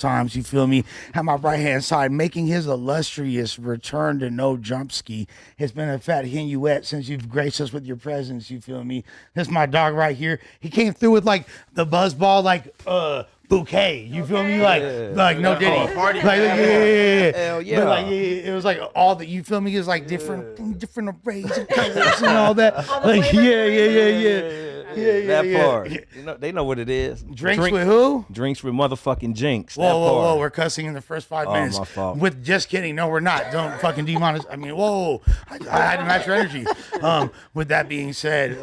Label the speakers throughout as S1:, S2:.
S1: times, you feel me, at my right hand side, making his illustrious return to No Jump Ski. It's been a fat Hinuet since you've graced us with your presence, you feel me. This is my dog right here. He came through with like the buzzball, like bouquet, you feel me, like no Diddy,
S2: Party.
S1: like yeah.
S3: Hell yeah.
S1: But like it was like all the, you feel me, it's like different arrays of colors and all that. Like
S3: That part. You know, they know what it is.
S1: Drinks with who?
S3: Drinks with motherfucking Jinx.
S1: Whoa, we're cussing in the first 5 minutes.
S3: My fault.
S1: With just kidding. No, we're not. Don't fucking demonize. I mean, whoa. I had to match your energy. With that being said,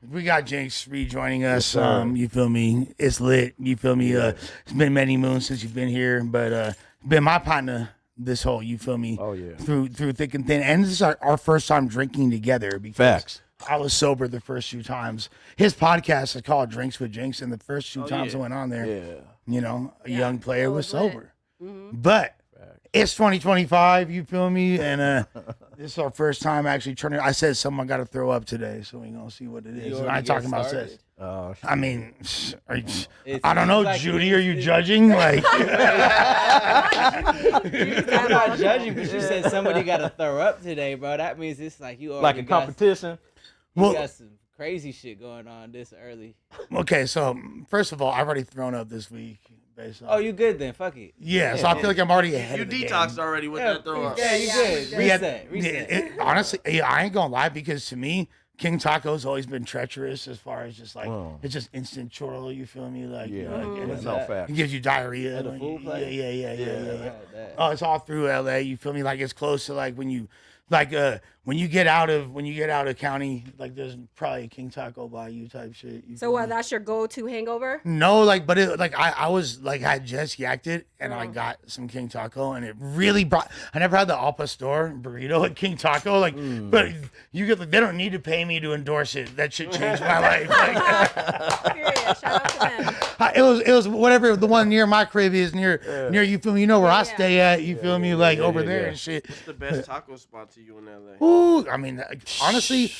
S1: we got Jinx rejoining us. You feel me? It's lit. You feel me? It's been many moons since you've been here, but been my partner this whole, you feel me?
S3: Oh, yeah.
S1: Through thick and thin. And this is our first time drinking together because
S3: Facts.
S1: I was sober the first 2 times. His podcast is called Drinks with Jinx, and the first 2 times I went on there, you know, a young player was sober. But it's 2025, you feel me? And this is our first time actually turning. I said someone got to throw up today, so we're going to see what it is. I ain't talking about sex. I mean, I don't know, like, Judy, are you judging? Like,
S4: I'm not judging, but you said somebody got to throw up today, bro. That means it's like you already
S3: like a competition.
S4: You got some crazy shit going on this early.
S1: Okay, so first of all, I've already thrown up this week. Based on,
S4: oh, you good then? Fuck it.
S1: Yeah, so I feel like I'm already ahead
S2: You
S1: of the
S2: detoxed
S1: game.
S2: already with that throw up.
S4: Yeah, you good. Reset.
S1: Honestly, I ain't gonna lie, because to me, King Taco's always been treacherous as far as just like it's just instant churro. You feel me? Like it gives you diarrhea. Like, yeah. Oh, it's all through LA. You feel me? Like it's close to like when you get out of county, like there's probably a King Taco by you type shit.
S5: So what? That's your go-to hangover?
S1: No, like, but it like I was like I just yacked it and I got some King Taco and it really brought. I never had the al pastor burrito at King Taco, like, but you get they don't need to pay me to endorse it. That shit changed my life. Like,
S5: Period. Shout out to them.
S1: It was whatever the one near my crib is near you feel me. You know where I stay at. You feel me, like over there and shit.
S2: What's the best taco spot to you in LA?
S1: Ooh, I mean, honestly,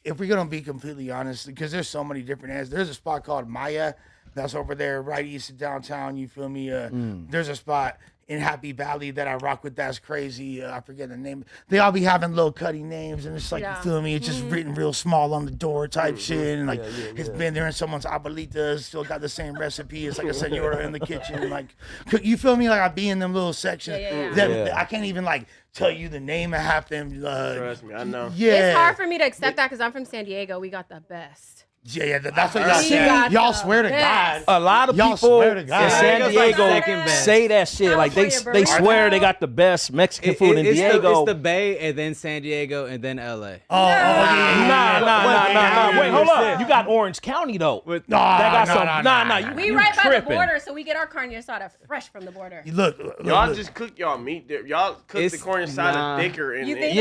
S1: if we're gonna be completely honest, because there's so many different areas. There's a spot called Maya that's over there right east of downtown. You feel me? There's a spot in Happy Valley that I rock with. That's crazy. I forget the name. They all be having little cutty names, and it's like, you feel me? It's just written real small on the door type shit, and like it's been there in someone's abuelitas. Still got the same recipe. It's like a senora in the kitchen. Like, you feel me? Like I be in them little sections that I can't even like tell you the name of half them.
S2: Trust me, I know.
S1: Yeah,
S5: It's hard for me to accept that because I'm from San Diego. We got the best.
S1: Yeah, that's what y'all say. Y'all swear to God.
S3: A lot of
S1: Y'all
S3: people
S1: swear to
S3: in
S1: God.
S3: San Diego say that shit. Like they swear they got the best Mexican food in Diego.
S4: It's the Bay and then San Diego and then LA.
S3: Nah. Wait, hold up. You got Orange County though.
S1: Nah.
S5: We right by the border, so we get our carne asada fresh from the border.
S1: Look,
S2: Y'all just cook y'all meat there. Y'all cook the corn asada thicker. And,
S5: You think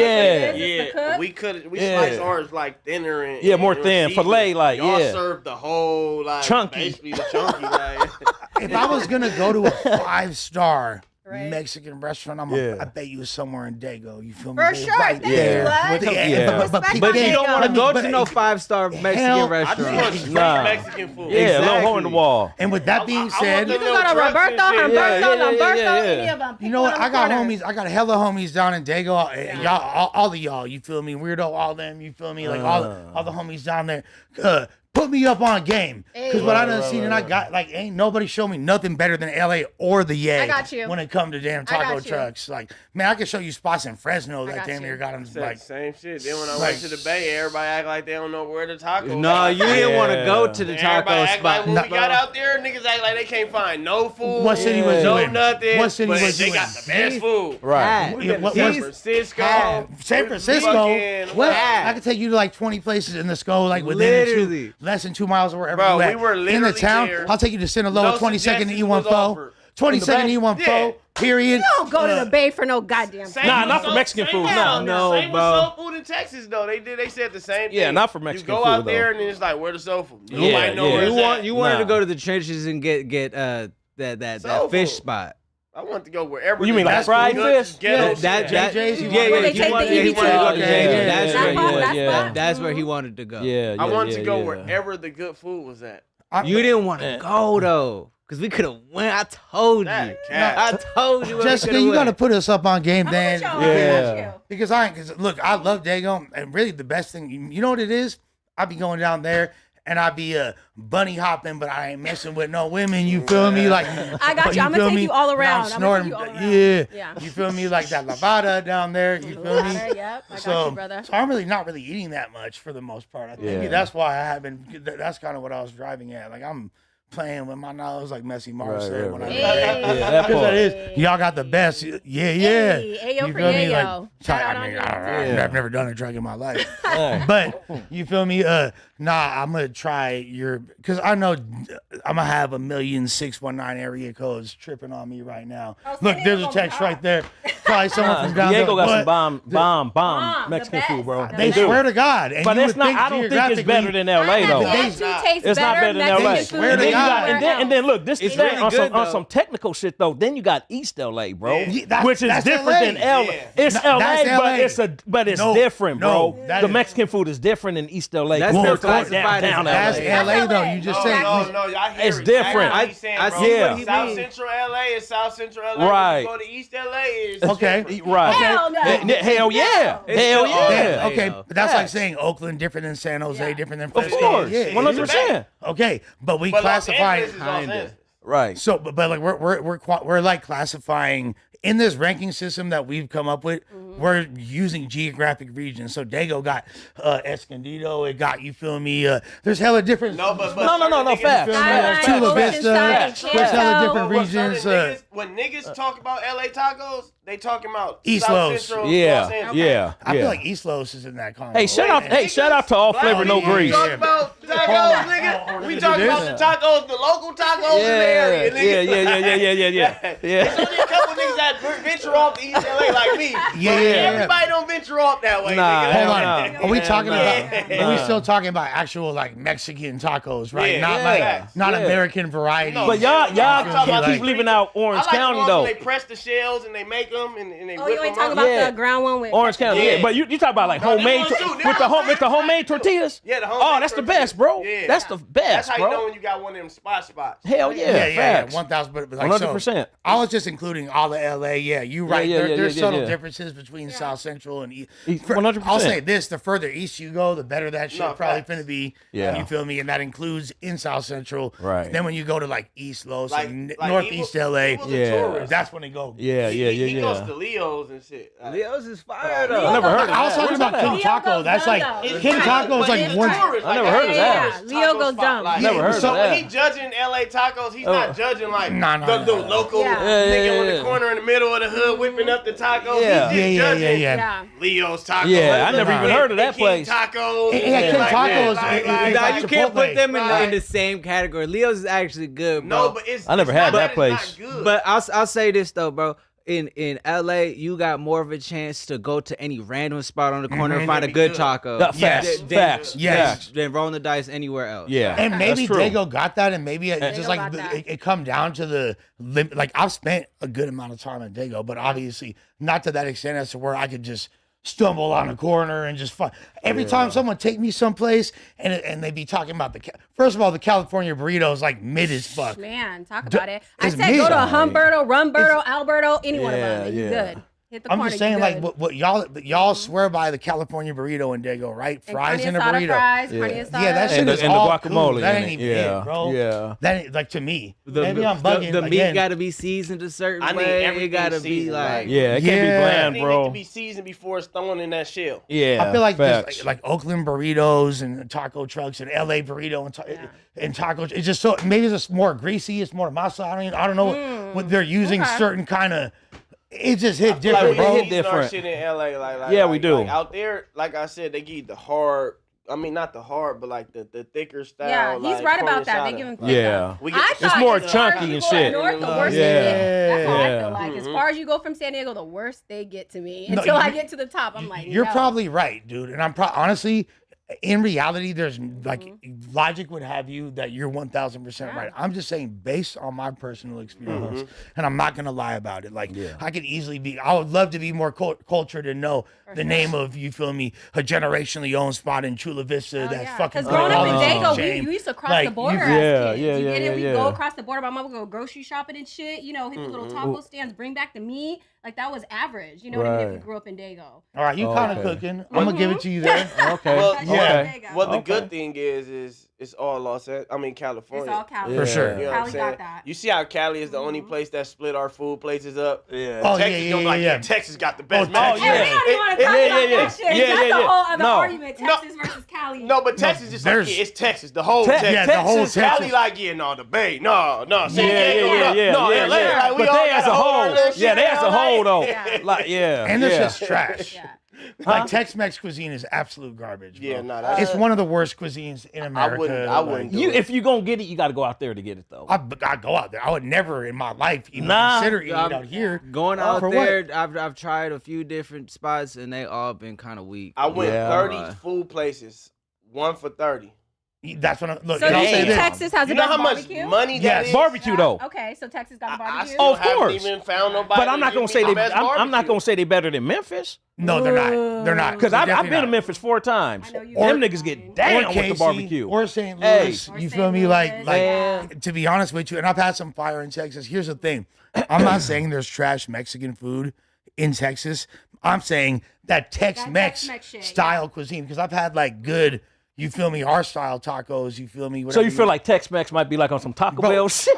S2: we slice ours like thinner and
S3: more thin, filet like.
S2: Y'all serve the whole like
S3: chunky.
S2: Basically the chunky like.
S1: If I was gonna go to a 5-star Mexican restaurant, I bet you it's somewhere in Dago. You feel me?
S5: For sure.
S1: Right there.
S4: But you don't want to go to no 5-star Mexican restaurant.
S2: I just want Mexican food.
S3: Yeah, a little hole in the wall.
S1: And with that being said,
S5: You can go to Roberto, any of them.
S1: you know what? I got homies. I got hella homies down in Dago. Y'all, all of y'all. You feel me? Weirdo, all them. You feel me? Like all the homies down there. Put me up on game, because what I done seen and I got like ain't nobody show me nothing better than LA or the Yay.
S5: I got you.
S1: When it come to damn taco trucks. Like, man, I can show you spots in Fresno that damn near got them like
S2: same shit. Then when I went to the Bay, everybody act like they don't know where the tacos.
S4: No, you didn't want to go to the taco spot.
S2: Like when we got out there, niggas act like they can't find no food.
S1: What city was you in?
S2: Nothing.
S1: What city was you
S2: they
S1: in?
S2: got the best food.
S3: Right.
S2: San Francisco.
S1: San Francisco. What? I could take you to like 20 places in the SCO, like within less than 2 miles or wherever
S2: Bro,
S1: you at.
S2: we were literally
S1: in the town.
S2: there.
S1: I'll take you to Sinaloa, 22nd and E14. 22nd E14. Period.
S5: You don't go to the Bay for no goddamn thing.
S3: Nah, not for Mexican food.
S2: Same
S4: bro.
S2: with soul food in Texas though. They said the same thing.
S3: Yeah, not for Mexican
S2: food. You go out there
S3: though.
S2: and it's like, where the soul food?
S3: Yeah,
S2: Nobody know where it's at.
S4: You wanted to go to the trenches and get that fish spot.
S2: I want to go wherever.
S3: You mean like fried fish?
S1: JJ's.
S4: That's where he wanted to go.
S3: Yeah,
S2: I wanted to go wherever the good food was at.
S4: You didn't want to go though. Because we could have went. I told you. I told you.
S1: Jessica, you got to put us up on game,
S5: I'm
S1: Dan.
S5: with y'all. Yeah.
S1: Because look, I love Dago, and really the best thing, you know what it is? I be going down there. And I be bunny hopping, but I ain't messing with no women. You feel me? Like
S5: I got you. I'm gonna take you all around.
S1: I'm snorting.
S5: Yeah.
S1: You feel me? Like that lavada down there. You feel me?
S5: Yep. I got you, brother.
S1: So I'm really not eating that much for the most part. I think maybe that's why I haven't. That's kind of what I was driving at. Like I'm playing with my nose like Messi Mara said when I
S3: that part.
S1: that is. Y'all got the best. Yeah.
S5: Hey, ayo
S1: You
S5: for
S1: feel me?
S5: yayo.
S1: Like,
S5: Shout out on
S1: I've never done a drug in my life. But you feel me? I'm gonna try because I know I'm gonna have 1,619 area codes tripping on me right now. Look, there's a text right there. Probably someone from down there.
S3: Diego got some bomb Mexican
S5: the
S3: food, bro.
S1: They swear to God. And
S3: But it's not. I don't think it's better than LA though.
S5: It's
S3: not better than LA.
S1: Swear to God.
S3: And then look, this
S4: It's
S3: thing
S4: really
S3: on
S4: good,
S3: on
S4: though.
S3: some technical shit though. Then you got East LA, bro,
S1: Yeah,
S3: which is
S1: that's
S3: different
S1: LA.
S3: than LA.
S2: Yeah.
S3: It's LA,
S1: That's LA.
S3: but it's
S1: No,
S3: different, bro.
S1: no, that
S3: The
S1: is-
S3: Mexican food is different in East LA.
S4: That's
S3: compared
S4: more
S3: to, like,
S4: classified as
S3: downtown
S1: That's
S3: LA.
S1: LA though. You just said.
S2: No, y'all hear
S3: It's
S2: it.
S3: different.
S2: I see
S4: I
S2: bro.
S4: see
S3: what
S4: he
S2: South
S4: mean.
S2: Central LA is South Central LA.
S3: Right.
S2: When you go to East LA is
S1: Okay.
S2: different.
S3: Right.
S5: Hell no.
S3: Hell yeah.
S4: It's
S3: Hell
S4: still all
S3: yeah.
S4: LA.
S1: Okay,
S4: though.
S1: but that's like
S3: Facts.
S1: saying Oakland different than San Jose,
S5: Yeah.
S1: different than
S3: Of
S1: Fresno.
S3: course.
S1: Yeah,
S3: 100%.
S1: Okay, but we
S2: But Los
S1: classify.
S2: Angeles is Los
S4: Kinda.
S2: Angeles.
S3: Right.
S1: So, but like we're like classifying in this ranking system that we've come up with. We're using geographic regions. So Dago got Escondido. It got, you feel me? There's hella different.
S2: No, but
S3: No, facts.
S5: Facts.
S1: Chula
S5: Facts.
S1: Vista.
S5: Facts.
S1: There's hella different
S2: But
S1: regions.
S2: when niggas talk about LA tacos, they talking about
S1: East
S2: South
S1: Los.
S2: Central, Los
S3: Yeah.
S2: Angeles.
S3: Yeah.
S1: I feel
S3: Yeah.
S1: like East Los is in that combo.
S3: Hey, shout out to All Flavor No
S2: Black
S3: Grease.
S2: people talk about tacos, nigga. We talk about the tacos, the local tacos in the area, nigga.
S3: Yeah.
S2: There's only a couple niggas that venture off to East LA like me.
S1: Yeah.
S2: Everybody don't venture off that way,
S3: Nah,
S2: nigga.
S1: Hold on.
S3: Nah.
S1: Are we talking about?
S2: Nah.
S1: Are we still talking about actual like Mexican tacos, right?
S2: Yeah.
S1: Not
S2: Yeah.
S1: not
S3: Yeah.
S1: American variety.
S2: No.
S3: But y'all
S2: I'm talking about
S3: keep
S2: like-
S3: leaving out
S2: I
S3: Orange
S2: like the
S3: County
S2: ones
S3: though.
S2: when they press the shells and they make them and they
S5: Oh,
S2: whip
S5: you ain't
S2: them
S5: talking
S2: up.
S5: about
S3: Yeah.
S5: the ground one with
S3: Orange County,
S2: Yeah.
S3: yeah. But you talk about like
S2: No,
S3: homemade
S2: them ones too.
S3: with the homemade tortillas.
S2: Yeah, the
S3: Oh,
S2: homemade
S3: that's the
S2: tortillas.
S3: best, bro.
S2: Yeah.
S3: That's the
S2: That's
S3: best,
S2: how you know
S3: bro.
S2: when you got one of them spots.
S3: Hell yeah, facts.
S1: 1,000. But like
S3: 100%.
S1: So, I was just including all of LA. Yeah, you right.
S3: yeah,
S1: There's
S3: yeah,
S1: subtle
S3: yeah.
S1: differences between South Central and East.
S3: 100%.
S1: I'll say this: the further east you go, the better that shit
S2: No,
S1: probably
S2: facts.
S1: finna be.
S3: Yeah.
S1: You feel me? And that includes in South Central.
S3: Right.
S1: Then when you go to like East Los
S2: Like
S1: and
S2: like
S1: Northeast
S2: he
S1: LA,
S2: was a
S3: Yeah.
S2: tourist.
S1: that's when they go.
S3: Yeah.
S2: He goes to Leo's and shit.
S4: Leo's is fire
S3: I
S4: though.
S3: never heard of
S1: I was
S3: that.
S1: talking about
S3: Where's that
S1: King
S3: at?
S1: Taco. That's like
S5: It's
S1: King
S2: But
S1: Taco is like
S2: he's a
S1: one.
S2: tourist.
S3: I never heard of that.
S5: Yeah, Leo goes dumb.
S2: Like,
S3: Never heard of
S2: so
S3: that.
S2: when he judging LA tacos, he's not judging like
S1: Nah, nah,
S2: the
S1: nah.
S2: local
S5: Yeah.
S2: nigga on
S3: Yeah.
S2: the corner in the middle of the hood whipping up the tacos.
S3: Yeah.
S2: He's just judging
S5: Yeah.
S2: Leo's tacos.
S3: Yeah, I never
S1: even
S3: heard of that
S2: King
S3: place.
S2: Tacos.
S1: Yeah,
S2: and shit
S1: King
S2: like
S1: Tacos,
S2: that.
S1: it-
S2: Like,
S1: it's
S4: Nah,
S1: like
S4: you can't
S1: Chipotle.
S4: put them
S2: Right.
S4: in the same category. Leo's is actually good, bro.
S2: no, but it's
S3: I never
S2: it's
S3: had
S2: not
S3: that
S2: it's
S3: place.
S2: not good.
S4: But I'll say this though, bro. In LA, you got more of a chance to go to any random spot on the corner and find a good taco.
S1: Yes.
S3: Facts.
S1: Yes.
S4: Than rolling the dice anywhere else.
S3: Yeah.
S1: And maybe
S3: That's true.
S1: Dago got that, and maybe it's just
S5: Dago
S1: like
S5: got that.
S1: it come down to the limit. Like I've spent a good amount of time in Dago, but obviously not to that extent as to where I could just stumble on a corner and just find. Every time someone take me someplace and they be talking about first of all, the California burrito is like mid as fuck.
S5: Man, talk about it. I
S1: it's
S5: said
S1: me.
S5: go to Humberto, Rumberto, Alberto, any one of
S3: Yeah,
S5: them. You
S3: yeah.
S5: good. Hit the
S1: I'm
S5: corner,
S1: just saying,
S5: you
S1: like
S5: good.
S1: what y'all swear by the California burrito in Dago, right?
S5: And
S1: Fries
S5: carne
S1: in a
S5: asada
S1: burrito.
S5: fries,
S3: Yeah.
S5: carne asada.
S1: Yeah, that shit
S3: And the-
S1: is
S3: and the
S1: all
S3: guacamole
S1: cool. That
S3: in
S1: ain't
S3: it.
S1: even
S3: Yeah,
S1: it, bro.
S3: yeah.
S1: That ain't like to me.
S4: The,
S1: Maybe I'm bugging.
S4: the meat
S1: again.
S4: got to be seasoned a certain
S2: I need
S4: way. It
S2: everything
S4: got to be
S2: seasoned,
S4: like,
S2: right?
S3: Yeah, it can't be
S1: Yeah.
S3: bland,
S2: Everything need
S3: bro.
S2: to be seasoned before it's thrown in that shell.
S3: Yeah.
S1: I feel like
S3: facts.
S1: just like Oakland burritos and taco trucks and LA burrito and taco. It's just so maybe it's just more greasy. It's more masa. I don't know what they're using.
S5: Okay.
S1: Certain kind of. It just hit
S2: Like
S1: different,
S2: we
S1: bro.
S3: hit
S2: season our
S3: different.
S2: shit in LA,
S3: Yeah, we do.
S2: Like out there, like I said, they give you the hard. I mean, not the hard, but like the thicker style.
S5: Yeah, he's
S2: like,
S5: right
S2: corn
S5: about that. They
S2: asada.
S5: give him
S3: Yeah.
S2: We
S5: I
S2: get
S5: thought
S3: more
S5: as far as
S3: chunky
S5: you
S3: and
S5: go
S3: shit.
S5: North, the worse
S3: Yeah.
S5: they get. That's how I
S3: Yeah.
S5: feel like. As far as you go from San Diego, the worse they get to me.
S1: No,
S5: Until I
S1: you-
S5: get to the top, I'm like,
S1: You're
S5: no.
S1: probably right, dude. And I'm honestly, in reality, there's like logic would have you that you're 1,000% right. I'm just saying based on my personal experience, and I'm not gonna lie about it. Like I could easily be. I would love to be more cultured and know the name of you feel me a generationally owned spot in Chula Vista that's fucking.
S5: Because growing up in Dago, we used to cross the border as kids.
S3: Yeah.
S5: We go across the border. My mom would go grocery shopping and shit. You know, hit the little taco stands, bring back the meat. Like that was average. You know what I mean? If we grew up in Dago.
S1: All right, you kind of cooking. I'm gonna give it to you there.
S3: Okay.
S2: Well, the good thing is it's all California.
S5: It's all Cali.
S1: For sure.
S2: You know
S5: Cali got that.
S2: You see how Cali is the only place that split our food places up?
S3: Yeah.
S1: Oh,
S2: Texas gonna be like, Texas got the best.
S5: Hey, we don't even want to talk about that shit. That's a whole other argument.
S2: No.
S5: Texas versus Cali.
S2: No, but Texas just like, it's Texas. The whole Texas.
S1: Yeah, the whole Texas.
S2: Cali like, the Bay. No.
S3: Yeah.
S2: LA, like, we
S3: but
S2: all
S3: they as a whole, they as a whole though. Like,
S1: and it's just trash. Like Tex-Mex cuisine is absolute garbage. Bro.
S2: Yeah,
S1: it's one of the worst cuisines in America.
S2: I wouldn't.
S3: If you're gonna get it, you got to go out there to get it though.
S1: I go out there. I would never in my life even consider eating out here.
S4: Going out there, I've tried a few different spots and they all been kind of weak.
S2: I went 30 food places, 1 for 30.
S1: That's what I'm. Look,
S5: so you think Texas has
S2: you
S5: the
S2: know
S5: best
S2: how much
S5: barbecue?
S2: money that is?
S3: Barbecue though.
S5: Okay, so Texas got the barbecue.
S3: Of course.
S2: Haven't even found nobody.
S3: But I'm not gonna say
S2: the best
S3: I'm not gonna say they better than Memphis.
S1: No, they're not. They're not.
S3: Because I've been to Memphis 4 times. Them niggas get down with the barbecue.
S1: Or St. Louis. You feel me? Like to be honest with you, and I've had some fire in Texas. Here's the thing. I'm not saying there's trash Mexican food in Texas. I'm saying that Tex-Mex style cuisine, because I've had like good, you feel me, our style tacos, you feel me?
S3: So you feel like Tex-Mex might be like on some Taco Bell shit?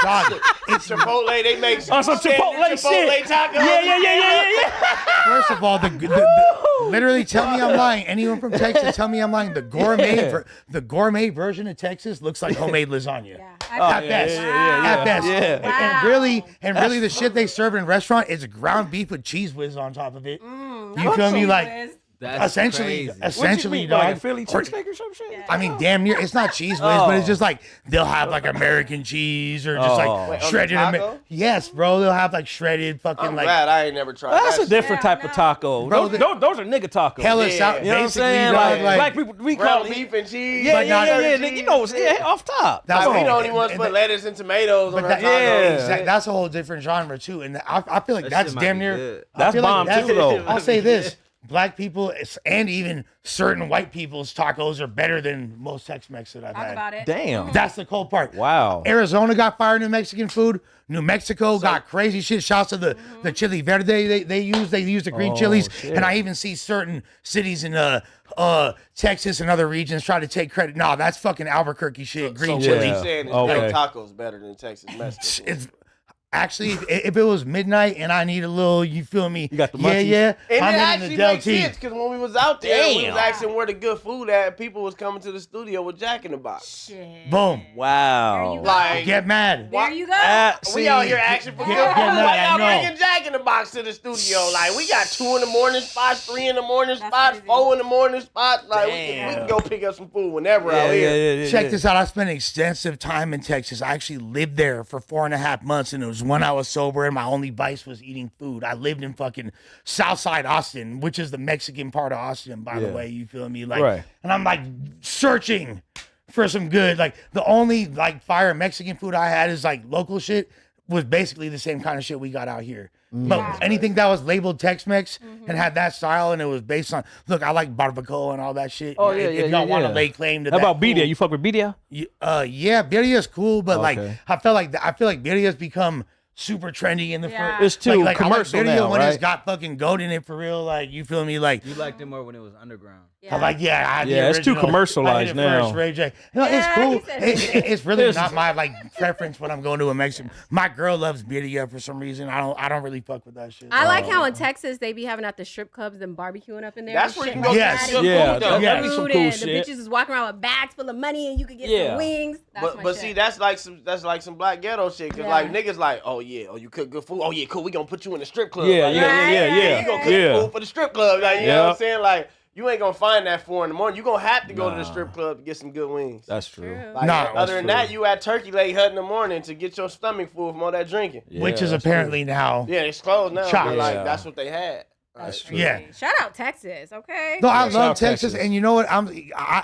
S2: Dog, it's Chipotle. They make
S3: on some Chipotle shit.
S2: Tacos.
S3: Yeah.
S1: First of all, literally tell me I'm lying. Anyone from Texas, tell me I'm lying. The gourmet version of Texas looks like homemade lasagna. At best. At best.
S3: Yeah.
S1: And really the shit they serve in restaurant is ground beef with cheese whiz on top of it. You feel me? Like
S4: That's
S1: essentially,
S4: crazy.
S3: Dog, like a Philly cheesesteak or some shit?
S1: I mean, damn near. It's not cheese whiz, but it's just like they'll have like American cheese or just like shredded. Yes, bro. They'll have like shredded fucking
S2: I'm
S1: like.
S2: glad I ain't never tried.
S3: That's a different type of taco.
S1: Bro,
S3: those are nigga tacos.
S1: Hella sour.
S3: You know what I'm saying? Like black people, we call it
S2: beef and cheese.
S3: Yeah. You know, off top.
S2: That's we the only ones put lettuce and tomatoes on our tacos.
S1: That's a whole different genre too, and I feel like that's damn near.
S3: That's bomb too, though.
S1: I'll say this. Black people and even certain white people's tacos are better than most Tex-Mex that I've had.
S5: About it.
S3: Damn.
S1: That's the cold part.
S3: Wow.
S1: Arizona got fire New Mexican food. New Mexico got crazy shit. Shouts to the chili verde they use the green chilies.
S3: Shit.
S1: And I even see certain cities in Texas and other regions try to take credit. No, that's fucking Albuquerque shit. Green chili.
S2: What you saying is tacos better than Texas Mexican food.
S1: Actually, if it was midnight and I need a little, you feel me?
S3: You got the munchies.
S1: Yeah.
S2: And it actually makes sense because when we was out there, we was asking where the good food at. People was coming to the studio with Jack in the Box.
S5: Shit.
S1: Boom.
S3: Wow.
S2: Like,
S1: get mad.
S5: There you go.
S2: We out here asking for good food. Why y'all bringing Jack in the Box to the studio? Like, we got 2 in the morning spots, 3 in the morning spots, 4 in the morning spots. Like, we can go pick up some food whenever out here.
S1: Check this out. I spent extensive time in Texas. I actually lived there for 4.5 months, and it was when I was sober and my only vice was eating food. I lived in fucking Southside Austin, which is the Mexican part of Austin, by the way. You feel me? Like, and I'm like searching for some good. Like the only like fire Mexican food I had is like local shit. Was basically the same kind of shit we got out here. But anything that was labeled Tex-Mex and had that style and it was based on, look, I like barbacoa and all that shit.
S3: Oh,
S1: if y'all want to lay claim to
S3: How
S1: that.
S3: about birria? You fuck with birria?
S1: Yeah, birria's cool, but like I feel like birria's become super trendy in the first.
S3: It's too
S1: like
S3: commercial
S1: I like
S3: now,
S1: when
S3: right?
S1: it's got fucking goat in it for real. Like you feel me? Like
S4: You liked it more when it was underground.
S1: I like
S3: it's too commercialized now.
S1: Ray J. No, it's cool. It's really not my like preference when I'm going to a Mexican. My girl loves birria for some reason. I don't really fuck with that shit.
S5: I like how in Texas they be having at the strip clubs and barbecuing up in there.
S2: That's where you can go
S1: Yes.
S2: get some
S3: Yeah,
S2: food, though.
S3: that'd be some cool
S5: and
S3: shit.
S5: the bitches is walking around with bags full of money and you can get some wings. That's my
S2: But
S5: shit.
S2: see, that's like some black ghetto shit. Cause like niggas like, oh you cook good food. Oh yeah, cool. We gonna put you in the strip club.
S3: Yeah.
S2: You gonna cook food for the strip club. Like, you know what I'm saying? Like, you ain't gonna find that 4 in the morning. You gonna have to go to the strip club to get some good wings.
S3: That's true.
S2: Like, other than that, you at Turkey Lake Hut in the morning to get your stomach full from all that drinking.
S1: Which is apparently now.
S2: Yeah, it's closed now.
S1: Chopped.
S2: But like that's what they had.
S5: That's
S3: true.
S1: Yeah.
S5: Shout out Texas, okay?
S1: No, I
S3: shout
S1: love
S3: out
S1: Texas,
S3: Texas.
S1: and you know what?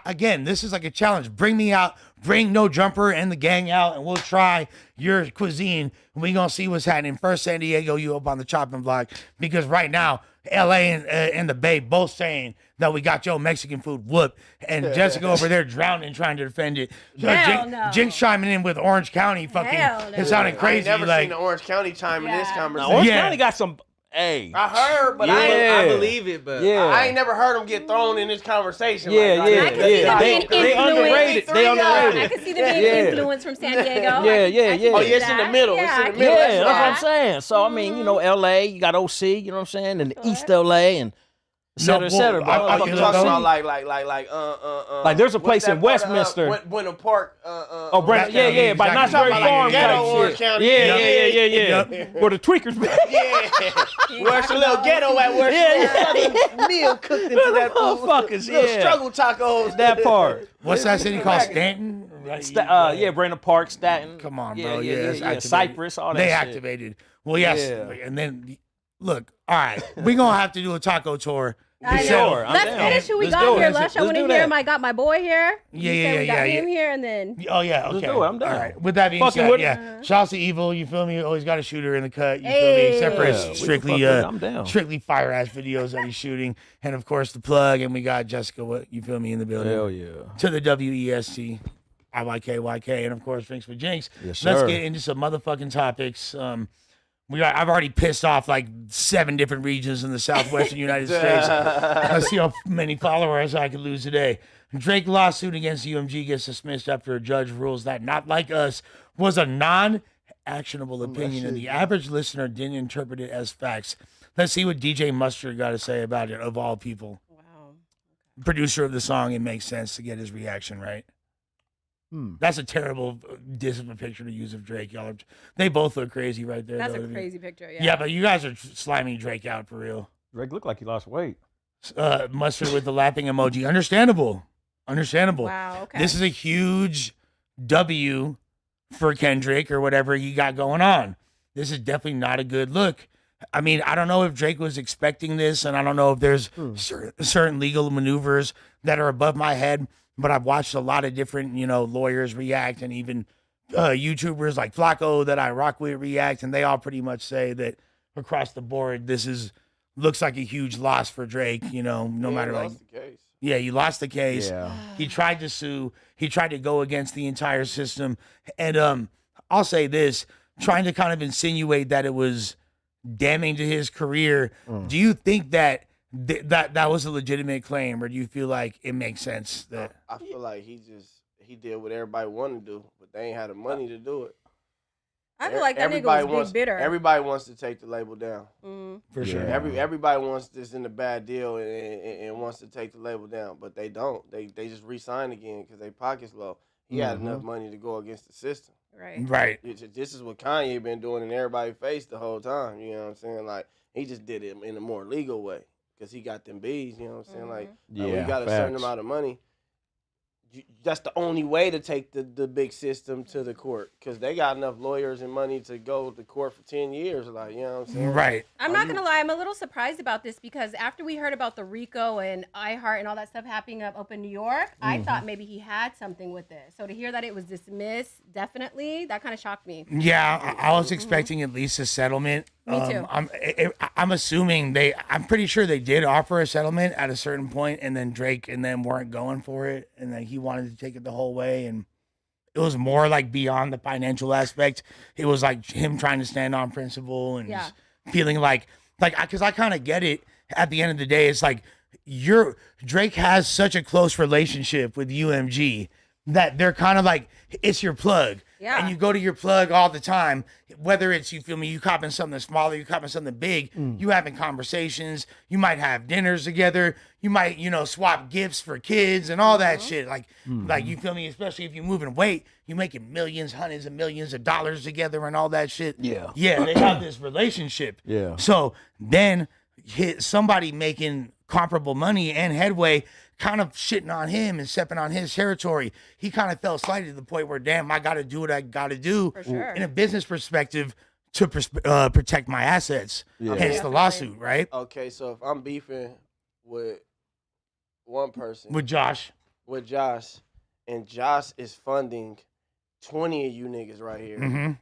S1: Again, this is like a challenge. Bring me out, bring No Jumper and the gang out, and we'll try your cuisine. We gonna see what's happening. First, San Diego, you up on the chopping block, because right now, LA and the Bay both saying that we got your Mexican food whooped, and Jessica over there drowning trying to defend it.
S5: Hell no.
S1: Jinx chiming in with Orange County, fucking,
S5: Hell no.
S1: it sounded crazy.
S2: I ain't never
S1: like,
S2: seen the Orange County chime in this
S5: Yeah.
S2: conversation.
S3: Orange
S1: Yeah.
S3: County got some. Hey.
S2: I heard, but
S3: Yeah.
S4: I believe it, but
S3: Yeah.
S2: I ain't never heard them get thrown in this conversation.
S3: Yeah,
S2: like,
S3: yeah,
S5: I can see them being
S3: They
S5: influenced.
S3: underrated. They
S5: I
S3: underrated.
S5: can see them being
S3: Yeah.
S5: influenced from San Diego.
S3: Yeah,
S5: I
S3: yeah,
S5: can
S3: yeah.
S5: see
S2: Oh, yeah, it's in the
S5: that.
S2: middle. It's
S5: Yeah,
S2: in
S5: I
S2: the
S5: can
S2: middle.
S5: see
S3: Yeah,
S2: That's
S3: that's what I'm
S5: that.
S3: saying. So I mean, you know, LA, you got OC, you know what I'm saying, and East LA, and et cetera, et cetera.
S1: bull.
S3: Bro.
S1: I-
S2: You
S1: you
S2: talking
S1: know,
S2: about
S3: Like, there's a
S2: what's
S3: place
S2: that
S3: in
S2: part of,
S3: Westminster.
S2: Buena Park.
S3: Oh, Brandon,
S1: Yeah,
S3: yeah, by
S1: exactly.
S3: Knott's Berry
S1: Talking about
S3: Farm
S1: like ghetto
S3: type
S2: Orange
S3: shit.
S2: County.
S3: Yeah. Where the tweakers be.
S2: Yeah. Where's the little ghetto at? Where's
S3: Yeah,
S2: the southern meal cooked into that food?
S3: Motherfuckers,
S2: Little
S3: yeah.
S2: struggle tacos.
S3: That part.
S1: what's that city called? Stanton?
S3: Yeah, Brandon Park, Staten.
S1: Come on,
S3: Yeah,
S1: bro.
S3: yeah,
S1: Yeah,
S3: yeah,
S1: it's
S3: yeah.
S1: activated.
S3: Cypress, all that
S1: They
S3: shit.
S1: activated. Well, yes.
S3: Yeah.
S1: And then, look, all right. We're going to have to do a taco tour.
S5: I
S1: to
S5: know.
S1: settle-
S3: Sure, I'm
S5: Let's
S3: down.
S5: finish who we
S3: Let's
S5: got
S3: do
S5: here,
S3: it.
S5: Lush. I
S3: Let's
S5: want to
S3: do
S5: hear
S3: that.
S5: him. I got my boy here.
S1: Yeah,
S5: You
S1: yeah,
S5: said we got
S1: yeah,
S5: him
S1: yeah.
S5: here, and then
S1: Oh, yeah. Okay.
S3: Let's do it. I'm down.
S1: All right. With that being
S3: Fucking
S1: said,
S3: with it.
S1: yeah. Shouts to Evil. You feel me? Always got a shooter in the cut. You feel me?
S5: Hey.
S1: Except for
S3: Yeah,
S1: his
S3: we can
S1: strictly,
S3: fuck with it. I'm down.
S1: strictly fire ass videos that he's shooting. And of course, the plug. And we got Jessica, what you feel me, in the building.
S3: Hell yeah.
S1: To the WEST. IYKYK. And of course, Drinks with Jinx.
S3: Yes,
S1: Let's
S3: sir.
S1: get into some motherfucking topics. I've already pissed off like 7 different regions in the southwestern United States. Let's see how many followers I could lose today. Drake lawsuit against UMG gets dismissed after a judge rules that Not Like Us was a non-actionable opinion and the average listener didn't interpret it as facts. Let's see what DJ Mustard got to say about it, of all people.
S5: wow.
S1: Producer of the song, it makes sense to get his reaction, right? That's a terrible diss of a picture to use of Drake. They both look crazy right there.
S5: That's
S1: though,
S5: a
S1: to me.
S5: crazy picture. Yeah.
S1: Yeah, but you guys are sliming Drake out for real.
S3: Drake looked like he lost weight.
S1: Mustard with the laughing emoji. Understandable.
S5: Wow. Okay.
S1: This is a huge W for Kendrick or whatever he got going on. This is definitely not a good look. I mean, I don't know if Drake was expecting this, and I don't know if there's certain legal maneuvers that are above my head, but I've watched a lot of different, lawyers react, and even YouTubers like Flacco that I rock with react, and they all pretty much say that across the board, looks like a huge loss for Drake, no matter like.
S2: The case.
S1: Yeah, he lost the case.
S3: Yeah.
S1: He tried to sue. He tried to go against the entire system. And I'll say this, trying to kind of insinuate that it was damning to his career. Do you think that was a legitimate claim, or do you feel like it makes sense that
S2: I feel like he did what everybody wanted to do, but they ain't had the money to do it.
S5: I feel like that nigga
S2: Everybody
S5: was
S2: wants,
S5: big bitter.
S2: Everybody wants to take the label down.
S1: for sure?
S3: Yeah.
S2: Everybody wants this in a bad deal and wants to take the label down, but they don't. They just re-sign again because they pockets low. He had enough money to go against the system.
S5: Right.
S1: Right.
S2: This is what Kanye been doing in everybody's face the whole time. You know what I'm saying? Like, he just did it in a more legal way because he got them B's. You know what I'm saying? Like, when you got a certain
S3: facts.
S2: amount of money, that's the only way to take the big system to the court because they got enough lawyers and money to go to court for 10 years. Like, you know what I'm saying?
S1: Right.
S5: I'm not gonna lie, I'm a little surprised about this because after we heard about the RICO and iHeart and all that stuff happening up in New York, I thought maybe he had something with this. So to hear that it was dismissed, definitely, that kind of shocked me.
S1: Yeah, I was expecting at least a settlement.
S5: Me too.
S1: I'm assuming I'm pretty sure they did offer a settlement at a certain point, and then Drake and them weren't going for it, and then he wanted to take it the whole way, and it was more like beyond the financial aspect. It was like him trying to stand on principle and
S5: Yeah.
S1: feeling like because I kind of get it. At the end of the day, it's like Drake has such a close relationship with UMG that they're kind of like, it's your plug.
S5: Yeah.
S1: And you go to your plug all the time, whether it's, you feel me, you copping something smaller, you copping something big, you having conversations, you might have dinners together, you might, swap gifts for kids and all that shit. Like, you feel me, especially if you're moving weight, you're making millions, hundreds of millions of dollars together and all that shit.
S3: Yeah.
S1: Yeah, they have this relationship.
S3: Yeah.
S1: So then somebody making comparable money and headway kind of shitting on him and stepping on his territory, he kind of felt slighted to the point where, damn, I got to do what I got to do
S5: For sure.
S1: in a business perspective to protect my assets. Hence the lawsuit, right?
S2: Okay, so if I'm beefing with one person,
S1: With Josh,
S2: and Josh is funding 20 of you niggas right here.
S1: mm-hmm.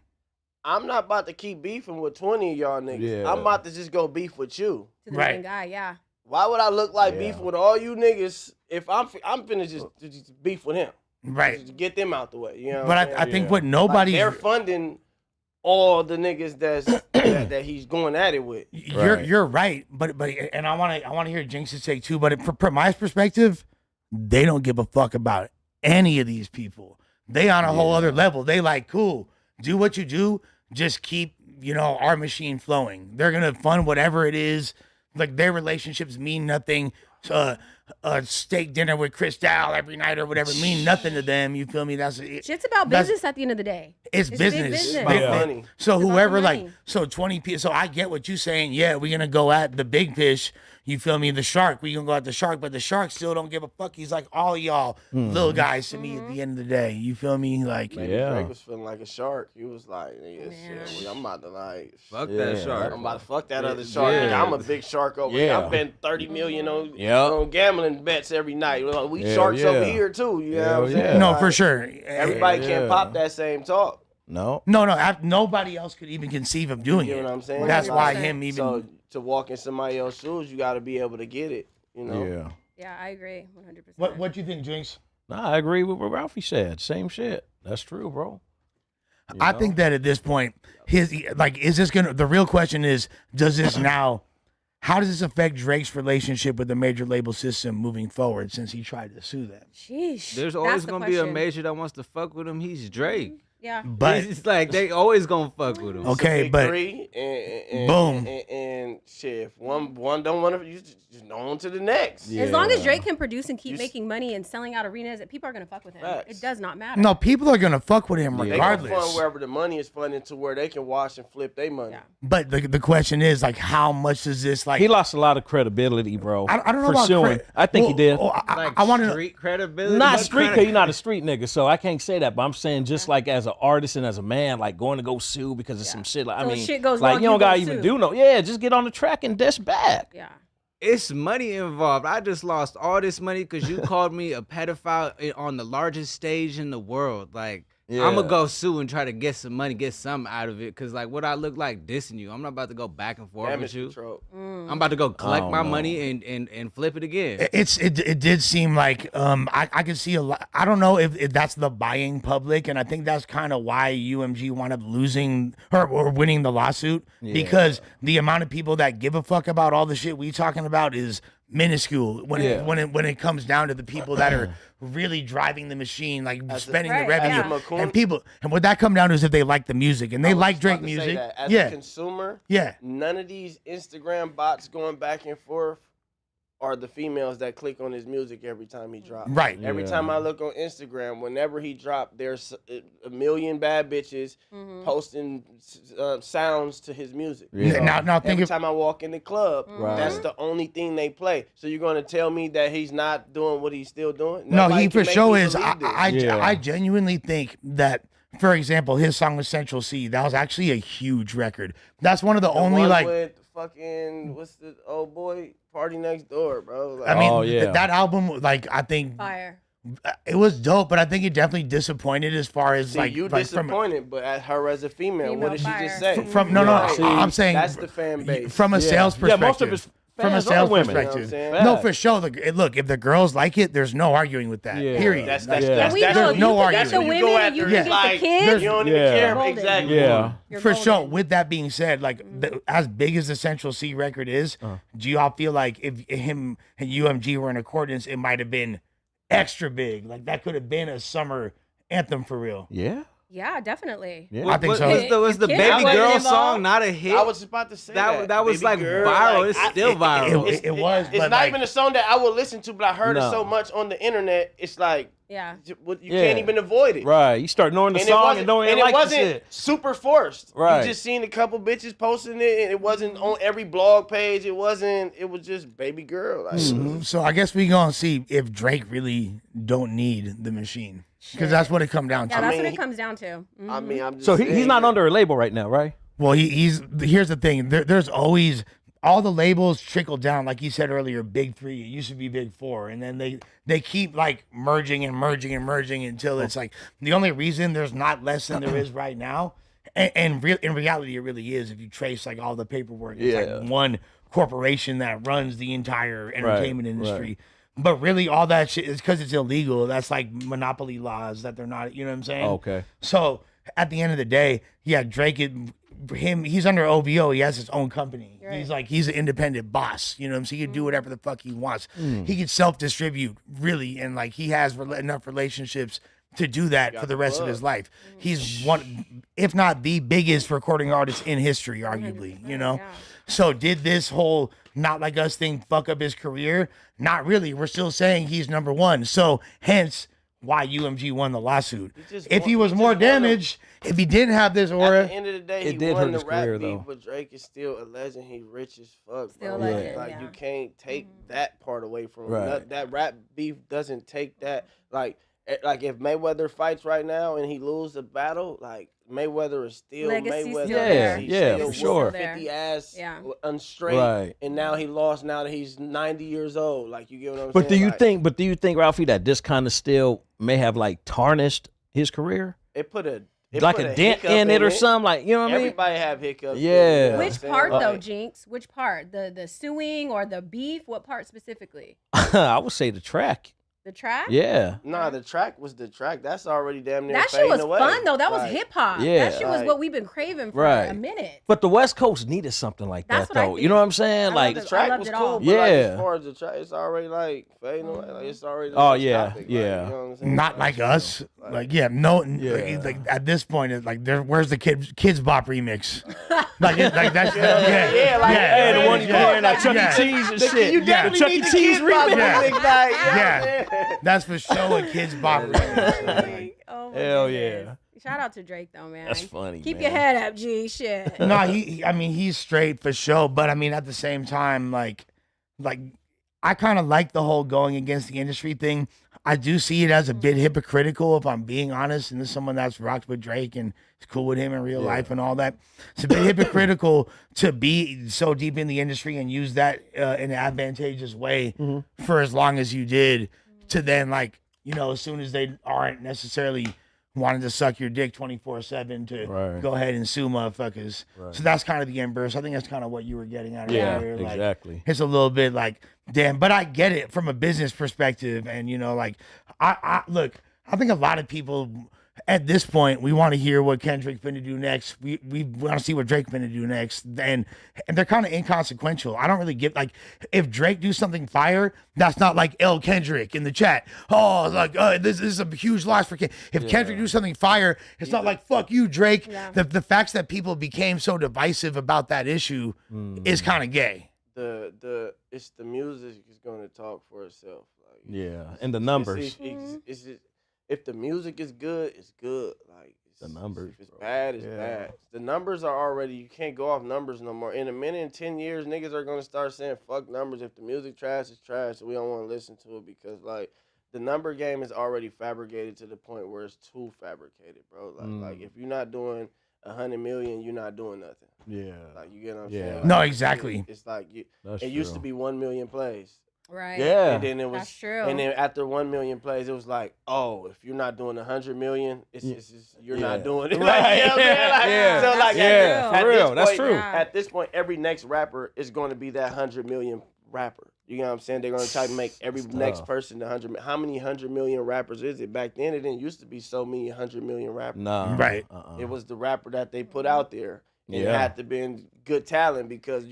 S2: I'm not about to keep beefing with 20 of y'all niggas.
S3: Yeah.
S2: I'm about to just go beef with you.
S5: To the
S1: Right.
S5: main guy, yeah.
S2: Why would I look like beefing with all you niggas if I'm finna just beef with him?
S1: Right.
S2: Just get them out the way. You know.
S1: But I think what nobody
S2: they're funding all the niggas that he's going at it with.
S1: You're right, but and I want to hear Jinx's take too. But from my perspective, they don't give a fuck about any of these people. They on a whole other level. They like, cool, do what you do, just keep our machine flowing. They're gonna fund whatever it is. Like their relationships mean nothing. A steak dinner with Chris Dow every night or whatever mean nothing to them. You feel me?
S5: Shit's about business at the end of the day.
S1: It's
S5: big
S1: business.
S5: business.
S2: About money.
S1: So
S5: It's about
S1: whoever
S5: the money.
S1: so 20 people. So I get what you're saying. Yeah, we're gonna go at the big fish. You feel me? The shark. We gonna go at the shark, but the shark still don't give a fuck. He's like all of y'all little guys to me at the end of the day. You feel me? Like
S2: Drake was feeling like a shark. He was like, nigga, shit, I'm about to like
S4: Fuck that shark.
S2: I'm about to fuck that other shark.
S4: Yeah.
S2: Nigga, I'm a big shark over here. I bet 30 million on gambling bets every night. We sharks over here too. You know what I'm saying?
S1: no,
S2: Like,
S1: for sure.
S2: Everybody can't pop that same talk.
S3: No.
S1: No. Nobody else could even conceive of doing
S2: You
S1: it.
S2: know what I'm saying?
S1: That's why
S5: 100%.
S1: him even.
S2: So to walk in somebody else's shoes, you got to be able to get it. You know.
S3: Yeah.
S5: Yeah, I agree 100%.
S1: What do you think, Jinx?
S3: Nah, I agree with what Ralphie said. Same shit. That's true, bro.
S1: I think that at this point, is this gonna? The real question is, does this now? How does this affect Drake's relationship with the major label system moving forward? Since he tried to sue them,
S5: Sheesh.
S4: There's
S5: That's
S4: always
S5: the
S4: gonna be a
S5: question.
S4: major that wants to fuck with him. He's Drake.
S5: Yeah.
S1: but
S4: It's like they always gonna fuck with him.
S1: okay,
S2: Big
S1: but
S2: three and
S1: boom.
S2: and shit. If one don't want to, you just on to the next.
S5: As long as Drake can produce and keep making money and selling out arenas, people are gonna fuck with him.
S2: Facts.
S5: It does not matter.
S1: no, people are gonna fuck with him
S2: They gonna
S1: regardless.
S2: fund wherever the money is funded to where they can wash and flip their money.
S5: Yeah.
S1: But the question is, like, how much does this like?
S3: He lost a lot of credibility, bro.
S1: I don't know about
S3: pursuing. I think he did.
S4: Like
S1: I want to.
S4: street credibility.
S3: Not
S4: What
S3: street,
S4: kind
S3: cause
S4: of-
S3: you're not a street nigga, so I can't say that. But I'm saying just like as an artist and as a man, like going to go sue because of some shit. Like
S5: So
S3: I
S5: if
S3: mean,
S5: shit goes
S3: like
S5: wrong,
S3: you
S5: you
S3: don't gotta
S5: go
S3: even
S5: sue.
S3: do no. Yeah, just get on the track and dish back.
S5: Yeah.
S4: It's money involved. I just lost all this money because you called me a pedophile on the largest stage in the world. Like, I'm gonna go sue and try to get some money, get something out of it. Cause like, what I look like dissing you? I'm not about to go back and forth
S2: Damage
S4: with you.
S2: control.
S4: I'm about to go collect
S3: don't
S4: my
S3: know.
S4: money and flip it again.
S1: It did seem like I could see a lot. I don't know if that's the buying public, and I think that's kind of why UMG wound up losing or winning the lawsuit because the amount of people that give a fuck about all the shit we talking about is minuscule when it comes down to the people that are really driving the machine, like spending the
S5: Right,
S1: revenue.
S2: yeah.
S1: And people, and what that come down to is if they like the music and they like Drake
S2: About to say
S1: music.
S2: that. As
S1: Yeah,
S2: a consumer,
S1: yeah.
S2: none of these Instagram bots going back and forth are the females that click on his music every time he drops.
S1: Right.
S2: Every time I look on Instagram, whenever he dropped, there's a million bad bitches posting sounds to his music.
S1: Now think
S2: Every
S1: of
S2: time I walk in the club, that's the only thing they play. So you're gonna tell me that he's not doing what he's still doing?
S1: no,
S2: Nobody
S1: he
S2: can
S1: for
S2: make
S1: sure
S2: me
S1: is.
S2: believe this.
S1: I genuinely think that, for example, his song with Central C, that was actually a huge record. That's one of the only
S2: One
S1: like.
S2: with fucking what's the old boy Party Next Door, bro. Like,
S1: I mean,
S3: Oh, yeah.
S1: that album, like, I think
S5: Fire.
S1: it was dope, but I think it definitely disappointed as far as
S2: see,
S1: like,
S2: you
S1: like from
S2: disappointed, but at her as a female, what did she just say?
S1: no,
S2: Right.
S1: I'm saying
S2: That's the fan base.
S1: from a sales perspective.
S3: Yeah, most of his
S1: from a
S3: fans are
S1: sales
S3: women.
S1: perspective.
S2: You know what I'm
S1: No,
S3: saying?
S1: for sure. Look, if the girls like it, there's no arguing with that.
S3: Yeah.
S1: Period.
S2: That's
S1: Like,
S2: that's
S5: We
S2: that's
S5: know
S1: there's
S5: you
S1: no
S5: can get the
S1: argument.
S2: when you go
S5: women,
S2: after
S5: you
S2: it,
S5: can get
S2: like,
S5: the kids.
S2: you don't even
S3: Yeah.
S2: care.
S5: Golden.
S2: Exactly.
S3: Yeah.
S5: You're
S1: For sure.
S5: golden.
S1: With that being said, like as big as the Central C record is, do y'all feel like if him and UMG were in accordance, it might have been extra big? Like that could have been a summer anthem for real.
S3: Yeah.
S5: Yeah, definitely.
S3: Yeah.
S1: I think so.
S4: Was the
S5: Kid
S4: Baby
S5: wasn't
S4: Girl
S5: involved.
S4: song not a hit?
S2: I was about to say
S4: that was
S2: Baby
S4: like
S2: girl,
S4: viral.
S2: like,
S4: It's still viral.
S1: It was,
S2: It's
S1: but
S2: not
S1: like,
S2: even a song that I would listen to, but I heard it
S3: No.
S2: so much on the internet. It's like
S5: Yeah.
S2: you
S3: Yeah.
S2: can't even avoid it.
S3: Right. You start knowing the
S2: And it
S3: song
S2: wasn't,
S3: and don't even
S2: and it
S3: like the
S2: wasn't
S3: shit.
S2: super forced.
S3: Right.
S2: You just seen a couple bitches posting it, and it wasn't on every blog page. It wasn't. It was just Baby Girl. Like,
S1: so I guess we gonna see if Drake really don't need the machine because that's what it come down to.
S5: Yeah, that's
S2: mean,
S5: what it comes down to.
S2: I mean, I'm just
S3: So
S2: saying
S3: he's not
S2: that-
S3: under a label right now, right?
S1: Well, here's the thing. There's always all the labels trickle down, like you said earlier. Big three. It used to be big four, and then they keep like merging and merging and merging until it's like the only reason there's not less than there is right now. And in reality, it really is. If you trace like all the paperwork, it's like one corporation that runs the entire entertainment industry. But really, all that shit is because it's illegal. That's like monopoly laws that they're not. You know what I'm saying?
S3: Okay.
S1: So at the end of the day, yeah, Drake, he's under OVO. He has his own company. Right. He's an independent boss. You know what I'm saying? He can do whatever the fuck he wants. He can self-distribute, really, and like he has enough relationships to do that for the rest of his life. He's one, if not the biggest recording artist in history, arguably, you know? Yeah. So did this whole Not Like Us thing fuck up his career? Not really. We're still saying he's number one. So hence why UMG won the lawsuit. If he was more damaged, if he didn't have this aura.
S2: At the end of the day, he won the rap beef, but Drake is still a legend. He's rich as fuck, bro. Like you can't take that part away from him. That rap beef doesn't take that. Like if Mayweather fights right now and he loses the battle, like Mayweather is still Mayweather.
S3: Yeah, for sure.
S2: 50 ass unstraight, and now he lost. Now that he's 90 years old, like you get what I'm saying.
S3: But do you think, Ralphie, that this kind of still may have like tarnished his career?
S2: It put a
S3: dent in it or something, like, you know what I mean?
S2: Everybody have hiccups.
S3: Yeah.
S2: You know
S5: Which part though, Jinx? Which part? The suing or the beef? What part specifically?
S3: I would say the track.
S5: The track?
S3: Yeah.
S2: Nah, the track was the track. That's already damn near
S5: that shit was
S2: away.
S5: fun though. That was hip hop.
S3: Yeah.
S5: That shit was what we've been craving for a minute.
S3: But the West Coast needed something like that though. You know what I'm saying?
S2: Like the track was cool, but like, as far as the track, it's already like fading away. Like it's already topic, you know what I'm saying?
S1: Not like us. Like at this point, it's like where's the Kids Bop remix? Like that's
S3: the one you playing at Chuck E. Cheese and shit.
S2: You definitely need the Kids Bop remix.
S1: Yeah. That's for sure a Kids Bop remix.
S3: Hell yeah.
S5: Shout out to Drake though, man.
S3: That's funny.
S5: Keep your head up, G. Shit.
S1: No, he's straight for sure. But I mean, at the same time, like I kind of like the whole going against the industry thing. I do see it as a bit hypocritical, if I'm being honest, and this is someone that's rocked with Drake and is cool with him in real life and all that. It's a bit hypocritical to be so deep in the industry and use that in an advantageous way for as long as you did, to then, like, you know, as soon as they aren't necessarily wanting to suck your dick 24/7 to go ahead and sue motherfuckers. So that's kind of the inverse. I think that's kind of what you were getting at earlier. Like,
S3: exactly.
S1: It's a little bit like, damn, but I get it from a business perspective. And, you know, like, I look, I think a lot of people at this point, we want to hear what Kendrick's finna do next. We want to see what Drake's finna do next. And they're kind of inconsequential. I don't really get, like, if Drake do something fire, that's not like L Kendrick in the chat. Oh, like, this is a huge loss for Kendrick. If Kendrick do something fire, it's not like, fuck you, Drake. Yeah. The facts that people became so divisive about that issue is kind of gay.
S2: It's the music is going to talk for itself. Like,
S3: and the numbers.
S2: If the music is good, it's good. Like
S3: the numbers.
S2: If it's bad, it's bad. The numbers are already. You can't go off numbers no more. In a minute, in 10 years, niggas are gonna start saying fuck numbers. If the music trash, it's trash. So we don't want to listen to it because like the number game is already fabricated to the point where it's too fabricated, bro. Like if you're not doing 100 million, you're not doing nothing. Yeah. Like you get what I'm saying? Like,
S1: no, exactly.
S2: It's like it used to be 1 million plays.
S5: Right.
S2: Yeah. And then it was
S5: that's true.
S2: And then after 1 million plays, it was like, oh, if you're not doing 100 million, it's you're not doing it.
S3: Right.
S2: You know what I'm saying? So like
S3: for real. That's true.
S2: At this point, every next rapper is going to be that 100 million rapper. You know what I'm saying? They're going to try to make every next person the 100. How many 100 million rappers is it? Back then, it didn't used to be so many 100 million rappers.
S3: No.
S1: Right.
S2: It was the rapper that they put out there. And it had to be good talent because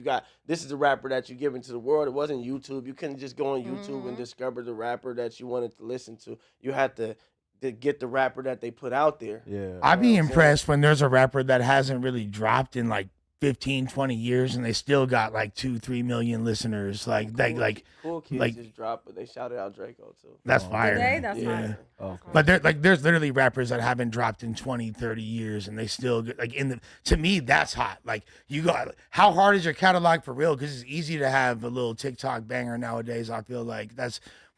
S2: this is a rapper that you're giving to the world. It wasn't YouTube. You couldn't just go on YouTube and discover the rapper that you wanted to listen to. You had to get the rapper that they put out there.
S3: Yeah.
S1: I'd be impressed when there's a rapper that hasn't really dropped in like 15, 20 years and they still got like 2-3 million listeners. Like
S2: Cool Kids just dropped, but they shouted out Draco too.
S1: That's fire.
S5: Did they? That's fire.
S3: Okay.
S1: But there's literally rappers that haven't dropped in 20, 30 years and they still get, like, to me that's hot. Like, you got, how hard is your catalog for real? Because it's easy to have a little TikTok banger nowadays. I feel like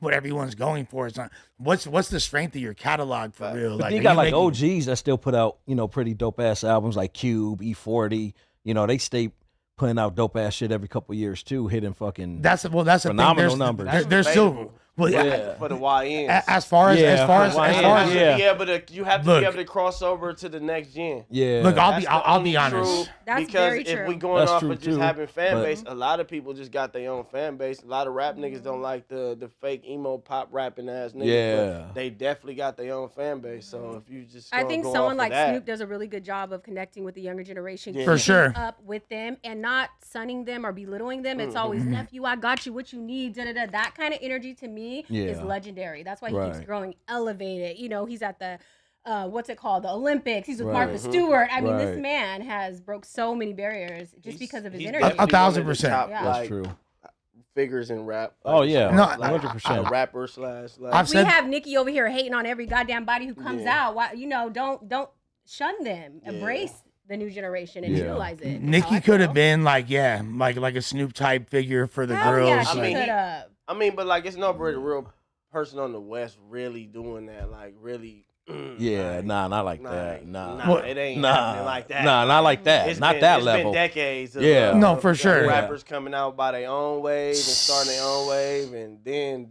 S1: what everyone's going for. It's not what's the strength of your catalog for real.
S3: But
S1: Like
S3: you
S1: are
S3: got
S1: you
S3: like
S1: making-
S3: OGs that still put out, pretty dope ass albums like Cube, E40. They stay putting out dope ass shit every couple years too, hitting fucking
S1: that's the thing.
S3: phenomenal numbers.
S1: There's still
S2: debatable.
S1: well,
S3: Yeah.
S2: For the YNs.
S1: as far as
S3: Yeah,
S1: as far
S3: for
S1: as
S3: YNs,
S1: as far as
S3: yeah.
S2: You have to
S1: Look.
S2: be able to cross over to the next gen.
S3: Yeah.
S1: Look, I'll
S2: That's
S1: be
S2: the
S1: I'll
S2: only
S1: be honest.
S5: That's
S2: because
S5: very
S2: if
S5: true.
S2: we going
S3: That's
S2: off
S3: true,
S2: of just
S3: too,
S2: having fan
S3: but-
S2: base, a lot of people just got their own fan base. A lot of rap niggas don't like the fake emo pop rapping ass niggas.
S3: Yeah.
S2: But they definitely got their own fan base. So if you just
S5: I
S2: gonna
S5: think
S2: go
S5: someone
S2: off
S5: like
S2: of that,
S5: Snoop does a really good job of connecting with the younger generation,
S2: Yeah.
S1: For
S5: keeping
S1: sure.
S5: up with them and not sunning them or belittling them. It's
S2: Mm-hmm.
S5: always nephew, I got you, what you need, da da da. That kind of energy to me is
S3: Yeah.
S5: legendary. That's why he keeps
S3: Right.
S5: growing elevated. He's at the what's it called? The Olympics. He's with
S3: Right.
S5: Martha Stewart. I mean, this
S3: Right.
S5: man has broke so many barriers just
S2: he's-
S5: because of his
S2: he's
S5: energy.
S2: definitely
S1: 1,000%.
S2: one of the top,
S5: Yeah.
S3: That's
S2: like,
S3: true.
S2: figures in rap.
S3: Oh, yeah.
S1: No,
S2: like,
S3: 100%.
S2: a rapper slash. Like,
S1: I've
S5: We
S1: said
S5: have Nikki over here hating on every goddamn body who comes
S2: Yeah.
S5: out. Why, don't shun them.
S2: Yeah.
S5: Embrace the new generation and
S3: Yeah.
S5: utilize it.
S1: Nikki could have been like like a Snoop type figure for the girls.
S5: Yeah,
S2: I
S5: she
S2: mean,
S5: could have.
S2: I mean, but like it's nobody real person on the West really doing that. Like really.
S3: Yeah,
S2: like,
S3: not like
S2: nah,
S3: that. Nah.
S2: nah,
S1: What-
S2: it ain't
S3: Nah,
S2: happening like that.
S3: Nah, not like that.
S2: It's
S3: Not
S2: been,
S3: that
S2: it's
S3: level.
S2: been decades of
S3: Yeah.
S1: No, for sure.
S2: rappers coming out by their own wave and starting their own wave, and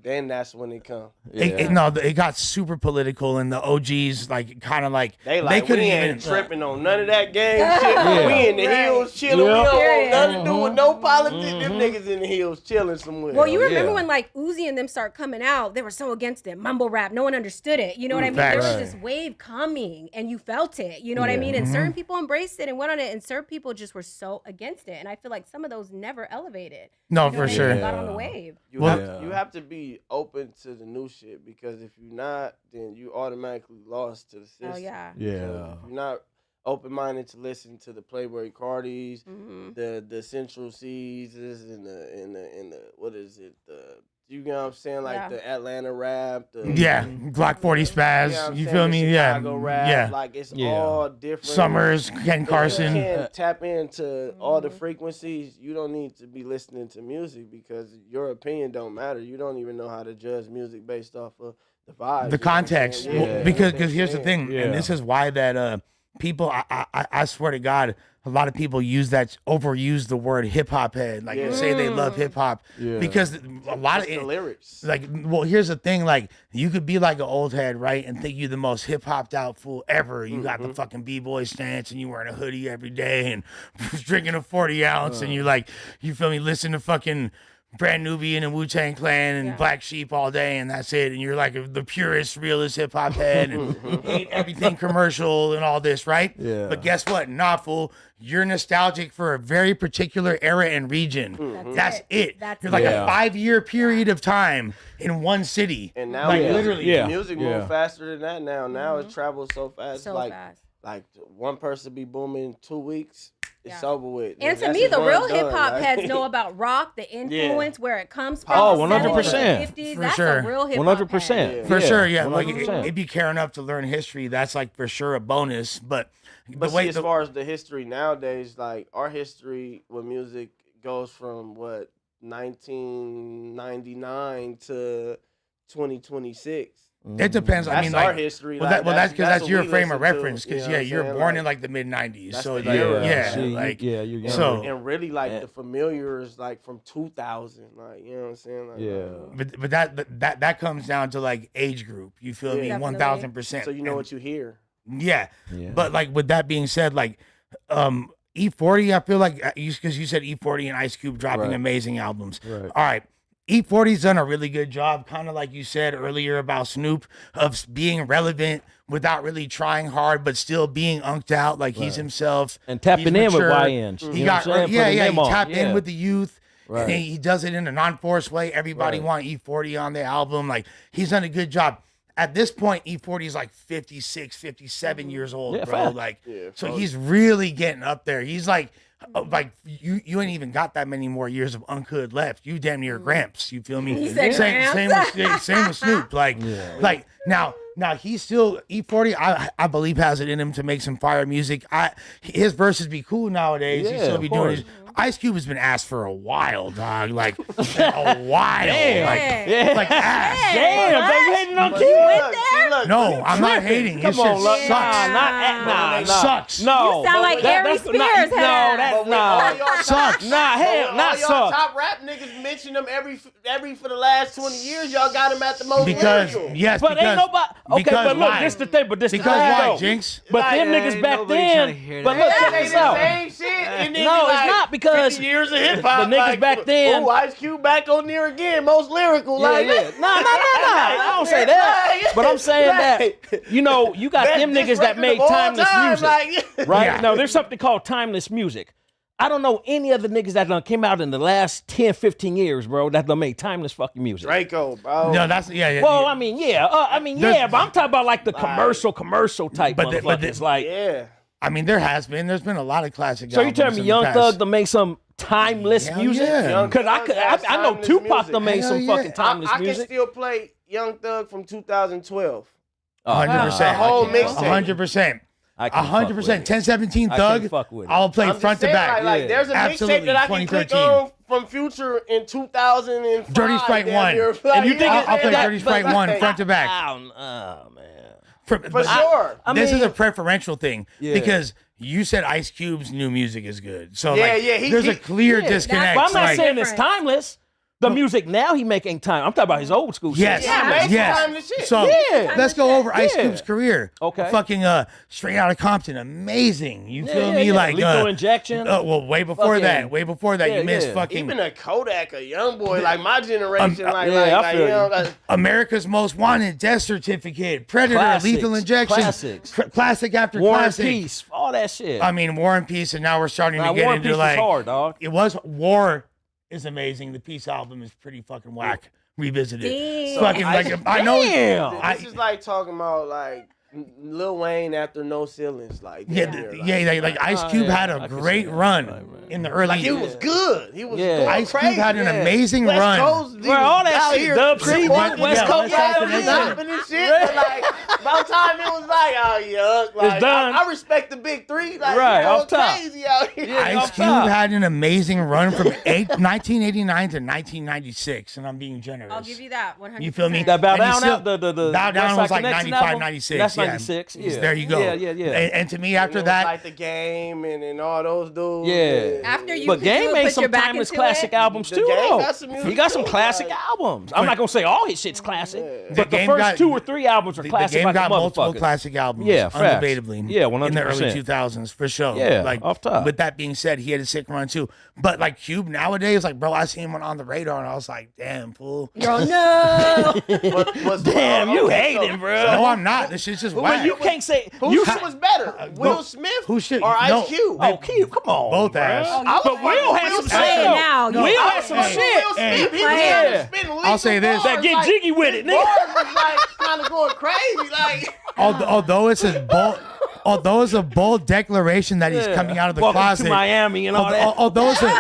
S2: then that's when it come.
S3: Yeah.
S1: It got super political, and the OGs like kind of like
S2: They like we
S1: couldn't
S2: ain't
S1: even
S2: tripping on none of that game shit.
S3: Yeah.
S2: We in the
S5: Right.
S2: hills chilling.
S3: Yeah.
S2: We don't
S5: Period.
S2: want nothing to do with no politics. Them niggas in the hills chilling somewhere.
S5: Well, you
S3: Yeah.
S5: remember when like Uzi and them start coming out, they were so against it. Mumble rap, no one understood it. You know what I mean? There
S1: Facts.
S5: was this wave coming and you felt it. You know what I
S3: Yeah.
S5: mean? And certain people embraced it and went on it, and certain people just were so against it. And I feel like some of those never elevated.
S1: No,
S5: You know
S1: for
S5: what I mean?
S1: sure.
S5: They got on the
S3: Yeah.
S5: wave.
S2: You have to be open to the new shit, because if you're not, then you automatically lost to the system.
S5: Oh yeah.
S3: Yeah.
S2: If you're not open minded to listen to the Playboy Cardis,
S5: hmm
S2: the Central Seas, and the what is it? You know what I'm saying? Like
S5: Yeah.
S2: the Atlanta rap, the
S1: Yeah, Glock 40 spaz.
S2: know what I'm
S1: You
S2: saying?
S1: feel
S2: The
S1: me? Yeah,
S2: Chicago rap,
S1: yeah.
S2: like it's
S3: Yeah.
S2: all different.
S1: Summers, Ken
S2: If
S1: Carson.
S2: you can't tap into all the frequencies, you don't need to be listening to music, because your opinion don't matter. You don't even know how to judge music based off of the vibe.
S1: The
S2: you know what I'm
S1: context.
S2: saying?
S1: Well,
S2: Yeah,
S1: because
S2: that's what I'm
S1: here's the
S2: saying.
S1: thing, and this is why that people, I swear to God, a lot of people overuse the word hip hop head, like
S2: Yeah.
S1: say they love hip hop,
S3: Yeah.
S1: because a lot
S2: It's
S1: of
S2: the lyrics.
S1: like, well, here's the thing, like you could be like an old head, right, and think you the most hip hopped out fool ever. You got the fucking b-boy stance, and you wearing a hoodie every day, and drinking a 40 ounce, and you like, you feel me, listen to fucking Brand Nubian and Wu-Tang Clan and
S5: Yeah.
S1: Black Sheep all day, and that's it. And you're like the purest, realest hip hop head, and hate everything commercial and all this, right?
S3: Yeah.
S1: But guess what? Nah, fool. You're nostalgic for a very particular era and region. That's it.
S5: That's
S1: you're like
S3: it.
S1: a 5-year period of time in one city.
S2: And now,
S1: like
S3: Yeah.
S1: literally,
S3: Yeah.
S2: music move faster than that now. Now it travels so fast.
S5: So
S2: like,
S5: fast.
S2: like one person be booming in 2 weeks, it's
S5: Yeah.
S2: over with.
S5: And to
S2: That's
S5: me,
S2: just
S5: the
S2: one
S5: real
S2: done,
S5: hip hop
S2: like-
S5: heads know about rock, the influence, where it comes from.
S3: Oh,
S5: the
S3: 100%.
S5: 70s, 50s.
S1: For
S5: That's
S1: sure.
S5: a real hip hop
S3: 100%.
S5: head.
S1: For sure, yeah. Like
S3: 100%.
S1: if you care enough to learn history, that's like for sure a bonus. But
S2: But
S1: the way
S2: see, as far as the history nowadays, like our history with music goes from what 1999 to 2026.
S1: it depends. I
S2: That's
S1: mean,
S2: our
S1: like,
S2: history.
S1: well,
S2: like,
S1: that's because that's
S2: what
S1: your
S2: we
S1: frame of
S2: listen to,
S1: reference. Because
S2: you know
S1: yeah,
S2: what I'm
S1: you're
S2: saying?
S1: born in like the mid '90s,
S2: that's
S1: so
S2: the
S1: like,
S2: era.
S1: yeah,
S3: See,
S1: like
S3: you're young.
S1: so-
S2: and really like
S3: Yeah.
S2: the familiars like from 2000, like you know what I'm saying? Like,
S3: Yeah.
S1: But that comes down to like age group. You feel me?
S2: Yeah.
S5: Definitely.
S1: 1000%.
S2: So you know what you hear.
S1: Yeah.
S3: Yeah.
S1: But like with that being said, like E40, I feel like because you said E40 and Ice Cube dropping
S3: Right.
S1: amazing albums.
S3: Right.
S1: All right. E40's done a really good job, kind of like you said earlier about Snoop, of being relevant without really trying hard, but still being unked out like he's himself.
S3: And tapping
S1: He's
S3: in with
S1: mature.
S3: YNs. You
S1: He
S3: know
S1: got
S3: what I'm saying?
S1: yeah,
S3: Putting
S1: yeah.
S3: them
S1: He
S3: on.
S1: tapped
S3: Yeah.
S1: in with the youth.
S3: Right.
S1: And he does it in a non-forced way. Everybody
S3: Right.
S1: want E40 on the album. Like he's done a good job. At this point, E40 is like 56, 57 years old,
S3: Yeah,
S1: bro.
S3: fact.
S1: Like,
S2: Yeah,
S1: so
S2: fuck.
S1: he's really getting up there. He's like you ain't even got that many more years of uncooked left. You damn near Gramps. You feel me?
S5: He said
S1: Same
S5: Gramps.
S1: with Snoop. Like,
S3: Yeah.
S1: like now Now he's still E40. I believe has it in him to make some fire music. His verses be cool nowadays. He
S3: Yeah,
S1: still
S3: of
S1: be doing
S3: course.
S1: his. Ice Cube has been asked for a while, dog. Like a while.
S3: Damn.
S1: Like ass.
S3: Damn, bro, you hating on
S2: But
S3: Cube?
S2: see,
S5: went
S2: look,
S5: there?
S2: see, look,
S1: No, I'm not hating. His shit
S3: look,
S1: sucks.
S3: nah.
S1: Sucks.
S3: No,
S5: You sound like
S3: that-
S5: Ari
S3: that's-
S5: Spears,
S3: No,
S5: head
S3: that's
S5: ass.
S2: But when all
S3: nah.
S2: y'all
S1: Sucks.
S3: Nah, hell,
S2: all
S3: not
S2: y'all
S3: suck.
S2: top rap niggas mention them every for the last 20 years. Y'all got him at the most
S1: Because
S2: lyrical.
S1: yes,
S3: But
S1: because
S3: ain't nobody. Okay,
S1: because
S3: but look,
S1: why?
S3: this the thing. But this the
S1: Because
S3: thing,
S1: why,
S3: though.
S1: Jinx?
S3: But
S2: Like,
S3: them
S4: ain't
S3: niggas back
S4: nobody tryna
S3: then.
S4: hear
S3: But
S4: that.
S3: look,
S2: That
S3: check
S2: ain't
S3: this
S2: the
S3: out.
S2: same shit. And then
S3: No,
S2: be
S3: it's
S2: like,
S3: not because
S2: 50 years of hip hop.
S3: the niggas
S2: like,
S3: back then-
S2: Ooh, Ice Cube back on there again, most lyrical.
S3: Yeah,
S2: like,
S3: yeah. Nah. I don't say that. But I'm saying that, you know, you got
S2: best
S3: them
S2: diss
S3: niggas that
S2: record
S3: made
S2: of all
S3: timeless
S2: time,
S3: music.
S2: like-
S3: Right?
S1: Yeah.
S3: Now, there's something called timeless music. I don't know any other niggas that done came out in the last 10, 15 years, bro, that done made timeless fucking music.
S2: Draco, bro.
S1: No, that's yeah.
S3: Well, I mean, yeah.
S1: There's-
S3: But I'm talking about like the commercial type
S1: But
S3: motherfuckers. Like,
S2: Yeah.
S1: I mean, there's been a lot of classic.
S3: so you telling me
S1: albums in
S3: Young
S1: the
S3: Thug
S1: past.
S3: to make some timeless
S1: Hell
S3: music?
S1: yeah.
S3: Because I know
S2: Timeless
S3: Tupac
S2: music.
S3: done made
S1: Hell
S3: some
S1: yeah.
S3: fucking timeless
S2: I can
S3: music.
S2: still play Young Thug from 2012.
S1: 100%.
S2: The whole mixtape.
S1: 100%.
S3: I can't fuck with
S1: 100%.
S3: it.
S1: 1017
S3: I can't
S1: Thug.
S3: fuck with it.
S1: I'll play
S2: I'm
S1: front
S2: just
S1: to
S2: saying,
S1: back.
S2: Like, there's a
S1: Absolutely,
S2: mixtape that I can click
S1: 2013.
S2: on from Future in 2005.
S1: Dirty Sprite
S2: damn
S1: 1.
S2: near.
S3: And you think
S1: I'll play
S3: that-
S1: Dirty Sprite
S3: but-
S1: 1 front to back.
S3: Oh, man.
S2: For sure.
S1: This is
S3: mean-
S1: a preferential thing
S3: Yeah.
S1: because you said Ice Cube's new music is good. So
S2: Yeah,
S1: like,
S2: yeah,
S1: there's a clear
S3: Yeah.
S1: disconnect.
S3: But I'm not
S1: like,
S3: saying it's
S5: Different.
S3: timeless. The music now he making time. I'm talking about his old school
S1: Yes,
S3: shit.
S2: Yeah, man,
S1: yes.
S2: timeless shit.
S1: So
S3: Yeah.
S1: let's go over Ice
S3: Yeah.
S1: Cube's career.
S3: Okay.
S1: Fucking Straight Outta Compton, amazing. You feel me?
S3: yeah.
S1: Like
S3: Lethal Injection.
S1: well, way before
S3: Fucking-
S1: that,
S3: Yeah,
S1: you missed
S3: yeah.
S1: fucking
S2: Even a Kodak, a young boy, like my generation,
S3: yeah, I feel
S2: you know,
S3: you.
S2: like,
S1: America's Most Wanted, Death Certificate, Predator,
S3: Classics,
S1: Lethal Injection,
S3: classics.
S1: classic after
S3: War and
S1: classic.
S3: Peace. All that shit.
S1: I mean, War and Peace, and now we're starting
S3: Nah,
S1: to get
S3: War and
S1: into
S3: Peace
S1: like
S3: was hard, dog.
S1: it was War is amazing. The Peace album is pretty fucking whack. Revisited.
S5: Damn.
S1: Fucking
S2: I-
S1: like I know.
S3: Damn.
S2: this is like talking about like Lil Wayne after No Ceilings, like
S1: Yeah,
S2: damn near,
S1: like Ice Cube
S3: yeah,
S1: had
S3: I
S1: a
S3: can see
S1: great
S3: that.
S1: run
S3: Right.
S1: in the early.
S2: like he was good. He was
S3: Yeah.
S2: going
S1: Ice
S2: crazy.
S1: Cube had an
S2: Yeah.
S1: amazing
S2: West
S1: run.
S2: Coast, he
S3: Bro, all
S2: was
S3: that
S2: out
S3: shit,
S2: here,
S3: Dub
S2: Crip
S3: C,
S2: walking,
S3: West
S2: yeah,
S3: Coast,
S2: yeah,
S1: yeah,
S2: was
S1: yeah.
S2: hopping and shit. But like, by the time it was like, oh yeah, like,
S3: done.
S2: I respect the big three. Like,
S3: Right,
S2: you going
S3: off top.
S2: crazy out here.
S3: Yeah,
S1: Ice
S3: off
S1: Cube
S3: top.
S1: had an amazing run from 1989 to 1996, and I'm being generous.
S5: I'll give you that. 100%.
S1: You feel me?
S3: That Bow
S1: And you
S3: Down
S1: still-
S3: out the
S1: Bow Down
S3: Westside
S1: was like
S3: Connection
S1: 95,
S3: album?
S1: 96.
S3: That's
S1: yeah.
S3: 96. Yeah.
S1: There you go.
S3: Yeah.
S1: And to me, after
S2: And it was
S1: that,
S2: like the Game and all those dudes.
S3: Yeah.
S5: After you
S3: But
S5: could do
S3: Game
S5: it,
S3: made
S5: put
S3: some
S5: your back
S3: timeless
S5: into
S3: classic
S5: it.
S3: albums
S2: The
S3: too,
S2: Game
S3: though.
S2: got some music
S3: He got some
S2: too,
S3: classic
S2: like-
S3: albums. I'm not gonna say all his shit's classic, but the
S1: Game
S3: first
S1: got-
S3: 2 or 3 albums are
S1: the
S3: classic
S1: game
S3: like
S1: got
S3: a
S1: multiple
S3: motherfucker.
S1: classic albums.
S3: Yeah, facts.
S1: undebatably.
S3: Yeah,
S1: in the early
S3: 100%.
S1: 2000s for sure.
S3: Yeah,
S1: like
S3: off top.
S1: With that being said, he had a sick run too. But like Cube nowadays, like bro, I see him on the radar, and I was like, damn fool.
S5: Girl, no.
S3: Damn, you hating, bro.
S1: No, I'm not. This shit's just
S3: But
S1: whack.
S3: you can't say
S2: Who
S3: you
S2: shit was better, Will Smith
S1: who shit-
S2: or Ice
S1: no.
S2: Cube?
S3: Oh, Cube, come on,
S1: Both
S3: bro.
S1: ass.
S3: But Will had some
S2: Smith.
S3: shit.
S5: Hey, now,
S3: Will
S5: you-
S3: had some
S2: Will
S3: shit.
S2: Smith,
S1: Hey,
S2: he was
S5: yeah.
S2: trying to spin
S1: I'll say
S2: lethal
S1: this.
S2: bars,
S3: That get
S2: like,
S3: jiggy with it,
S2: his
S3: nigga.
S2: bars was like kind of going crazy, like.
S1: Although it's a bold declaration that he's
S3: Yeah.
S1: coming out of the
S3: Welcome
S1: closet.
S3: to Miami and all that.
S1: Although it's a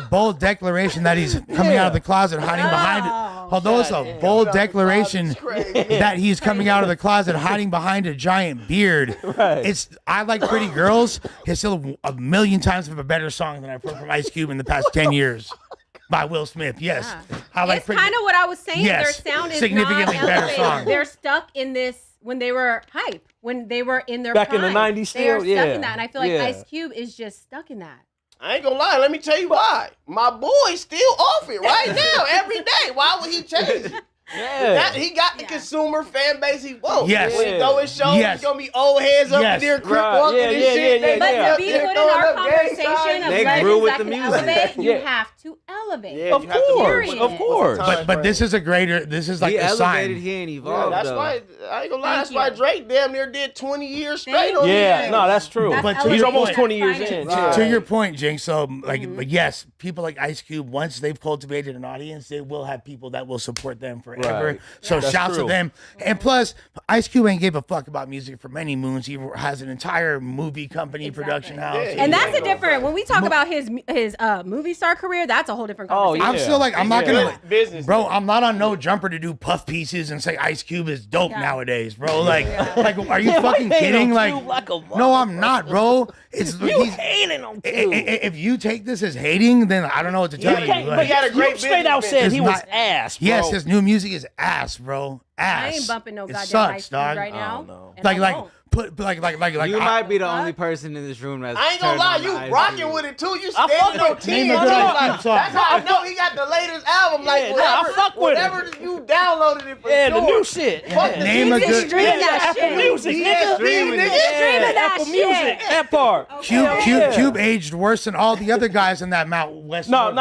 S1: bold declaration that he's coming out of the closet, hiding behind it. Although it's a bold declaration that he's coming out of the closet, hiding behind a giant beard.
S3: Right.
S1: It's I Like Pretty Girls. It's still a million times of a better song than I've heard from Ice Cube in the past 10 years. By Will Smith, yes. I Like
S5: It's
S1: Pretty.
S5: kind of what I was saying.
S1: Yes.
S5: Their sound is
S1: Significantly
S5: not
S1: better
S5: elevated.
S1: song.
S5: They're stuck in this when they were hype, when they were in their
S3: Back in the
S5: prime.
S3: 90s
S5: They are
S3: still,
S5: stuck
S3: yeah.
S5: in that, and I feel like
S3: Yeah.
S5: Ice Cube is just stuck in that.
S2: I ain't gonna lie, let me tell you why. My boy's still off it right now, every day. Why would he change it?
S3: Yeah.
S2: That, he got the consumer fan base he wants.
S1: Yes.
S2: When he go his shows,
S1: Yes.
S2: it's gonna be old heads up
S1: Yes.
S2: in there, crip
S3: Right.
S2: walking
S3: Yeah,
S2: and
S3: yeah,
S2: shit.
S3: yeah, yeah,
S5: But
S3: yeah.
S5: to be put in our conversation of
S4: They
S5: legends
S4: grew with
S5: that
S4: the
S5: can
S4: music.
S5: elevate, you
S3: Yeah.
S5: have to elevate.
S2: Yeah,
S3: Of
S2: you have to
S3: course,
S2: what's
S5: of
S2: the
S3: course.
S2: time
S1: But this
S2: frame?
S1: is a greater. This is like
S4: He
S1: a
S4: elevated,
S1: sign.
S4: he ain't
S2: Yeah,
S4: evolved
S2: that's
S4: though.
S2: why I ain't gonna lie.
S5: Thank
S2: That's why
S5: you.
S2: Drake damn near did 20 years straight
S5: Thank
S2: on
S5: you.
S2: these
S3: Yeah,
S2: things.
S3: no, that's true.
S5: That's
S1: But to
S3: He's
S1: your
S3: almost
S1: point-
S3: 20 years
S5: That's
S3: in.
S2: Right.
S1: To your point, Jinx. So, like, yes, people like Ice Cube, once they've cultivated an audience, they will have people that will support them for forever.
S3: Right.
S1: So
S3: That's
S1: shouts to
S3: true.
S1: them. And plus, Ice Cube ain't gave a fuck about music for many moons. He has an entire movie company,
S5: Exactly.
S1: production house.
S2: Yeah,
S5: And that's
S2: Yeah.
S5: a different. When we talk about his movie star career, that's a whole different
S3: Oh,
S5: conversation.
S1: I'm
S3: Yeah.
S1: still like, I'm not gonna,
S2: Business,
S1: bro. I'm not on no jumper to do puff pieces and say Ice Cube is dope
S5: Yeah.
S1: nowadays, bro. Like, are you
S3: Yeah, why
S1: fucking
S3: you hating
S1: kidding?
S3: on
S1: Like,
S3: Cube like a
S1: no, I'm not, bro. It's
S3: You
S1: he's,
S3: hating on
S1: i-
S3: Cube.
S1: if you take this as hating, then I don't know what to tell
S3: You
S1: you.
S3: can't,
S1: Like,
S3: but
S2: got a great
S3: you straight out
S2: business
S3: said he
S1: It's
S3: was
S1: not-
S3: ass, bro.
S1: yes, his new music is ass, bro. Ass.
S5: I ain't bumping no
S1: It
S5: goddamn
S1: sucks,
S5: Ice Cube
S1: dog.
S5: right now.
S3: don't know.
S5: and
S1: Like,
S5: I
S1: like,
S5: won't.
S4: You
S1: I-
S4: might be the
S5: What?
S4: only person in this room that's.
S2: I ain't gonna
S4: turned
S2: lie,
S4: on
S2: you
S4: the Ice
S2: rocking
S4: Cube.
S2: with it too. You
S3: I fuck
S2: standing on
S3: with it.
S2: 10.
S1: Name a
S2: That's
S1: good
S2: how-
S1: Ice Cube song.
S2: That's how I know he got the latest album. Like
S3: Yeah,
S2: whatever,
S3: nah, I fuck with it.
S2: whatever you downloaded it for
S3: Yeah,
S2: sure.
S3: the new shit.
S2: Fuck
S3: Yeah.
S2: the
S1: Name a
S5: He's
S1: good-
S5: streaming that
S3: Apple
S5: shit.
S3: Music,
S2: He
S3: nigga.
S2: is streaming, nigga.
S5: Streaming
S3: Yeah,
S5: that
S3: Apple
S5: shit.
S3: Music, that part.
S1: Cube,
S5: Okay.
S1: Cube,
S3: Yeah.
S1: Cube aged worse than all the other guys in that Mount West.
S3: No,
S1: group.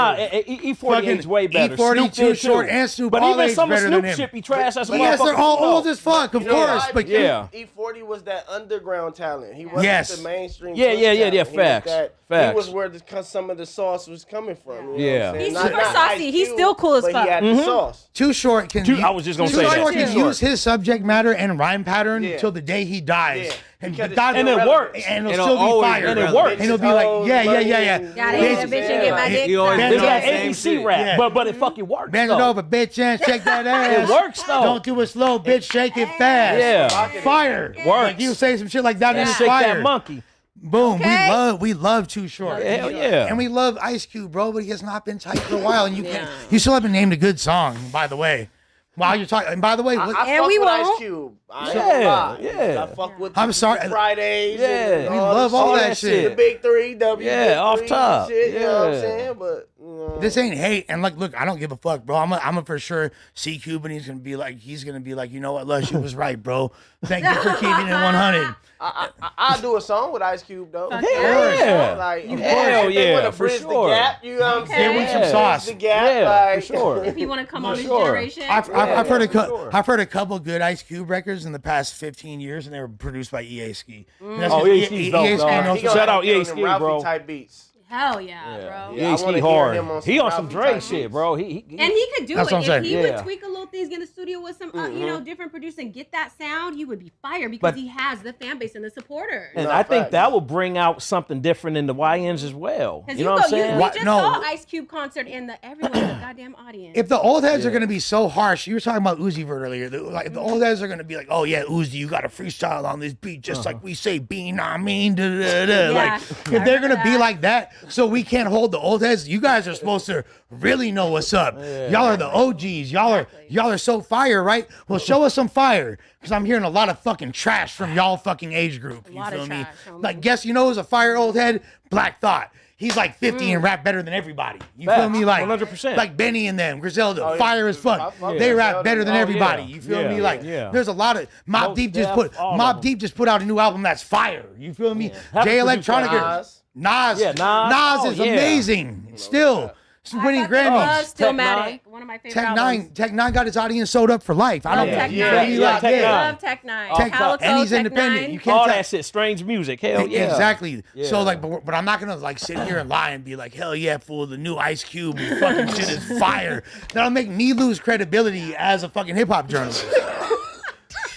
S3: E40 aged way better.
S1: E40
S3: Snoop
S1: too
S3: did
S1: short,
S3: too.
S1: and Snoop
S3: But
S1: all
S3: even
S1: aged
S3: some of
S1: better than
S3: Snoop
S1: him.
S3: shit be trash as a
S1: Yes, they're
S3: motherfucker.
S1: all
S3: too,
S1: old
S3: though.
S1: as fuck, of
S2: You know
S1: course.
S2: why?
S1: But
S2: Because
S3: Yeah.
S2: E40 was that underground talent. He wasn't
S1: Yes.
S2: the mainstream.
S3: Yeah,
S2: push
S3: yeah, yeah,
S2: talent.
S3: yeah,
S2: He was
S3: facts,
S2: that-
S3: facts.
S2: He was where some of the sauce was coming from. You know what
S3: Yeah.
S2: I'm saying?
S5: He's
S2: Not-
S5: super
S2: not
S5: saucy.
S2: Ice
S5: He's
S2: Cube,
S5: still cool as
S2: but
S5: fuck.
S2: He had the sauce.
S1: Too Short can.
S3: I was just gonna
S1: Too
S3: say that.
S1: Short can
S5: Too
S1: use his subject matter and rhyme pattern
S2: Yeah.
S1: till the day he dies.
S2: Yeah.
S1: And,
S2: Because
S1: God-
S2: it's
S3: And it
S2: relevant.
S3: works.
S1: and it'll
S4: It'll
S1: still be
S4: always
S1: fire.
S4: be
S3: And it
S4: relevant.
S3: works.
S1: And he'll be like,
S2: Bitches,
S1: yeah.
S5: Gotta hit
S1: Bitch,
S5: a bitch and get my dick.
S4: He always
S1: Bend
S3: It's
S1: it
S3: like
S1: over.
S3: ABC
S4: shit.
S3: rap,
S1: Yeah.
S3: but it fucking works.
S1: Bend it
S3: though.
S1: over, bitch, and shake that ass.
S3: It works though.
S1: Don't do it slow, bitch. Shake it fast.
S3: Yeah.
S1: Fire.
S3: Works.
S1: Like you say some shit like that, and
S3: And
S1: it's
S3: shake
S1: fire.
S3: that monkey.
S1: Boom.
S5: Okay.
S1: We love Too Short.
S3: Hell yeah.
S1: And we love Ice Cube, bro, but he has not been tight for a while. And you still haven't named a good song, by the way. While you're talking, and by the way,
S2: I
S1: what-
S2: fuck
S5: And we
S2: with Ice
S5: won't.
S2: Cube. I ain't
S3: Yeah,
S2: gonna lie.
S3: yeah.
S2: I fuck with
S1: I'm
S2: the
S1: sorry.
S2: Fridays.
S3: Yeah.
S2: and
S1: We
S2: all
S1: love
S2: the
S1: all
S2: shit.
S1: that shit.
S2: The big three, W.
S3: Yeah,
S2: big
S3: off
S2: three
S3: top.
S2: Shit, you know what I'm
S3: Yeah.
S2: saying? But you know,
S1: this ain't hate. And like, look, I don't give a fuck, bro. I'm a for sure see Cube, and he's gonna be like, you know what, Lush, you was right, bro. Thank you for keeping it 100.
S2: I'll do a song with Ice Cube though.
S5: Fuck
S3: Hell yeah.
S2: Like,
S3: Hell
S2: if they
S3: yeah,
S2: wanna
S3: for
S2: bridge
S3: sure.
S2: the gap, you know what I'm
S5: Okay.
S2: saying?
S1: Give me some
S3: Yeah.
S1: sauce.
S2: The gap,
S3: Yeah,
S2: like,
S3: for sure.
S5: If you want to come on this
S3: sure.
S5: generation.
S1: I've heard
S3: sure.
S1: I've heard a couple good Ice Cube records in the past 15 years, and they were produced by EA Ski. That's
S3: Oh,
S1: 'cause
S3: EA Ski's dope,
S1: Ski
S3: dog.
S1: knows
S2: He gonna
S3: Shout
S2: have
S3: out
S2: to get
S3: EA
S2: on them
S3: Ski,
S2: Ralphie
S3: bro.
S2: type beats.
S5: Hell yeah, bro.
S2: Yeah, I
S3: Yeah,
S2: wanna
S3: he
S2: hear
S3: hard.
S2: him on
S3: He
S2: some
S3: on some
S2: Ralphie
S3: Drake
S2: type
S3: shit,
S2: beats.
S3: bro.
S5: And he could do
S1: That's
S5: it
S1: what I'm
S5: if
S1: saying.
S5: he
S3: Yeah.
S5: would tweak a little things, get in the studio with some, different producers and get that sound. He would be fire because
S3: But-
S5: he has the fan base and the supporters.
S3: And
S2: No,
S3: I think
S2: facts.
S3: that will bring out something different in the YNs as well.
S5: Because
S3: You know what I'm
S5: we
S3: saying?
S1: What?
S5: just
S1: No.
S5: saw Ice Cube concert in the everyone in the goddamn audience.
S1: If the old heads are gonna be so harsh, you were talking about Uzi Vert earlier. The old heads are gonna be like, "Oh yeah, Uzi, you got to freestyle on this beat, just like we say, bean, I mean, da da da." Like,
S5: I
S1: if they're
S5: remember
S1: gonna be
S5: that.
S1: like that, so we can't hold the old heads. You guys are supposed to really know what's up. Y'all are the OGs. Y'all are so fire, right? Well, show us some fire, because I'm hearing a lot of fucking trash from y'all fucking age group. You
S5: lot of
S1: feel me?
S5: trash, homie.
S1: Like, guess you know who's a fire old head? Black Thought. He's like 50 and rap better than everybody. You feel
S3: Facts.
S1: me? Like
S3: 100%.
S1: Like Benny and them, Griselda,
S2: Oh, yeah.
S1: fire as fuck.
S2: I fuck
S1: They
S2: with
S1: rap
S2: Griselda.
S1: better than
S3: Oh,
S1: everybody.
S3: yeah.
S1: You feel
S3: Yeah.
S1: me? Like
S3: Yeah.
S1: there's a lot of Mobb
S3: Most
S1: Deep just
S3: Def,
S1: put
S3: all of
S1: Mobb
S3: them.
S1: Deep just put out a new album that's fire. You feel me?
S3: Have
S1: Jay
S3: to produce that.
S1: Electronica, Nas,
S3: Yeah, Nas.
S1: Nas
S3: Oh,
S1: is
S3: yeah.
S1: amazing. Still. He's winning
S5: I fucking love
S1: Grammys.
S3: Tech
S5: Stillmatic, one of my favorite
S1: Tech
S5: albums.
S1: Nine got his audience sold up for life. I
S5: Love
S1: don't
S5: Tech
S1: you
S5: Nine.
S1: feel me?
S3: Yeah,
S1: Like,
S3: Tech
S1: yeah.
S3: Nine.
S5: Love Tech Nine.
S1: Tech-
S5: Calico,
S1: and he's
S5: Tech
S1: independent.
S5: Nine.
S1: You can't
S3: All
S1: tell-
S3: that shit, strange music. Hell yeah.
S1: Exactly.
S3: Yeah.
S1: So like, but I'm not gonna like sit here and lie and be like, hell yeah, fool, the new Ice Cube fucking shit is fire. That'll make me lose credibility as a fucking hip hop journalist.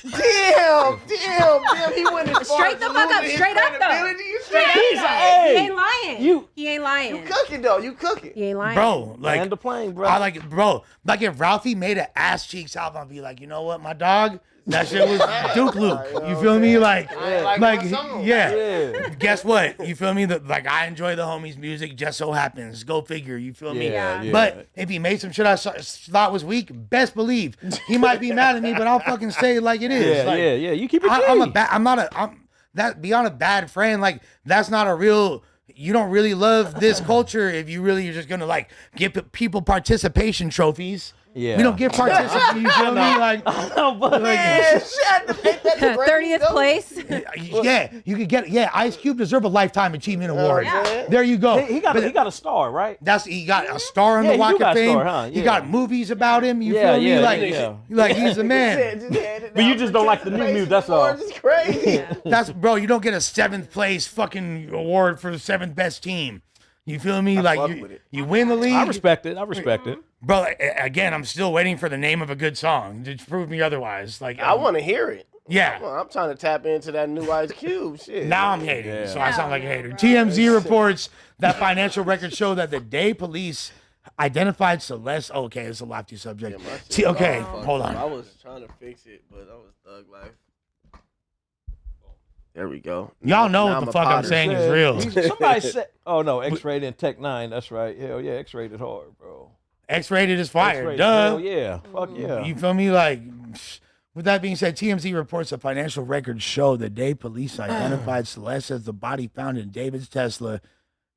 S2: Damn, he went as far
S5: Straight
S2: as
S5: the fuck up,
S2: losing his
S5: straight up though.
S2: credibility. You
S5: Straight up
S2: straight
S5: though.
S3: Hey,
S5: He ain't lying.
S3: you-
S5: He ain't lying.
S2: cooking though. You cooking.
S5: He ain't lying.
S1: Bro, like
S3: Land the plane, bro.
S1: I like it, bro. Like if Ralphie made an Ass Cheeks album, I'd be like, you know what, my dog, that shit was Duke Luke. You feel me? Like,
S2: I ain't like my song.
S1: yeah.
S3: Yeah.
S1: Guess what? You feel me? Like I enjoy the homies' music. Just so happens. Go figure. You feel me?
S3: Yeah, yeah.
S1: But if he made some shit I thought was weak, best believe he might be mad at me, but I'll fucking say it like it is.
S3: Yeah,
S1: Like,
S3: yeah, yeah. You keep it
S1: I'm that beyond a bad friend. Like that's not a real. You don't really love this culture if you really are just gonna like give people participation trophies.
S3: Yeah.
S1: We don't give participation. You feel me? Like,
S2: Yeah, shit. Ain't that the
S5: 30th
S2: though?
S5: place.
S1: yeah, you could get. Yeah, Ice Cube deserve a lifetime achievement award.
S2: Yeah.
S1: There you go.
S3: he got a star, right?
S1: That's he got a star on
S3: Yeah,
S1: the
S3: he
S1: Walk
S3: do
S1: of
S3: got a
S1: Fame.
S3: star, huh?
S1: He
S3: Yeah.
S1: got movies about him. You
S3: Yeah,
S1: feel me?
S3: yeah,
S1: Like,
S3: yeah.
S1: like he's the man.
S3: But you just don't like the new music, that's all.
S2: It's crazy.
S1: That's bro. You don't get a 7th place fucking award for the 7th best team. You feel me?
S2: I
S1: like
S2: fuck with it.
S1: you win the league.
S3: I respect it. I respect it.
S1: Bro, again, I'm still waiting for the name of a good song to prove me otherwise. Like
S2: I want to hear it.
S1: Yeah.
S2: I'm trying to tap into that new Ice Cube shit.
S1: Now I'm hating,
S3: Yeah.
S1: so I sound like a
S5: Yeah,
S1: hater.
S5: bro.
S1: TMZ reports that financial records show that the day police identified Celeste. Okay, it's a lofty subject.
S2: Yeah, my shit
S1: Okay,
S2: was all fucked
S1: hold
S2: up.
S1: on.
S2: I was trying to fix it, but I was thug life. There we go.
S1: Y'all know
S2: Now
S1: what the
S2: a
S1: fuck I'm
S2: potter.
S1: saying is real.
S3: Somebody said, "Oh no, X-rated and Tech 9." That's right. Hell yeah, X-rated hard, bro.
S1: X-rated is fire.
S3: X-rated,
S1: Duh.
S3: hell yeah, fuck yeah.
S1: You feel me? Like, with that being said, TMZ reports that financial records show the day police identified Celeste as the body found in David's Tesla.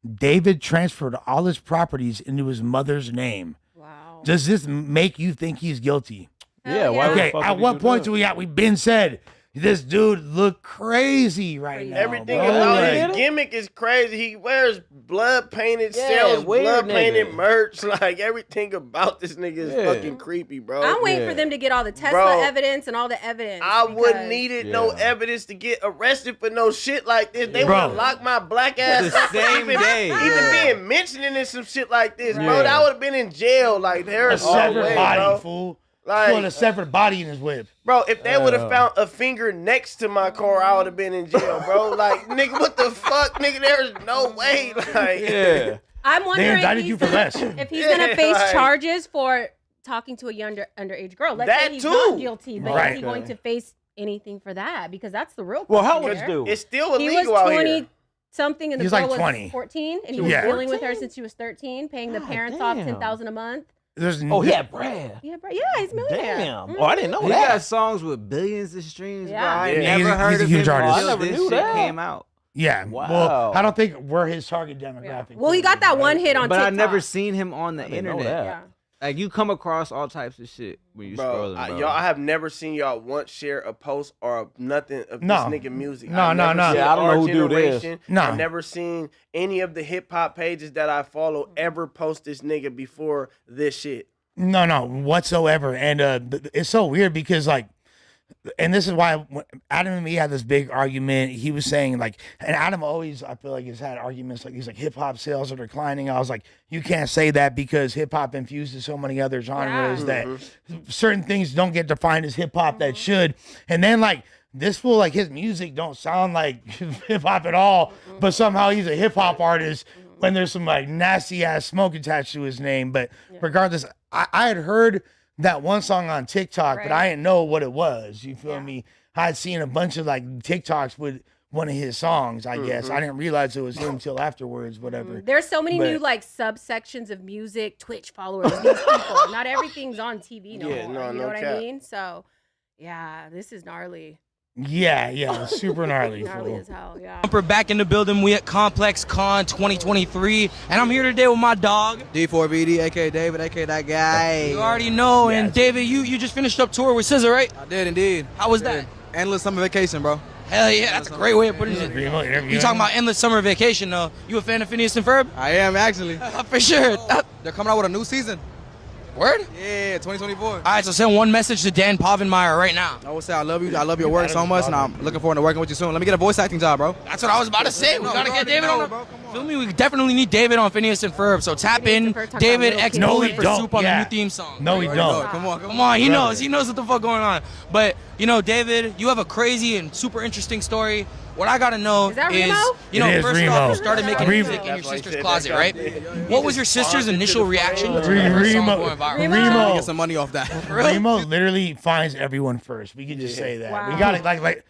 S1: David transferred all his properties into his mother's name.
S5: Wow.
S1: Does this make you think he's guilty?
S3: Yeah, why the
S1: Okay,
S3: fuck
S1: at
S3: would he
S1: what
S3: do
S1: point
S3: that?
S1: we've been said this dude look crazy right now.
S2: Everything
S1: bro.
S2: about
S1: Like,
S2: his gimmick is crazy. He wears blood painted
S3: Yeah,
S2: cells,
S3: weird
S2: blood painted
S3: nigga.
S2: merch. Like everything about this nigga is
S3: Yeah.
S2: fucking creepy, bro.
S5: I'm waiting
S3: Yeah.
S5: for them to get all the Tesla
S2: Bro,
S5: evidence and all the evidence.
S2: I wouldn't
S5: because-
S2: needed no
S3: Yeah.
S2: evidence to get arrested for no shit like this. They
S1: Bro.
S2: would have locked my black ass
S4: The
S2: up for
S4: same
S2: even,
S4: day.
S2: even
S3: Yeah.
S2: being mentioning in some shit like this, bro.
S3: Yeah.
S2: That would have been in jail. Like
S1: a
S2: there's no
S1: severed
S2: way,
S1: body,
S2: bro.
S1: fool.
S2: Like,
S1: Put a severed body in his whip.
S2: bro, if they would have found a finger next to my car, I would have been in jail, bro. Like, nigga, what the fuck, nigga? There's no way. Like,
S3: Yeah.
S5: I'm wondering
S1: They indicted
S5: if
S1: you
S5: he's
S1: for less.
S5: if he's
S2: Yeah,
S5: gonna face
S2: like-
S5: charges for talking to a underage girl. Let's
S2: That
S5: say he's
S2: too.
S5: not guilty, but
S1: Right.
S5: is he going to face anything for that? Because that's the real
S3: Well,
S5: question
S3: how old
S5: here.
S3: dude?
S2: it's still
S5: He
S2: illegal
S5: was
S2: out
S5: 20
S2: here.
S5: something and the
S1: He's
S5: girl
S1: like
S5: was
S1: 20.
S5: 14 and he was
S1: Yeah.
S5: dealing with her
S3: 14?
S5: since she was 13, paying the
S3: God
S5: parents off
S3: damn.
S5: $10,000 a month.
S1: There's
S3: Oh, yeah, Brad.
S5: Yeah, bro. Yeah, he's a millionaire.
S3: Damn. Oh, I didn't know
S4: He
S3: that.
S4: got songs with billions of streams, bro.
S5: Yeah.
S4: I
S2: Yeah,
S4: never heard
S1: he's a
S4: of
S1: huge
S4: him
S1: artist.
S4: until
S3: I never
S4: this
S3: knew
S4: shit
S3: that.
S4: came out.
S1: Yeah.
S3: Wow.
S1: Well, I don't think we're his target demographic.
S5: Well, he got that one hit on
S4: But
S5: TikTok.
S4: I never seen him on the
S3: didn't know
S4: internet.
S3: that.
S5: Yeah.
S4: Like you come across all types of shit when you
S2: Bro,
S4: scrolling, bro.
S2: y'all, I have never seen y'all once share a post or nothing of
S1: No.
S2: this nigga music.
S1: No,
S2: I've
S1: no,
S2: never
S1: no.
S2: seen
S3: Yeah, I don't know
S2: our
S3: who dude is.
S2: generation.
S1: No.
S2: I've never seen any of the hip hop pages that I follow ever post this nigga before this shit.
S1: No, whatsoever. And it's so weird because, like, and this is why when Adam and me had this big argument. He was saying, like, and Adam always, I feel like, has had arguments like he's like hip hop sales are declining. I was like, you can't say that because hip hop infuses so many other genres that certain things don't get defined as hip hop that should. And then, like, this fool, like, his music don't sound like hip hop at all, but somehow he's a hip hop artist when there's some like nasty ass smoke attached to his name. But regardless, I had heard that one song on TikTok, but I didn't know what it was. You feel me? I had seen a bunch of like TikToks with one of his songs, I guess. I didn't realize it was him till afterwards, whatever.
S5: There's so many
S1: But-
S5: new like subsections of music, Twitch followers, these people. Not everything's on TV no
S2: Yeah,
S5: more.
S2: no,
S5: you
S2: no
S5: know what
S2: cap.
S5: I mean? So, yeah, this is gnarly.
S1: Yeah, super gnarly.
S5: Gnarly
S1: fool.
S5: as hell. Yeah.
S6: We're back in the building. We at Complex Con 2023, and I'm here today with my dog.
S7: D4VD, aka David, aka that guy.
S6: You already know. And David, you just finished up tour with SZA, right?
S7: I did indeed.
S6: How was that?
S7: Endless summer vacation, bro.
S6: Hell yeah, that's a great way of putting it.
S1: Remote interview.
S6: You talking about endless summer vacation though? You a fan of Phineas and Ferb?
S7: I am actually.
S6: For sure.
S7: They're coming out with a new season.
S6: Word?
S7: Yeah, 2024.
S6: All right, so send one message to Dan Povenmire right now.
S7: I would say I love you. I love your work so much, and I'm looking forward to working with you soon. Let me get a voice acting job, bro.
S6: That's what I was about to say. We
S7: No,
S6: gotta
S7: you
S6: get
S7: already
S6: David
S7: know,
S6: on.
S7: bro. Come on.
S6: Feel me? We definitely need David on Phineas and Ferb. So tap
S5: Phineas
S6: in.
S5: and Ferb talking
S6: David
S5: about
S6: X
S5: little
S1: No, we
S6: Nolan for
S1: don't.
S6: Soup on the
S1: Yeah.
S6: new theme song.
S1: No, we
S7: You already know
S1: don't.
S7: it. Come on,
S6: Come on, he
S1: Brother.
S6: knows. He knows what the fuck going on. But you know, David, you have a crazy and super interesting story. What I gotta know
S5: Is that
S6: is,
S5: Remo?
S6: you know,
S1: It is
S6: first
S1: Remo.
S6: off, you started making
S1: Remo.
S6: music in your
S2: That's why he
S6: sister's
S2: said
S6: closet,
S2: that
S6: right?
S2: goddamn-
S6: What was your sister's initial reaction to
S1: Re-
S6: your first song
S1: Remo-
S6: going viral?
S1: Remo.
S7: Get some money off that.
S1: Remo literally finds everyone first. We can just say that.
S5: Wow.
S1: We got it. Like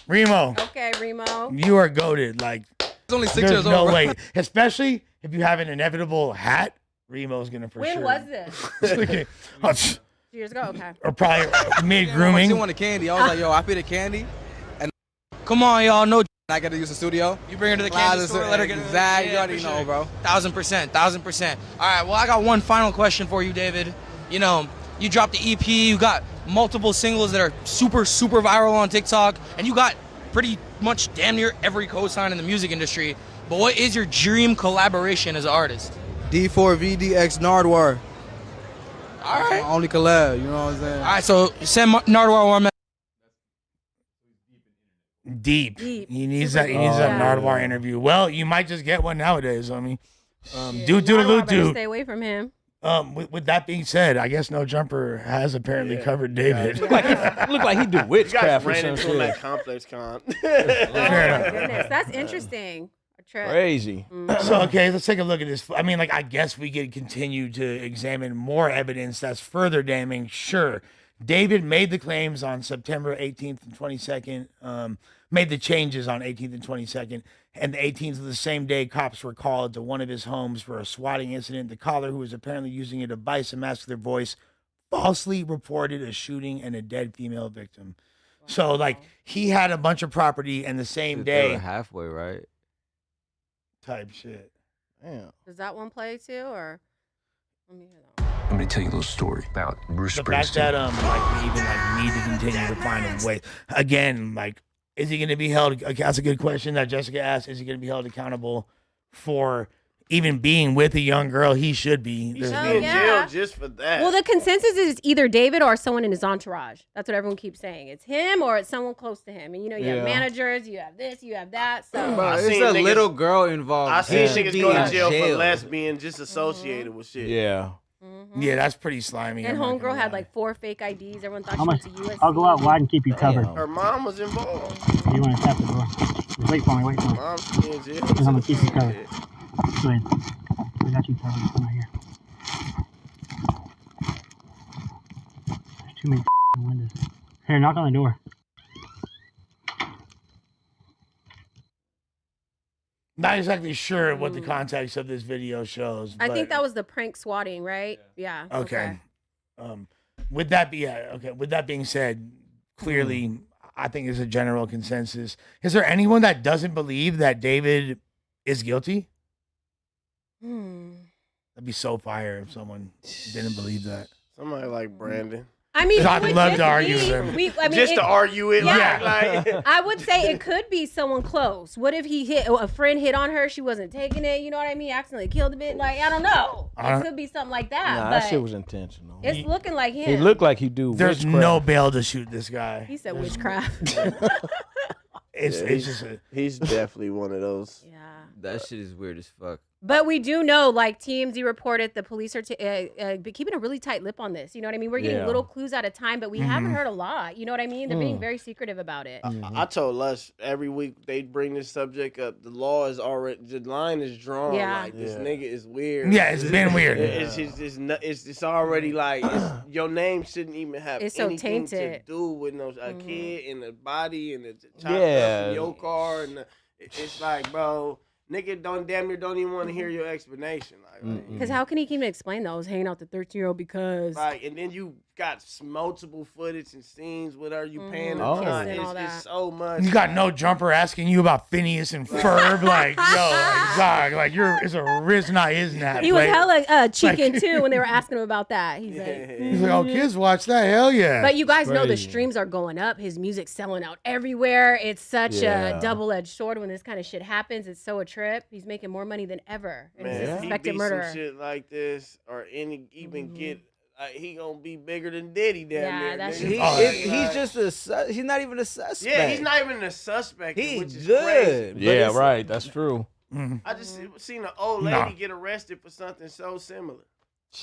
S1: Remo,
S5: Okay, Remo.
S1: you are goated. Like,
S7: He's only 6
S1: there's
S7: years
S1: no
S7: old, bro.
S1: way. Especially if you have an inevitable hat. Remo's gonna for
S5: When
S1: sure.
S5: was this?
S1: Okay. Oh,
S5: 2 years ago. Okay.
S1: or probably mid
S7: She
S1: grooming.
S7: wanted candy. I was like, yo, I feed her candy, and
S6: Come on, y'all. No,
S7: I got to use the studio.
S6: you bring her to the candy store, let her get
S7: Exactly. You
S6: Yeah,
S7: already
S6: for
S7: know,
S6: sure.
S7: bro.
S6: 1000%, 1000%. All right, well, I got one final question for you, David. You know, you dropped the EP, you got multiple singles that are super, super viral on TikTok, and you got pretty much damn near every cosign in the music industry. But what is your dream collaboration as an artist?
S7: D4VDX Nardwar.
S6: All right.
S7: My only collab. You know what I'm saying?
S6: All right, so send Nardwar one message.
S1: Deep.
S5: Deep.
S1: He needs that. He
S5: Super
S1: needs
S5: deep.
S1: that
S5: Yeah.
S1: Nardwar interview. Well, you might just get one nowadays. I mean, Do the
S5: Y'all
S1: loot
S5: better
S1: do.
S5: Stay away from him.
S1: With that being said, I guess No Jumper has apparently covered David.
S3: Look like he do
S2: You guys
S3: witchcraft or
S2: ran
S3: some
S2: into him at
S3: shit.
S2: Complex Con.
S5: Oh my goodness, that's interesting. A trip.
S3: Crazy.
S1: So okay, let's take a look at this. I mean, like, I guess we could continue to examine more evidence that's further damning. Sure, David made the claims on September 18th and 22nd. Made the changes on 18th and 22nd, and the 18th of the same day, cops were called to one of his homes for a swatting incident. The caller, who was apparently using a device to mask their voice, falsely reported a shooting and a dead female victim. So, like, he had a bunch of property, and the same
S4: They were
S1: day,
S4: halfway, right?
S1: type shit.
S3: Damn.
S5: Does that one play too, or let me hear that one.
S8: I'm gonna tell you a little story about Bruce
S1: The fact that
S8: Springsteen.
S1: like, we even like need to continue to find a way. Again, like, is he going to be held? That's a good question that Jessica asked. Is he going to be held accountable for even being with a young girl? He should be.
S2: He should
S1: There's
S2: be
S1: no-
S2: in
S5: yeah.
S2: jail just for that.
S5: Well, the consensus is either David or someone in his entourage. That's what everyone keeps saying. It's him or it's someone close to him. And you know, you have
S3: Yeah.
S5: managers, you have this, you have that. So
S4: Bro,
S2: I
S4: it's
S2: seen
S4: a
S2: niggas-
S4: little girl involved.
S2: I seen
S4: He should
S2: niggas
S4: be
S2: go to
S4: in
S2: jail for lesbian just associated with shit.
S3: Yeah.
S1: Yeah, that's pretty slimy.
S5: and
S1: I'm not
S5: homegirl
S1: gonna
S5: had
S1: lie.
S5: like 4 fake IDs. Everyone thought
S9: How
S5: she
S9: much?
S5: went to USC.
S9: I'll go out wide and keep you covered.
S3: Damn.
S2: Her mom was involved.
S9: You want to tap the door? Just wait for me, wait for me.
S2: Mom should be in jail.
S9: I'm gonna keep you covered.
S2: Yeah.
S9: Go ahead. I got you covered. Come right here. There's too many windows. Here, knock on the door.
S1: Not exactly sure what the context of this video shows.
S5: I think
S1: but-
S5: that was the prank swatting, right? Yeah.
S1: Okay. With that being said, clearly, I think there's a general consensus. Is there anyone that doesn't believe that David is guilty? That'd be so fire if someone didn't believe that.
S2: Somebody like Brandon.
S5: I mean,
S1: I'd
S5: it would
S1: love
S5: just
S1: to argue
S5: be-
S1: with him.
S2: Just to argue it.
S5: Yeah.
S2: Like
S5: I would say it could be someone close. What if a friend hit on her, she wasn't taking it, you know what I mean? Accidentally killed a bit. Like, I don't know. It could be something like that.
S3: Nah,
S5: but
S3: that shit was intentional.
S5: it's looking like him.
S3: He looked like he do.
S1: There's
S3: witchcraft.
S1: no bail to shoot this guy.
S5: He said witchcraft.
S1: It's just
S2: he's definitely one of those.
S5: Yeah.
S4: That shit is weird as fuck.
S5: But we do know, like TMZ reported, the police are keeping a really tight lip on this. You know what I mean? We're getting
S3: Yeah.
S5: little clues at a time, but we haven't heard a lot. You know what I mean? They're being very secretive about it.
S2: I told Lush every week they bring this subject up. The law is already, the line is drawn.
S5: Yeah.
S2: Like this nigga is weird.
S1: Yeah, it's been weird.
S2: It's already like your name shouldn't even have
S5: It's so
S2: anything to
S5: tainted.
S2: do with a kid and the body and the chopped
S3: Yeah.
S2: up in your car and it's like, bro, nigga damn near don't even want to hear your explanation.
S5: Because how can he even explain that I was hanging out the 13-year-old because
S2: Like, and then you got multiple footage and scenes with her. You paying the
S3: Oh.
S2: time.
S5: Kissing, all
S2: It's
S5: that.
S2: so much.
S1: you got No Jumper asking you about Phineas and Ferb. Like, yo, like, dog, like it's a risk, not his nap.
S5: he was
S1: like,
S5: hella cheeking too when they were asking him about that. He's like,
S1: He's like, oh, kids watch that. Hell yeah.
S5: but you guys know the
S3: Crazy.
S5: streams are going up. His music's selling out everywhere. It's such
S3: Yeah.
S5: a double-edged sword when this kind of shit happens. It's so a trip. He's making more money than ever. And he's
S2: Man,
S5: a
S2: if he
S5: suspected
S2: be
S5: murderer.
S2: some shit like this, or even get, he gonna be bigger than Diddy down
S5: Yeah,
S2: there.
S5: that's
S2: nigga.
S5: true.
S4: He's just he's not even a suspect.
S2: Yeah, he's not even a suspect,
S4: He
S2: which is
S4: good.
S2: crazy.
S4: But
S3: Yeah,
S4: it's-
S3: right. That's true.
S2: I just seen an old lady get arrested for something so similar.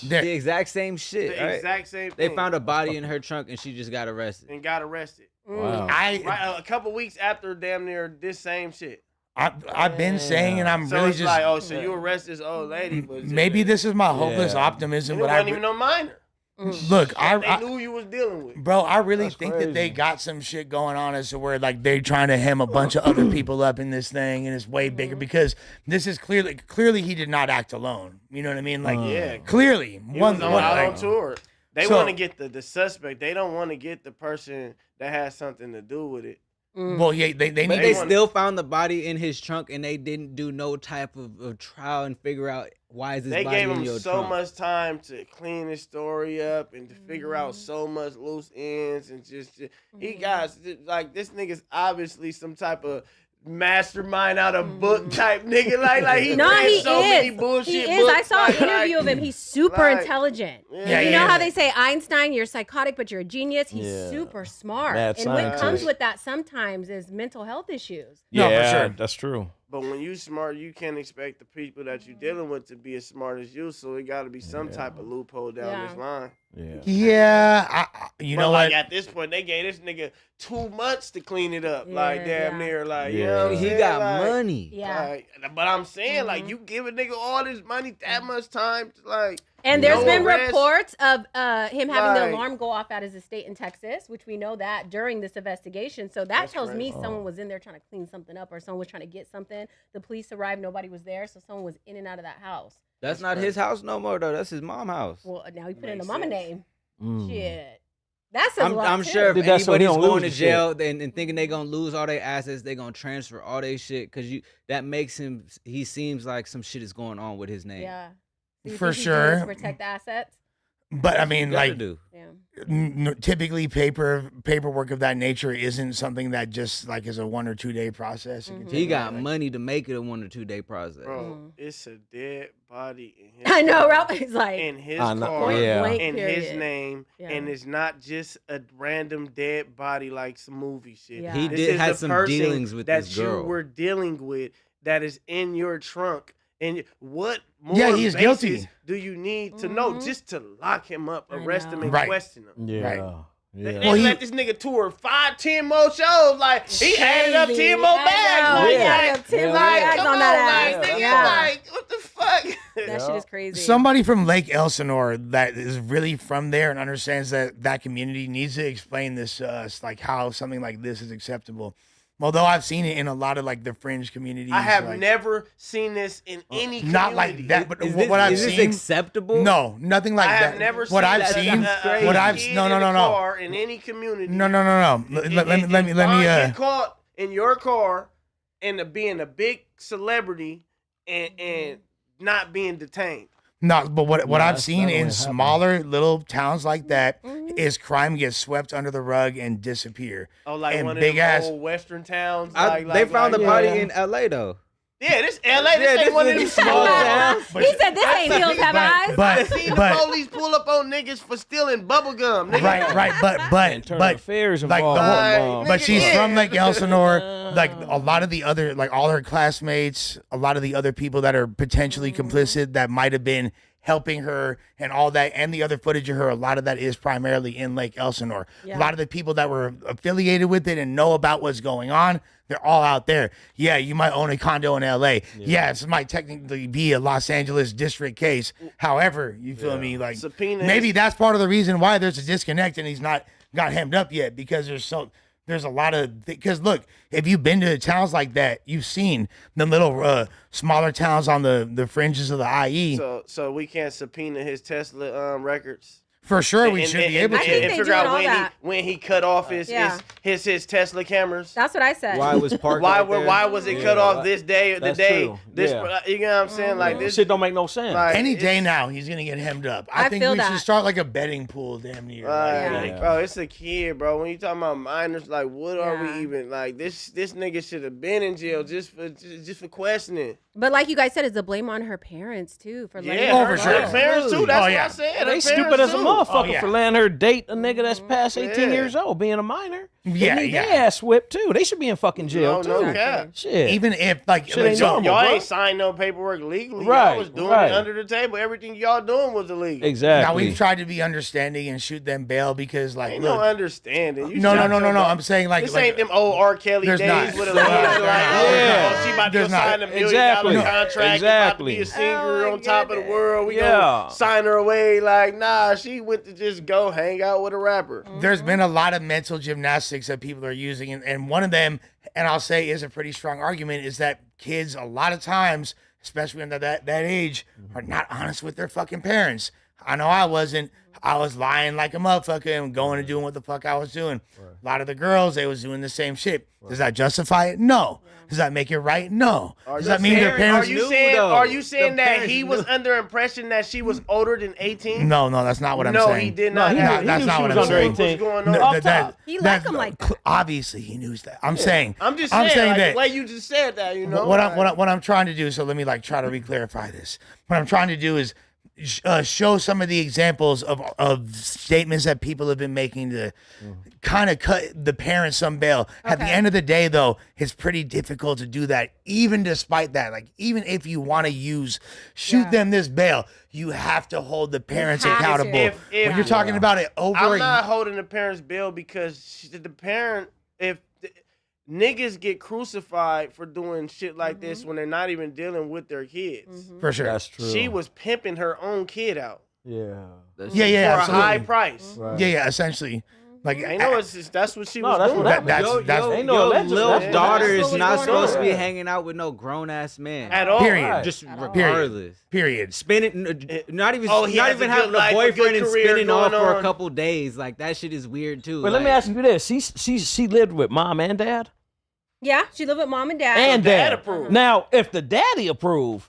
S4: The exact same shit.
S2: The
S4: right?
S2: exact same
S4: They
S2: thing.
S4: found a body in her trunk and she just got arrested.
S2: and got arrested.
S3: Wow.
S2: Right, a couple weeks after damn near this same shit.
S1: I've been saying, and I'm
S2: So
S1: really
S2: it's
S1: just
S2: like, oh, so you arrest this old lady, but
S1: maybe this is my hopeless
S3: Yeah.
S1: optimism,
S2: and it
S1: but
S2: wasn't even no minor.
S1: look,
S2: They
S1: I
S2: knew you was dealing with.
S1: bro, I really
S3: That's
S1: think that they
S3: crazy.
S1: got some shit going on as to where like they're trying to hem a bunch of other people up in this thing, and it's way bigger because this is clearly he did not act alone. You know what I mean? Like,
S2: Yeah.
S1: clearly,
S2: He
S1: one
S2: was out
S1: like,
S2: on tour. They
S1: So-
S2: want to get the suspect. They don't want to get the person that has something to do with it.
S1: well, yeah, they
S4: But
S1: need
S4: they
S1: to,
S4: still found the body in his trunk and they didn't do no type of trial and figure out why is this
S2: They
S4: body
S2: gave
S4: in
S2: him
S4: your
S2: so
S4: trunk.
S2: much time to clean his story up and to figure out so much loose ends and just he got like this nigga's obviously some type of mastermind out of book type nigga. Like he
S5: No,
S2: read
S5: he
S2: so many
S5: is.
S2: bullshit
S5: He is. I
S2: books,
S5: saw an
S2: like-
S5: interview of him. He's super
S2: like-
S5: intelligent.
S2: Yeah,
S5: You
S1: he
S5: know
S1: is.
S5: how they say Einstein, you're psychotic, but you're a genius? He's
S3: Yeah.
S5: super smart.
S3: Mad
S5: And what
S3: scientist.
S5: comes with that sometimes is mental health issues.
S1: No, for
S3: Yeah,
S1: sure.
S3: that's true.
S2: But when you smart, you can't expect the people that you're dealing with to be as smart as you. So it got to be some type of loophole down this line.
S1: Yeah, you know
S2: like
S1: what?
S2: at this point, they gave this nigga 2 months to clean it up. Like damn near, like you know what I'm
S4: He
S2: saying?
S4: got
S2: Like,
S4: money.
S2: Like, but I'm saying like you give a nigga all this money that much time to like.
S5: And there's been
S2: arrest.
S5: reports of him having the
S2: Like-
S5: alarm go off at his estate in Texas, which we know that during this investigation. So that tells me someone was in there trying to clean something up, or someone was trying to get something. The police arrived, nobody was there, so someone was in and out of that house.
S4: That's not his house no more though. That's his mom's house.
S5: Well, now he put in the mama
S2: sense.
S5: name. Shit. That says a lot,
S4: I'm
S5: too.
S4: sure if
S3: That's so he
S4: anybody's
S3: don't
S4: going to
S3: lose the shit.
S4: jail and thinking they gonna lose all their assets, they gonna transfer all their shit because that makes him. He seems like some shit is going on with his name.
S5: Yeah. Do you
S1: For
S5: think he's doing this
S1: sure.
S5: to protect the assets?
S1: But I mean,
S4: Gotta
S1: like,
S4: do.
S5: Yeah.
S1: typically paperwork of that nature isn't something that just like is a 1 or 2 day process. It can
S4: He
S1: take,
S4: got
S1: like,
S4: money to make it a 1 or 2 day process.
S2: Bro, it's a dead body in his
S5: I know,
S2: car,
S5: Ralph is like,
S2: in his
S3: I know,
S2: car,
S3: yeah.
S5: blank
S2: in his
S5: period.
S2: name,
S5: Yeah.
S2: and it's not just a random dead body like some movie shit.
S5: Yeah.
S4: He
S2: This
S4: did
S2: is
S4: have
S2: the
S4: some
S2: person
S4: dealings with
S2: that
S4: this girl.
S2: you were dealing with that is in your trunk. And what more
S1: Yeah, he is
S2: basis
S1: guilty.
S2: do you need to know just to lock him up,
S5: I
S2: arrest him,
S5: know.
S2: and
S1: Right.
S2: question him?
S3: Yeah.
S1: Right.
S3: Yeah.
S2: They
S1: Well, he-
S2: let this nigga tour 5, 10 more shows. Like he added up 10 more bags.
S5: I know,
S2: Like,
S5: he
S3: Yeah.
S5: added up 10
S3: Yeah.
S5: more
S2: like,
S5: bags
S2: come
S5: on
S2: on,
S5: that
S2: like,
S5: ass.
S2: nigga,
S5: Yeah.
S2: like, what the fuck?
S5: That shit is crazy.
S1: Somebody from Lake Elsinore that is really from there and understands that community needs to explain this to us, like how something like this is acceptable. Although I've seen it in a lot of like the fringe communities.
S2: I have
S1: like,
S2: never seen this in any community.
S1: not like that, but
S4: Is
S1: what I've
S4: is this
S1: seen.
S4: acceptable?
S1: No, nothing like
S2: I
S1: that.
S2: have never
S1: what
S2: seen
S1: I've
S2: a-
S1: seen.
S2: a
S1: What I've
S2: kid
S1: no
S2: in a
S1: no.
S2: car in any community.
S1: No. Let me.
S2: Get caught in your car and being a big celebrity and not being detained.
S1: No, but what
S3: Yeah,
S1: I've
S3: that's
S1: seen
S3: not
S1: in
S3: what happened.
S1: smaller little towns like that
S5: Mm-hmm.
S1: is crime gets swept under the rug and disappear.
S2: Oh, like
S1: And
S2: one of
S1: big
S2: them
S1: ass-
S2: old western towns.
S4: They found the body
S1: yeah.
S4: in LA though.
S2: Yeah, this LA. This ain't one of them small towns.
S5: He said this ain't Hills Have Eyes.
S2: I
S1: But
S2: seen the
S1: but
S2: police pull up on niggas for stealing bubble gum. Nigga.
S1: right,
S3: Internal affairs
S1: like the
S3: involved.
S1: whole,
S2: Like,
S1: but
S2: nigga,
S1: she's
S2: yeah.
S1: from like Elsinore. Like a lot of the other, like all her classmates, a lot of the other people that are potentially complicit that might have been helping her and all that, and the other footage of her. A lot of that is primarily in Lake Elsinore.
S5: Yeah.
S1: A lot of the people that were affiliated with it and know about what's going on, they're all out there. Yeah, you might own a condo in LA. Yeah, this might technically be a Los Angeles district case. However, you feel me? Like
S2: Subpoenas.
S1: maybe that's part of the reason why there's a disconnect and he's not got hemmed up yet, because there's a lot of, because look, if you've been to towns like that, you've seen the little smaller towns on the fringes of the IE.
S2: So we can't subpoena his Tesla records.
S1: For sure, we
S2: And-
S1: should
S2: and-
S1: be able
S5: I
S1: to.
S5: think
S2: and
S5: they
S2: figure
S5: doing
S2: out
S5: all
S2: when
S5: that.
S2: when he cut off his
S5: Yeah.
S2: his Tesla cameras.
S5: That's what I said.
S4: Why it was parked?
S2: Why
S4: right there?
S2: why was it cut
S3: Yeah,
S2: off this day or the
S3: that's
S2: day?
S3: true.
S2: This
S3: Yeah.
S2: you know what I'm saying? Like
S3: This
S2: this
S3: shit don't make no sense.
S2: like,
S1: Any day
S2: it's-
S1: now, he's gonna get hemmed up.
S5: I
S1: I think
S5: feel
S1: we
S5: that.
S1: should start like a betting pool, damn near.
S2: Like,
S3: Yeah.
S2: bro, it's a kid, bro. When you talking about minors, like, what are
S5: Yeah.
S2: we even like? This nigga should have been in jail just for questioning.
S5: But like you guys said, it's a blame on her parents too for letting
S2: Yeah,
S1: Oh,
S5: her
S1: for
S5: go.
S1: sure.
S2: Her parents too. That's
S1: Oh,
S2: what
S1: yeah.
S2: I said.
S3: They
S2: Her
S3: stupid
S2: parents
S3: as a
S2: too.
S3: motherfucker
S1: Oh, yeah.
S3: for letting her date a nigga that's past 18
S2: Yeah.
S3: years old, being a minor.
S1: Yeah,
S3: They
S1: yeah.
S3: ass whipped too. They should be in fucking jail
S2: No,
S3: too.
S2: no cap.
S3: Shit.
S1: Even if like,
S3: Shit ain't
S1: so-
S3: normal.
S2: Y'all
S3: bro.
S2: ain't signed no paperwork legally.
S3: Right,
S2: Y'all was doing
S3: right.
S2: it under the table. Everything y'all doing was illegal.
S3: Exactly.
S1: now we've tried to be understanding and shoot them bail because like,
S2: Ain't
S1: look,
S2: no understanding. You
S1: no.
S2: shot your dog.
S1: I'm saying like,
S2: This
S1: like
S2: ain't them old R. Kelly
S1: There's
S2: days
S1: not.
S2: with a
S1: There's
S2: lady
S1: not.
S2: like,
S3: Yeah.
S2: oh, she about to
S1: There's not.
S2: sign $1 million
S3: Exactly.
S2: contract.
S3: Exactly.
S2: About to be a singer
S5: Oh, my
S2: on top of the
S5: goodness.
S2: world. We
S3: Yeah.
S2: gonna sign her away. Like, nah, she went to just go hang out with a rapper.
S1: there's been a lot of mental gymnastics that people are using, and one of them, and I'll say is a pretty strong argument, is that kids a lot of times, especially under that age, are not honest with their fucking parents. I know I wasn't. I was lying like a motherfucker and going and doing what the fuck I was doing. A lot of the girls, they was doing the same shit. Does that justify it? No. Does that make it right? No. Does that mean their parents?
S2: Are you saying
S4: The
S2: that
S4: parents
S2: he was
S4: knew.
S2: under impression that she was older than 18?
S1: No, that's not what I'm
S2: No,
S1: saying.
S2: he did
S3: No,
S2: not.
S3: he
S2: have
S3: knew-
S2: it.
S3: he
S1: that's
S3: knew
S1: not
S3: she
S1: what
S3: was
S1: I'm
S3: under
S1: saying.
S3: 18.
S2: What's going on?
S1: No,
S3: Off top.
S5: He
S1: that's-
S5: like 'em like that.
S1: Obviously, he knows that. I'm saying.
S2: I'm just
S1: I'm
S2: saying,
S1: saying
S2: like,
S1: that.
S2: the way you just said that, you know.
S1: What I'm trying to do. So let me like try to re-clarify this. What I'm trying to do is, show some of the examples of statements that people have been making to kind of cut the parents some bail. At the end of the day, though, it's pretty difficult to do that, even despite that. Like, even if you want to shoot them this bail, you have to hold the parents accountable.
S2: If
S1: when you're talking about it over,
S2: I'm not holding the parents' bail because the parent, if niggas get crucified for doing shit like this when they're not even dealing with their kids.
S1: For sure.
S3: That's true.
S2: She was pimping her own kid out.
S3: Yeah.
S2: For
S1: absolutely.
S2: a high price.
S3: Right.
S1: Yeah, essentially. Like,
S2: I know that's what she was
S3: that's
S2: doing.
S3: what
S1: that's
S4: little daughter is not
S5: going
S4: supposed to
S5: on.
S4: be hanging out with no grown ass man
S2: At all.
S1: Period.
S3: Right.
S4: Just regardless.
S1: Period.
S4: Spending, not even
S2: he has a
S4: having
S2: good
S4: a
S2: life, a
S4: boyfriend
S2: good
S4: and
S2: career
S4: spinning off
S2: going
S4: for a
S2: on.
S4: couple days. Like that shit is weird too.
S3: But let me ask you this: she lived with mom and dad,
S5: Yeah, she lived with mom and dad.
S3: and
S2: dad
S3: dad.
S2: approved.
S3: Now, if the daddy approved,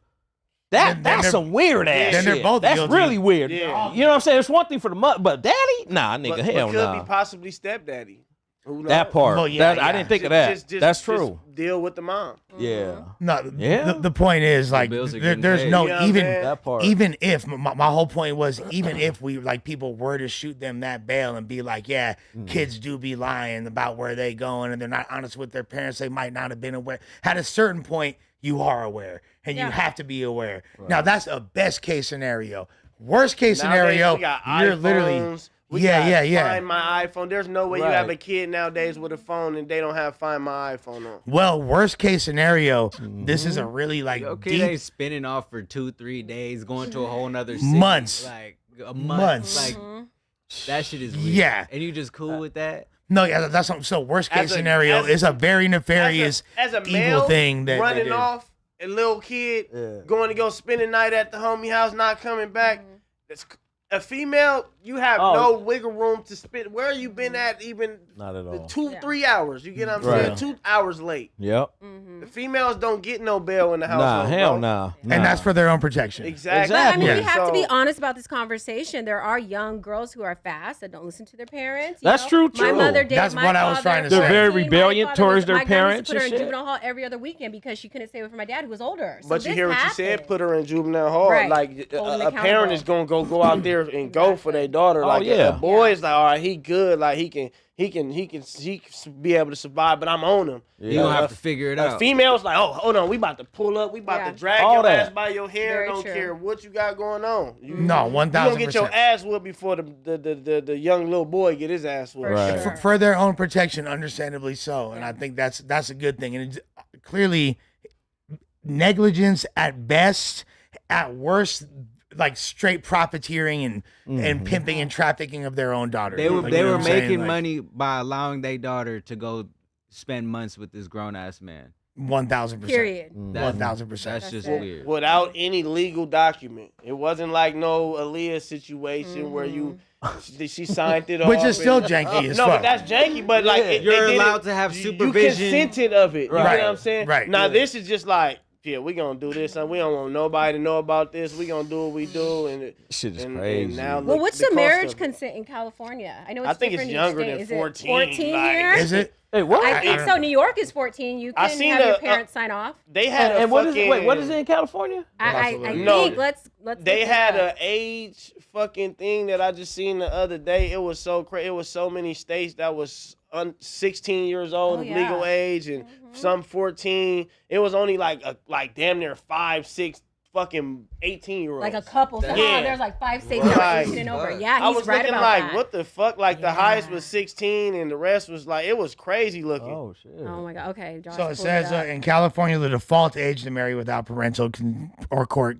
S1: Then
S3: that's
S1: they're-
S3: some weird ass
S1: then they're
S3: shit.
S1: both
S3: That's
S1: guilty.
S3: really weird.
S2: Yeah.
S3: You know what I'm saying? It's one thing for the mother, but daddy, nah, nigga,
S2: But
S3: hell
S2: could
S3: nah.
S2: be possibly stepdaddy. Who knows?
S3: That part.
S1: Well, yeah,
S3: I didn't think of that.
S2: Just
S3: That's true.
S2: deal with the mom.
S3: Yeah.
S1: No,
S3: Yeah.
S1: the point is, like,
S4: bills are
S1: there's
S4: getting paid.
S1: no
S2: You know what I'm
S1: even
S2: saying?
S3: That part.
S1: even if my whole point was, even if we like people were to shoot them that bail and be like, yeah, kids do be lying about where they going and they're not honest with their parents, they might not have been aware. At a certain point, you are aware and you have to be aware. Now that's a best case scenario. Worst case
S2: Nowadays,
S1: scenario,
S2: we got
S1: you're
S2: iPhones,
S1: literally
S2: we
S1: yeah.
S2: got Find My iPhone. There's no way you
S3: Right.
S2: have a kid nowadays with a phone and they don't have Find My iPhone on.
S1: Well, worst case scenario, this is a really like
S4: Your kid
S1: deep
S4: ain't spinning off for 2-3 days, going to a whole nother city.
S1: Months.
S4: Like a month.
S1: Months.
S4: Like that shit is weird.
S1: Yeah.
S4: And you just cool with that?
S1: No, yeah, that's what, so. Worst case
S2: As a-
S1: scenario
S2: as-
S1: is a very nefarious,
S2: as a
S1: evil
S2: male
S1: thing that they
S2: running
S1: did.
S2: off a little kid
S3: Yeah.
S2: going to go spend the night at the homie house, not coming back. It's, a female, you have no wiggle room to spend. Where you been at even
S3: Not at all.
S2: 2-3 hours? You get what I'm
S3: Right.
S2: saying? 2 hours late.
S3: Yep.
S2: The females don't get no bail in the house.
S3: Nah, hell nah.
S1: And that's for their own protection.
S2: Exactly.
S5: But I mean, we
S3: Exactly.
S5: have to be
S2: So-
S5: honest about this conversation. There are young girls who are fast that don't listen to their parents.
S3: That's true,
S5: My
S3: too.
S5: mother did.
S1: That's
S5: my
S1: what I was
S5: father
S1: trying to
S5: was
S1: say.
S3: They're very
S5: 13. My
S3: rebellious
S5: father
S3: towards
S5: was-
S3: their
S5: my grandma
S3: parents
S5: used to put her
S3: and
S5: in
S3: shit.
S5: juvenile hall every other weekend because she couldn't stay away from my dad who was older. So
S2: But you
S5: this
S2: hear what you said,
S5: happened.
S2: put her in juvenile hall.
S5: Right.
S2: Like
S5: Hold them
S2: a parent is gonna go out there and go for their daughter.
S3: Oh,
S2: Like
S3: yeah.
S2: a boy is like, all right, he good. Like he can be able to survive. But I'm on him.
S4: You gonna have to figure it
S2: A
S4: out.
S2: female's like, oh, hold on, we about to pull up. We about
S5: Yeah.
S2: to drag
S3: All
S2: your
S3: that.
S2: ass by your hair.
S5: Very
S2: Don't
S5: true.
S2: care what you got going on. You
S1: No,
S2: you gonna get your
S1: 1000%.
S2: ass whooped before the young little boy get his ass whooped.
S5: For
S3: Right.
S5: sure.
S1: For their own protection, understandably so, and I think that's a good thing. And it's clearly negligence at best, at worst, like straight profiteering and pimping and trafficking of their own daughter.
S4: They were
S1: Like,
S4: they
S1: you know
S4: were
S1: what I'm saying?
S4: making
S1: Like,
S4: money by allowing their daughter to go spend months with this grown ass man.
S1: 1000%.
S5: Period.
S4: That's-
S1: 1000%.
S4: That's just
S5: it.
S4: weird.
S2: Without any legal document. It wasn't like no Aaliyah situation where she signed it off.
S1: Which is still
S2: and-
S1: janky as
S2: No,
S1: fuck.
S2: but that's janky. But like
S3: Yeah.
S2: they
S4: You're
S2: did
S4: allowed
S2: it-
S4: to have
S2: you
S4: supervision.
S2: consented of it. You
S1: Right.
S2: know what I'm saying?
S1: Right.
S2: Now
S1: Yeah.
S2: this is just like, yeah, we gonna do this, and we don't want nobody to know about this. We gonna do what we do, and
S3: Shit is
S2: and
S3: crazy.
S2: now
S5: Well,
S2: look,
S5: what's
S2: the
S5: the
S2: cost
S5: marriage
S2: of it.
S5: consent in California? I know it's
S2: I think it's
S5: different in each
S2: younger
S5: state.
S2: than
S5: Is
S2: 14,
S5: It 14
S2: like-
S5: here?
S1: Is it?
S3: Hey, what?
S5: I think
S1: don't
S5: so.
S1: know.
S5: New York is 14. You
S2: I
S5: can
S2: seen
S5: have your
S2: the,
S5: parents sign off.
S2: They had a
S3: and what is
S2: fucking.
S3: it? Wait, what is it in California?
S5: I
S2: No,
S5: think let's
S2: They
S5: look
S2: had
S5: this
S2: a
S5: up.
S2: age fucking thing that I just seen the other day. It was so crazy. It was so many states that was 16 years old
S5: Oh,
S2: of
S5: yeah.
S2: legal age and some 14. It was only like damn near 5, 6 fucking 18-year-olds.
S5: like a couple. So,
S2: Yeah.
S5: there's like 5 states that are
S2: Right.
S5: 18 and over.
S4: Fuck.
S5: Yeah,
S2: I
S5: he's
S2: was
S5: right
S2: looking
S5: about
S2: like,
S5: that.
S2: what the fuck? Like the
S5: Yeah.
S2: highest was 16 and the rest was like, it was crazy looking.
S3: Oh shit.
S5: Oh my god. Okay, Josh.
S1: So
S5: pulled
S1: it says
S5: up.
S1: in California, the default age to marry without parental or court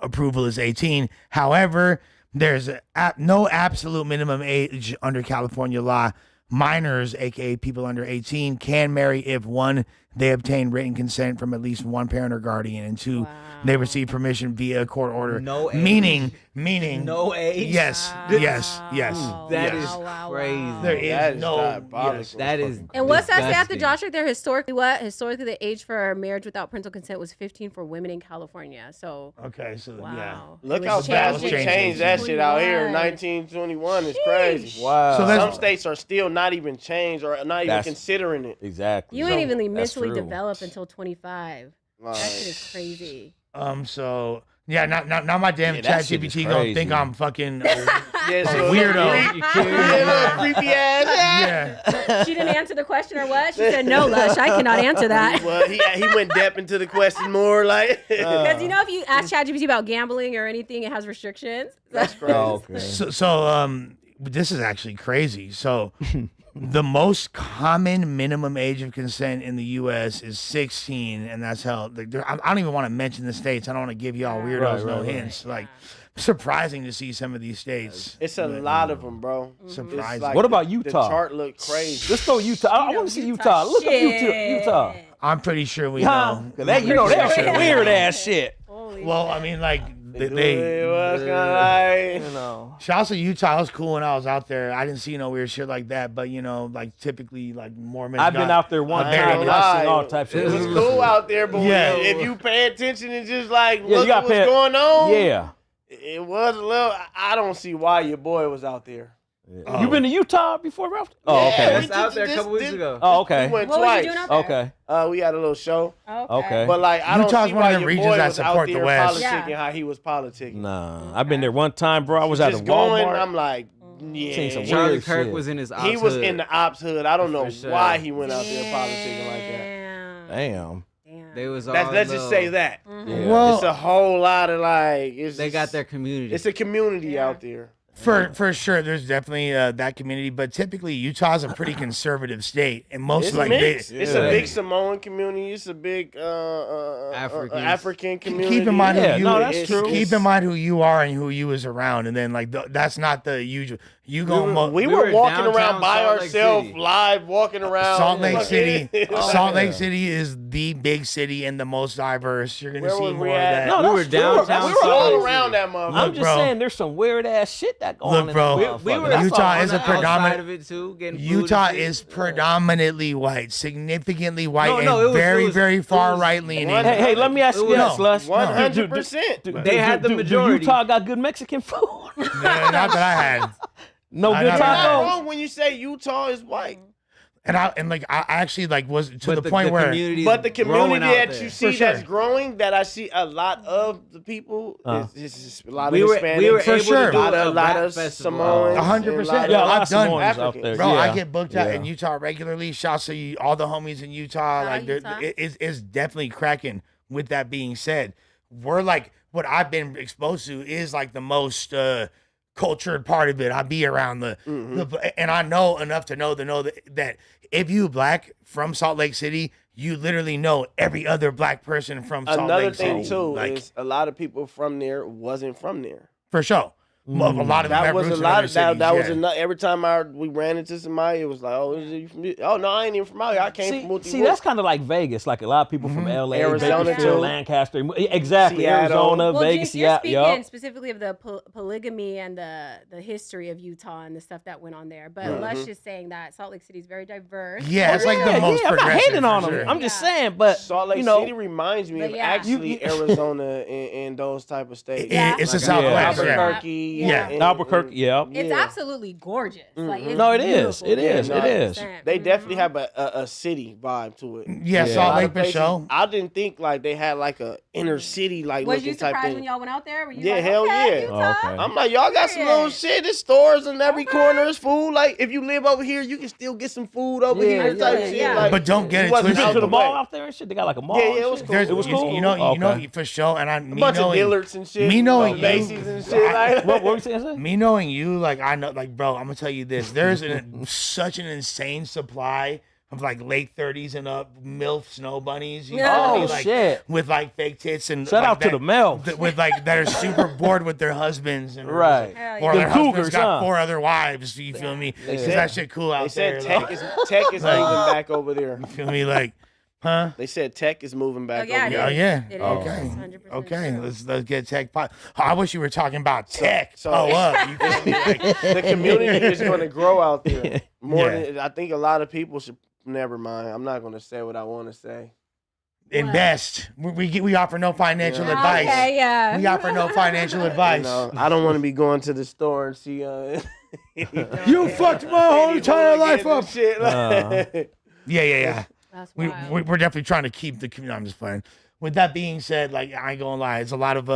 S1: approval is 18. However, there's no absolute minimum age under California law. Minors, aka people under 18, can marry if one, they obtain written consent from at least one parent or guardian, and two, they receive permission via a court order.
S4: No age.
S1: Meaning,
S4: No age.
S1: yes, yes, yes.
S4: That
S1: yes.
S4: is crazy.
S1: There is
S2: That is
S1: no.
S2: diabolical.
S1: Yes.
S4: That is.
S5: And what's that say after
S4: disgusting.
S5: Josh? Right there, historically, the age for marriage without parental consent was 15 for women in California. So,
S1: Okay, so yeah.
S5: wow.
S2: Look
S5: It
S2: how
S5: was
S2: fast we
S1: changing.
S2: changed that shit out here.
S5: 21.
S2: 1921 is crazy.
S3: Wow.
S1: So that's-
S2: Some states are still not even changed or not even
S3: That's-
S2: considering it.
S3: Exactly.
S5: You ain't even
S3: That's
S5: mentally
S3: true.
S5: developed until 25.
S2: Like,
S5: That shit is crazy.
S1: So Yeah, not my damn
S3: Yeah,
S1: chat
S3: that shit is
S1: GPT gonna
S3: crazy.
S1: think I'm fucking
S2: weirdo.
S3: You
S2: Creepy ass.
S1: yeah.
S5: She didn't answer the question or what? She said, no, Lush, I cannot answer that.
S2: Well, he went depth into the question more like.
S5: Because if you ask ChatGPT about gambling or anything, it has restrictions.
S2: That's crazy.
S3: Oh, okay.
S1: So this is actually crazy. So the most common minimum age of consent in the U.S. is 16, and that's how. Like, I don't even want to mention the states. I don't want to give y'all weirdos no hints. Like, surprising to see some of these states.
S2: It's a lot of them, bro.
S1: Surprising.
S2: Like
S3: What about
S2: The
S3: Utah?
S2: chart look crazy.
S3: Let's go Utah. I want to see Utah. Look up Utah.
S1: I'm pretty sure we
S3: Huh?
S1: know.
S3: They on some weird ass shit.
S1: Well, I mean, like
S2: It was kind of like,
S3: You know.
S1: Shout out to Utah. It was cool when I was out there. I didn't see no weird shit like that, but like typically, like Mormons.
S3: I've been out there one
S1: a very
S3: time and I seen all types of
S2: it was
S3: shit.
S2: cool out there, but
S1: Yeah.
S2: if you pay attention and just like
S3: Yeah,
S2: look
S3: you got
S2: at what's
S3: pay-
S2: going on,
S3: Yeah.
S2: it was a little. I don't see why your boy was out there.
S1: Oh.
S3: You been to Utah before, Ralph? Oh,
S2: Yeah,
S3: okay.
S2: we
S4: That's out there a couple weeks ago.
S3: Oh, okay.
S2: We went
S5: What
S2: twice.
S5: was you doing out there?
S3: Okay.
S2: We had a little show,
S3: Okay.
S2: but like I don't
S1: Utah's
S2: see
S1: one of
S2: why
S1: them
S2: your
S1: regions
S2: boy
S1: that
S2: was out
S1: support the
S2: there
S1: West.
S2: politicking
S5: Yeah.
S2: how he was politicking.
S3: Nah, I've been there one time, bro. I was at a
S2: Just going,
S3: Walmart.
S2: I'm like,
S3: Seen some
S2: yeah.
S4: Charlie
S3: weird
S4: Kirk
S3: shit.
S4: was in his ops
S2: He was
S4: hood.
S2: in the ops hood. I don't know
S4: For sure.
S2: why he went out there politicking like that.
S3: Damn.
S4: They was all
S2: Let's just say that.
S3: Yeah.
S1: Well,
S2: It's a whole lot of like.
S4: they got their community.
S2: It's a community out there.
S1: for sure, there's definitely that community, but typically Utah's a pretty conservative state, and most
S2: It's
S1: like
S2: mixed.
S1: they,
S2: It's a big Samoan community. It's a big African community.
S1: keep in mind
S3: Yeah,
S1: who you.
S3: no, that's true.
S1: Keep in mind who you are and who you is around, and then like that's not the usual. You gonna
S2: We
S4: We
S2: were
S4: were
S2: walking around
S4: downtown
S2: by
S4: Salt Lake
S2: ourselves,
S4: City.
S2: live walking around.
S1: Salt Lake
S2: Fucking-
S1: City.
S3: Oh,
S1: Salt
S3: yeah.
S1: Lake City is the big city and the most diverse. You're gonna
S2: Where
S1: see
S2: was
S1: more
S2: we
S1: of
S2: at?
S1: that.
S3: No,
S4: We
S3: that's
S4: were
S3: true.
S4: downtown
S2: We
S3: That's
S2: were
S3: true.
S2: all
S4: Salt Lake
S2: around
S4: City.
S2: that motherfucker.
S3: I'm
S1: Look,
S3: just
S1: bro.
S3: saying, there's some weird ass shit that going on.
S1: Look, bro.
S3: in
S4: We
S3: the
S4: were
S3: motherfucker. That's
S1: Utah
S3: all.
S1: is a
S4: on the outside
S1: predominant-
S4: of it too, getting food
S1: Utah
S4: and shit.
S1: is predominantly white, significantly white,
S4: No,
S1: and
S4: it was-
S1: very,
S4: it was-
S1: very
S4: it
S1: far
S4: was
S1: right leaning.
S2: one-
S3: Hey, let me ask you
S4: It
S3: this,
S4: was
S3: Les.
S2: 100%.
S4: They had the
S3: Do
S4: majority.
S3: Utah got good Mexican food?
S1: Not that I had.
S3: No
S1: I
S3: good
S1: know.
S2: You're not
S3: tacos?
S2: wrong when you say Utah is white.
S1: And I actually like was to
S4: But
S1: the point where
S4: community's
S2: But the
S4: growing
S2: community
S4: out
S2: that
S4: there.
S2: you see
S1: For sure.
S2: that's growing, that I see a lot of the people, is just a lot
S4: we
S2: of
S4: were
S2: Hispanics.
S1: For
S4: able
S1: sure.
S4: to do
S2: a lot
S4: a
S2: of
S4: rap festival.
S2: Samoans.
S1: 100%.
S2: and a
S1: Yeah,
S2: lot
S1: I've
S2: of
S1: done-
S3: Samoans out
S2: Africans.
S3: there.
S1: bro, I
S3: Yeah.
S1: get booked out
S3: Yeah.
S1: in Utah regularly. Shouts to you, all the homies in Utah. Like
S5: Utah.
S1: it's definitely cracking. With that being said, we're like what I've been exposed to is like the most cultured part of it. I be around the and I know enough to know that if you black from Salt Lake City, you literally know every other black person from Salt
S2: Another
S1: Lake
S2: thing
S1: City.
S2: too
S1: Like,
S2: is a lot of people from there wasn't from there.
S1: for sure. A lot of them
S2: That
S1: have
S2: was a
S1: roots in
S2: lot
S1: other
S2: of that.
S1: cities,
S2: That was
S1: yeah.
S2: enough. Every time we ran into somebody, it was like, "Oh, is you from? Oh no, I ain't even from out here. I came from
S3: See, that's kind of like Vegas. Like a lot of people from LA,
S2: Arizona,
S3: Bakersfield,
S2: too.
S3: Lancaster. Exactly.
S2: Seattle.
S3: Arizona,
S5: Well,
S3: Vegas,
S5: you're speaking
S3: Seattle.
S5: specifically of the polygamy and the history of Utah and the stuff that went on there. But Lush is saying that Salt Lake City is very diverse.
S1: Yeah, it's like the most
S3: I'm not
S1: progressive,
S3: hating on
S1: for
S3: them.
S1: sure.
S3: I'm just saying, but
S2: Salt Lake
S3: you know,
S2: City reminds me
S5: But
S2: of
S5: yeah.
S2: actually Arizona and those type of states.
S5: Yeah.
S1: It's a
S4: Like,
S1: Southwest. Yeah.
S2: Albuquerque.
S1: Yeah.
S2: and-
S3: Albuquerque, yeah.
S5: It's absolutely gorgeous. Like, it's
S3: No, it is.
S5: beautiful.
S3: It is.
S2: Yeah,
S3: It
S2: no,
S3: is.
S5: 100%.
S2: They definitely have a city vibe to it.
S1: Yeah,
S3: Yeah.
S2: A
S1: Salt
S2: lot
S1: Lake
S2: of
S1: for
S2: places-
S1: sure.
S2: I didn't think like they had like a inner city like
S5: Was
S2: looking
S5: you
S2: type
S5: surprised
S2: thing.
S5: when y'all went out there? Were you
S2: Yeah,
S5: like,
S2: hell
S5: okay,
S2: yeah.
S5: Utah?
S3: Okay.
S2: I'm like, y'all got some little
S5: Period.
S2: shit. There's stores in every
S5: Okay.
S2: corner. It's food. Like if you live over here, you can still get some food over
S3: Yeah,
S2: here.
S3: yeah,
S2: Type
S5: yeah,
S2: shit.
S5: yeah.
S2: Like,
S1: But don't get
S2: you
S1: it
S2: wasn't
S3: You
S1: twisted.
S3: been
S2: out
S3: to the
S2: way.
S3: mall out there and shit? They got like a mall.
S2: Yeah, yeah,
S3: and
S2: it was
S3: shit?
S2: cool.
S1: There's,
S3: It was cool.
S1: you know,
S3: Okay.
S1: for sure. And
S2: A
S1: me
S2: bunch of
S1: knowing,
S2: Dillards and shit.
S1: me knowing
S2: like
S1: you-
S2: Macy's and shit. Like,
S3: What were you saying?
S1: me knowing you, like I know, like bro, I'm gonna tell you this. There's such an insane supply of like late 30s and up MILF snow bunnies. You know what I mean?
S3: Oh,
S1: Like,
S3: shit.
S1: with like fake tits and
S3: Shout
S1: like
S3: out to
S1: that-
S3: the males.
S1: with like that are super bored with their husbands and
S3: Right.
S5: Hell
S1: or
S5: yeah.
S1: their
S3: The
S1: husbands
S3: cougars,
S1: got
S3: huh?
S1: 4 other wives. You feel me? Because
S2: said-
S1: that shit cool out
S2: they said
S1: there.
S2: tech is moving back over there.
S1: You feel me? Like, huh?
S2: They said tech is moving back
S5: Oh, yeah,
S2: over
S5: it
S1: Oh
S2: there.
S5: is.
S1: yeah.
S5: It is.
S1: Okay.
S5: 100%
S1: Okay.
S5: true.
S1: Let's get tech. I wish you were talking about tech.
S2: so-
S1: Up. You feel me? Like,
S2: The community is going to grow out there more
S1: Yeah.
S2: than I think. A lot of people should. Never mind. I'm not going to say what I want to say.
S1: invest. We offer no financial
S2: Yeah.
S1: advice.
S5: Okay, yeah.
S1: We offer no financial
S2: You
S1: advice.
S2: know, I don't want to be going to the store and see.
S1: You fucked my whole entire life up.
S2: Shit. Like,
S1: Yeah.
S5: That's wild.
S1: We're definitely trying to keep the community. I'm just playing. With that being said, like I ain't gonna lie, it's a lot of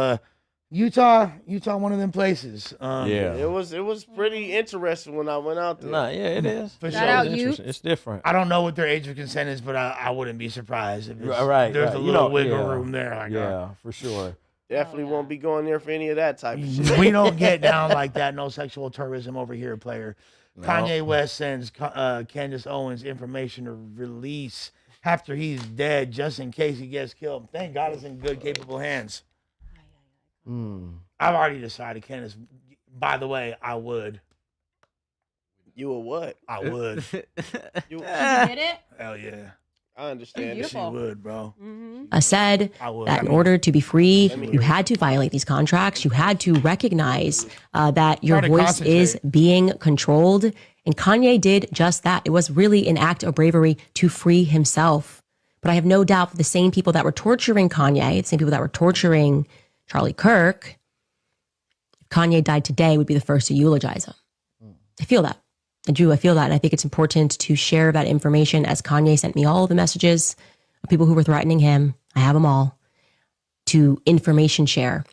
S1: Utah, one of them places.
S3: Yeah.
S2: It was pretty interesting when I went out there.
S3: Nah, yeah, it is.
S1: For
S5: Shout
S1: sure.
S5: out
S3: It's
S5: Utes.
S3: interesting. It's different.
S1: I don't know what their age of consent is, but I wouldn't be surprised if it's,
S3: Right.
S1: there's a
S3: You
S1: little
S3: know,
S1: wiggle
S3: yeah.
S1: room there. Like,
S3: Yeah, for sure.
S2: Definitely won't be going there for any of that type of shit.
S1: we don't get down like that. No sexual tourism over here, player.
S3: No.
S1: Kanye West sends Candace Owens information to release after he's dead, just in case he gets killed. Thank God it's in good, capable hands. I've already decided, Candace. By the way, I would.
S2: You a what?
S1: I would.
S2: You,
S5: Did it?
S1: Hell yeah.
S2: I understand.
S1: She would, bro.
S10: Said
S1: I would.
S10: that in order to be free, you had to violate these contracts. You had to recognize that your
S1: Try to
S10: voice is
S1: concentrate.
S10: being controlled. And Kanye did just that. It was really an act of bravery to free himself. But I have no doubt that the same people that were torturing Kanye, the same people that were torturing Charlie Kirk, if Kanye died today, would be the first to eulogize him. I feel that. I do. I feel that. And I think it's important to share that information, as Kanye sent me all of the messages of people who were threatening him. I have them all, to information share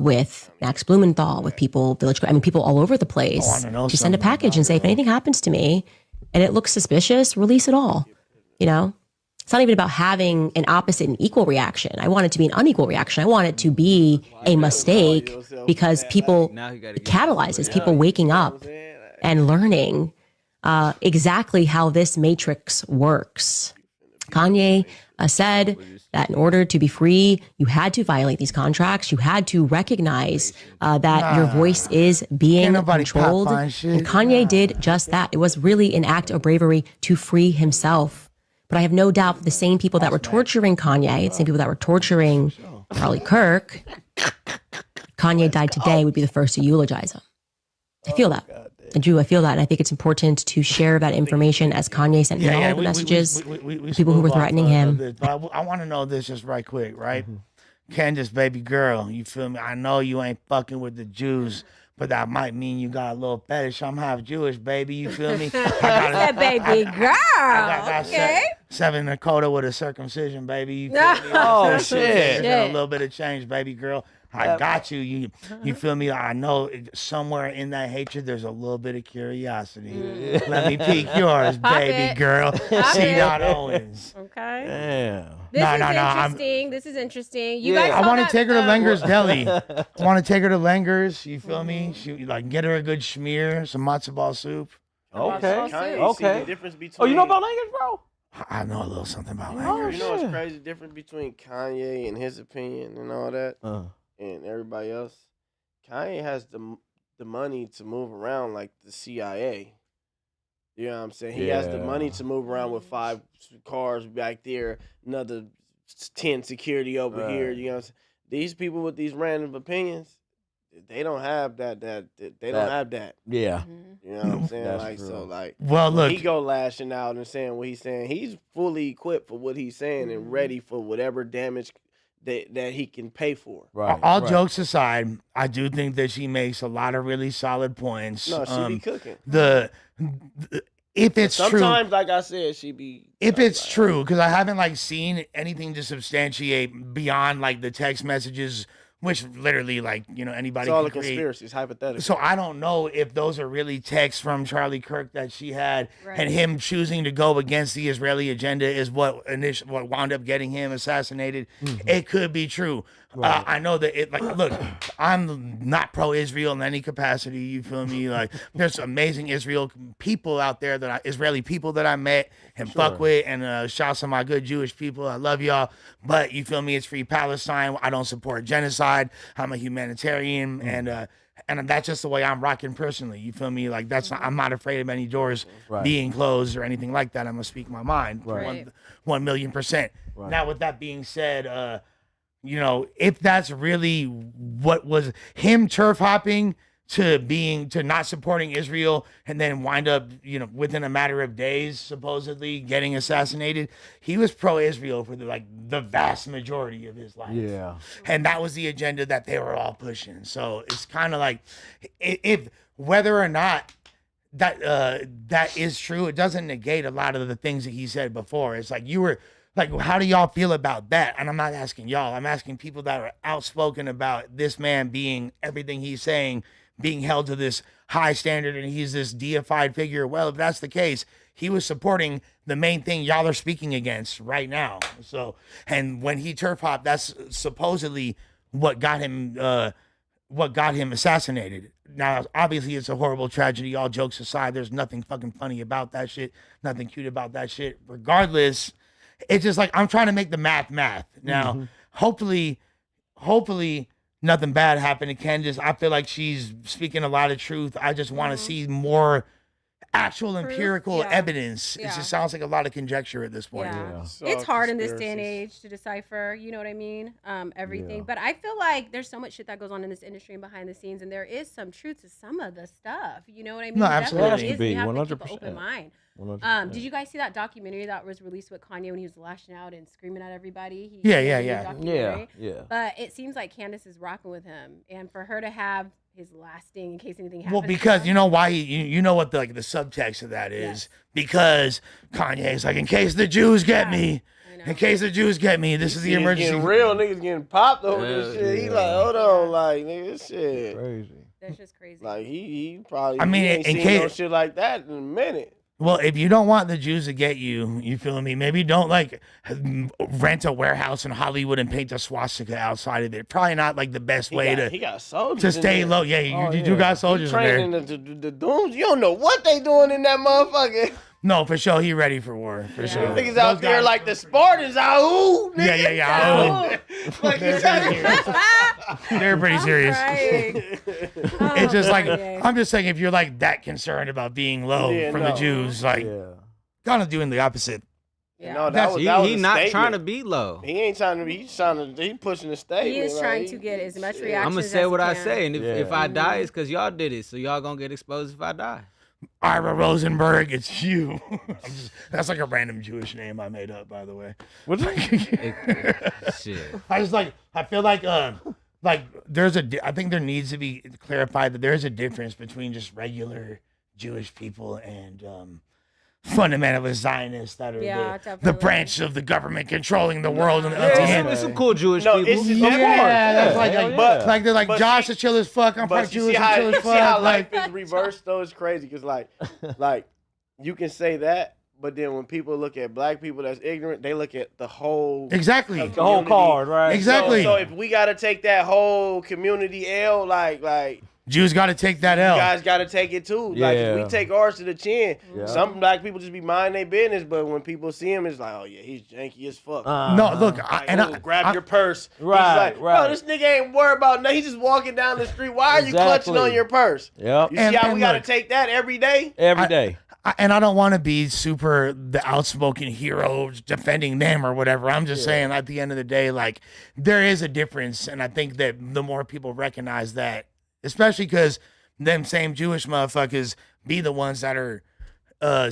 S10: with Max Blumenthal, with people, people all over the place,
S1: I wanna know
S10: to send a
S1: something
S10: package and say, if anything happens to me and it looks suspicious, release it all. You know, it's not even about having an opposite and equal reaction. I want it to be an unequal reaction. I want it to be a mistake, because people, it catalyzes people waking up and learning exactly how this matrix works. Kanye said that in order to be free, you had to violate these contracts. You had to recognize that your voice is being
S1: Ain't nobody
S10: controlled.
S1: pop-fine shit.
S10: And Kanye did just that. It was really an act of bravery to free himself. But I have no doubt that the same people that were torturing Kanye, the same people that were torturing Charlie Kirk, Kanye died today, would be the first to eulogize him. I feel that. I do. I feel that. And I think it's important to share that information, as Kanye sent me all the messages, people who were threatening him.
S1: But I want to know this just right quick, right? Candace, baby girl, you feel me? I know you ain't fucking with the Jews, but that might mean you got a little fetish. I'm half Jewish, baby. You feel me?
S5: That baby girl.
S1: I got
S5: Okay.
S1: seven Dakota with a circumcision, baby. You feel me?
S3: Oh,
S1: Circumcision,
S3: shit.
S1: A little bit of change, baby girl. I got you. You feel me? I know somewhere in that hatred there's a little bit of curiosity. Let me pique yours,
S5: Pop
S1: baby
S5: it.
S1: girl.
S5: Pop
S1: C.
S5: it.
S1: Owens.
S5: Okay.
S3: Damn.
S5: This
S1: No,
S5: is
S1: no, I'm-
S5: interesting. This is interesting. You
S3: Yeah.
S5: guys
S1: I
S5: saw
S1: want to
S5: that,
S1: take her to Lenger's Deli. I want to take her to Lenger's. You feel me? She like get her a good schmear, some matzo ball soup.
S3: Okay.
S2: Kanye, see the difference between.
S3: Oh, you know about Langers, bro?
S1: I know a little something about
S2: You
S1: Lenger's.
S2: know what's crazy? Difference between Kanye and his opinion and all that, and everybody else. Kanye has the money to move around like the CIA. You know what I'm saying? He has the money to move around with 5 cars back there, another 10 security over here. You know what I'm saying? These people with these random opinions, they don't have that. They don't have that.
S3: Yeah.
S2: You know what I'm saying?
S3: That's
S2: Like
S3: true.
S2: so, like
S1: Well,
S2: when
S1: look,
S2: he go lashing out and saying what he's saying. He's fully equipped for what he's saying and ready for whatever damage that he can pay for.
S3: Right.
S1: all
S3: right.
S1: jokes aside, I do think that she makes a lot of really solid points.
S2: No, she be cooking.
S1: If it's true,
S2: Sometimes, like I said, she be.
S1: if it's true, because I haven't like seen anything to substantiate beyond like the text messages, which literally like anybody
S2: It's all a
S1: can create.
S2: conspiracy. It's hypothetical.
S1: So I don't know if those are really texts from Charlie Kirk that she had, and him choosing to go against the Israeli agenda is what wound up getting him assassinated. It could be true. I know that it. Like, look, I'm not pro-Israel in any capacity. You feel me? Like, there's amazing Israeli people out there Israeli people that I met and fuck with, and shouts to my good Jewish people. I love y'all. But you feel me? It's free Palestine. I don't support genocide. I'm a humanitarian, and that's just the way I'm rocking personally. You feel me? Like I'm not afraid of any doors being closed or anything like that. I'm gonna speak my mind.
S3: Right.
S1: 1,000,000%. Now, with that being said, if that's really what was him turf hopping to not supporting Israel and then wind up, within a matter of days, supposedly getting assassinated, he was pro-Israel for the vast majority of his life.
S3: Yeah.
S1: And that was the agenda that they were all pushing. So it's kind of like, if whether or not that is true, it doesn't negate a lot of the things that he said before. It's like you were Like, how do y'all feel about that? And I'm not asking y'all. I'm asking people that are outspoken about this man being everything he's saying, being held to this high standard, and he's this deified figure. Well, if that's the case, he was supporting the main thing y'all are speaking against right now. So, and when he turf hopped, that's supposedly what got him assassinated. Now, obviously, it's a horrible tragedy. All jokes aside, there's nothing fucking funny about that shit. Nothing cute about that shit. Regardless, it's just like I'm trying to make the math. Now, hopefully, nothing bad happened to Candace. I feel like she's speaking a lot of truth. I just want to see more actual empirical evidence. It just sounds like a lot of conjecture at this point.
S5: Yeah. It's hard in this day and age to decipher, you know what I mean? Everything. But I feel like there's so much shit that goes on in this industry and behind the scenes, and there is some truth to some of the stuff. You know what I mean?
S1: No, absolutely.
S5: Definitely is. You have to keep an
S3: 100%.
S5: open mind.
S3: 100%.
S5: Did you guys see that documentary that was released with Kanye when he was lashing out and screaming at everybody?
S3: Yeah.
S5: But it seems like Candace is rocking with him, and for her to have his lasting in case anything happens.
S1: Well, because you know why you know what the subtext of that is.
S5: Yes.
S1: Because Kanye's like, in case the Jews get me, in case the Jews get me, this is the emergency.
S2: Getting real niggas getting popped over this shit. He like, hold on, like nigga, this shit
S3: crazy.
S5: That's just crazy.
S2: Like he probably.
S1: I mean,
S2: he ain't
S1: in
S2: seen
S1: case-
S2: no shit like that in a minute.
S1: Well, if you don't want the Jews to get you, you feel me? Maybe don't rent a warehouse in Hollywood and paint a swastika outside of it. Probably not the best way
S2: He got soldiers
S1: to stay
S2: in there.
S1: low. Yeah, you got soldiers in
S2: Training
S1: there.
S2: the dooms. You don't know what they doing in that motherfucker.
S1: No, for sure, he ready for war. For sure.
S2: Niggas out there like the Spartans. Ooh, nigga.
S1: Yeah. They're pretty serious. It's just like I'm just saying, if you're that concerned about being low from the Jews, kind of doing the opposite.
S5: Yeah.
S2: No,
S1: That's-
S2: that was
S4: He
S2: a
S4: not
S2: statement.
S4: trying to be low.
S2: He ain't trying to be. He pushing the statement.
S5: He is
S2: like,
S5: trying to get as much reaction.
S4: I'm gonna say what I say, and if I die, it's because y'all did it. So y'all gonna get exposed if I die.
S1: Ira Rosenberg, it's you. That's like a random Jewish name I made up, by the way.
S4: Shit.
S1: I feel like I think there needs to be clarified that there's a difference between just regular Jewish people and fundamentalist Zionists that are the
S5: definitely.
S1: branch of the government controlling the world. And
S4: There's some cool Jewish
S2: No,
S4: people.
S2: it's just
S1: that's
S2: but
S1: they're like
S2: but
S1: Josh
S2: see-
S1: is chill as fuck. I'm part
S2: But you
S1: Jewish.
S2: see
S1: I'm chill
S2: you
S1: as
S2: see how
S1: fuck.
S2: life is reversed though. It's crazy because like you can say that, but then when people look at black people that's ignorant, they look at the whole
S1: Exactly.
S2: community.
S3: The whole card, right?
S1: Exactly.
S2: So if we gotta take that whole community L, like
S1: Jews got to take that
S2: you
S1: L.
S2: guys gotta take it too. Like if
S3: Yeah.
S2: we take ours to the chin,
S3: Yeah.
S2: some black people just be minding their business, but when people see him, it's like, oh yeah, he's janky as fuck.
S1: No, look,
S2: Like, grab your purse.
S3: Right,
S2: He's like,
S3: right.
S2: No, this nigga ain't worried about nothing. He's just walking down the street. Why are you clutching
S3: Exactly.
S2: on your purse?
S3: Yep.
S2: You see how
S1: And
S2: we gotta
S1: look,
S2: take that every day?
S3: Every day.
S1: And I don't want to be super the outspoken hero defending them or whatever. I'm just saying at the end of the day, there is a difference. And I think that the more people recognize that, especially because them same Jewish motherfuckers be the ones that are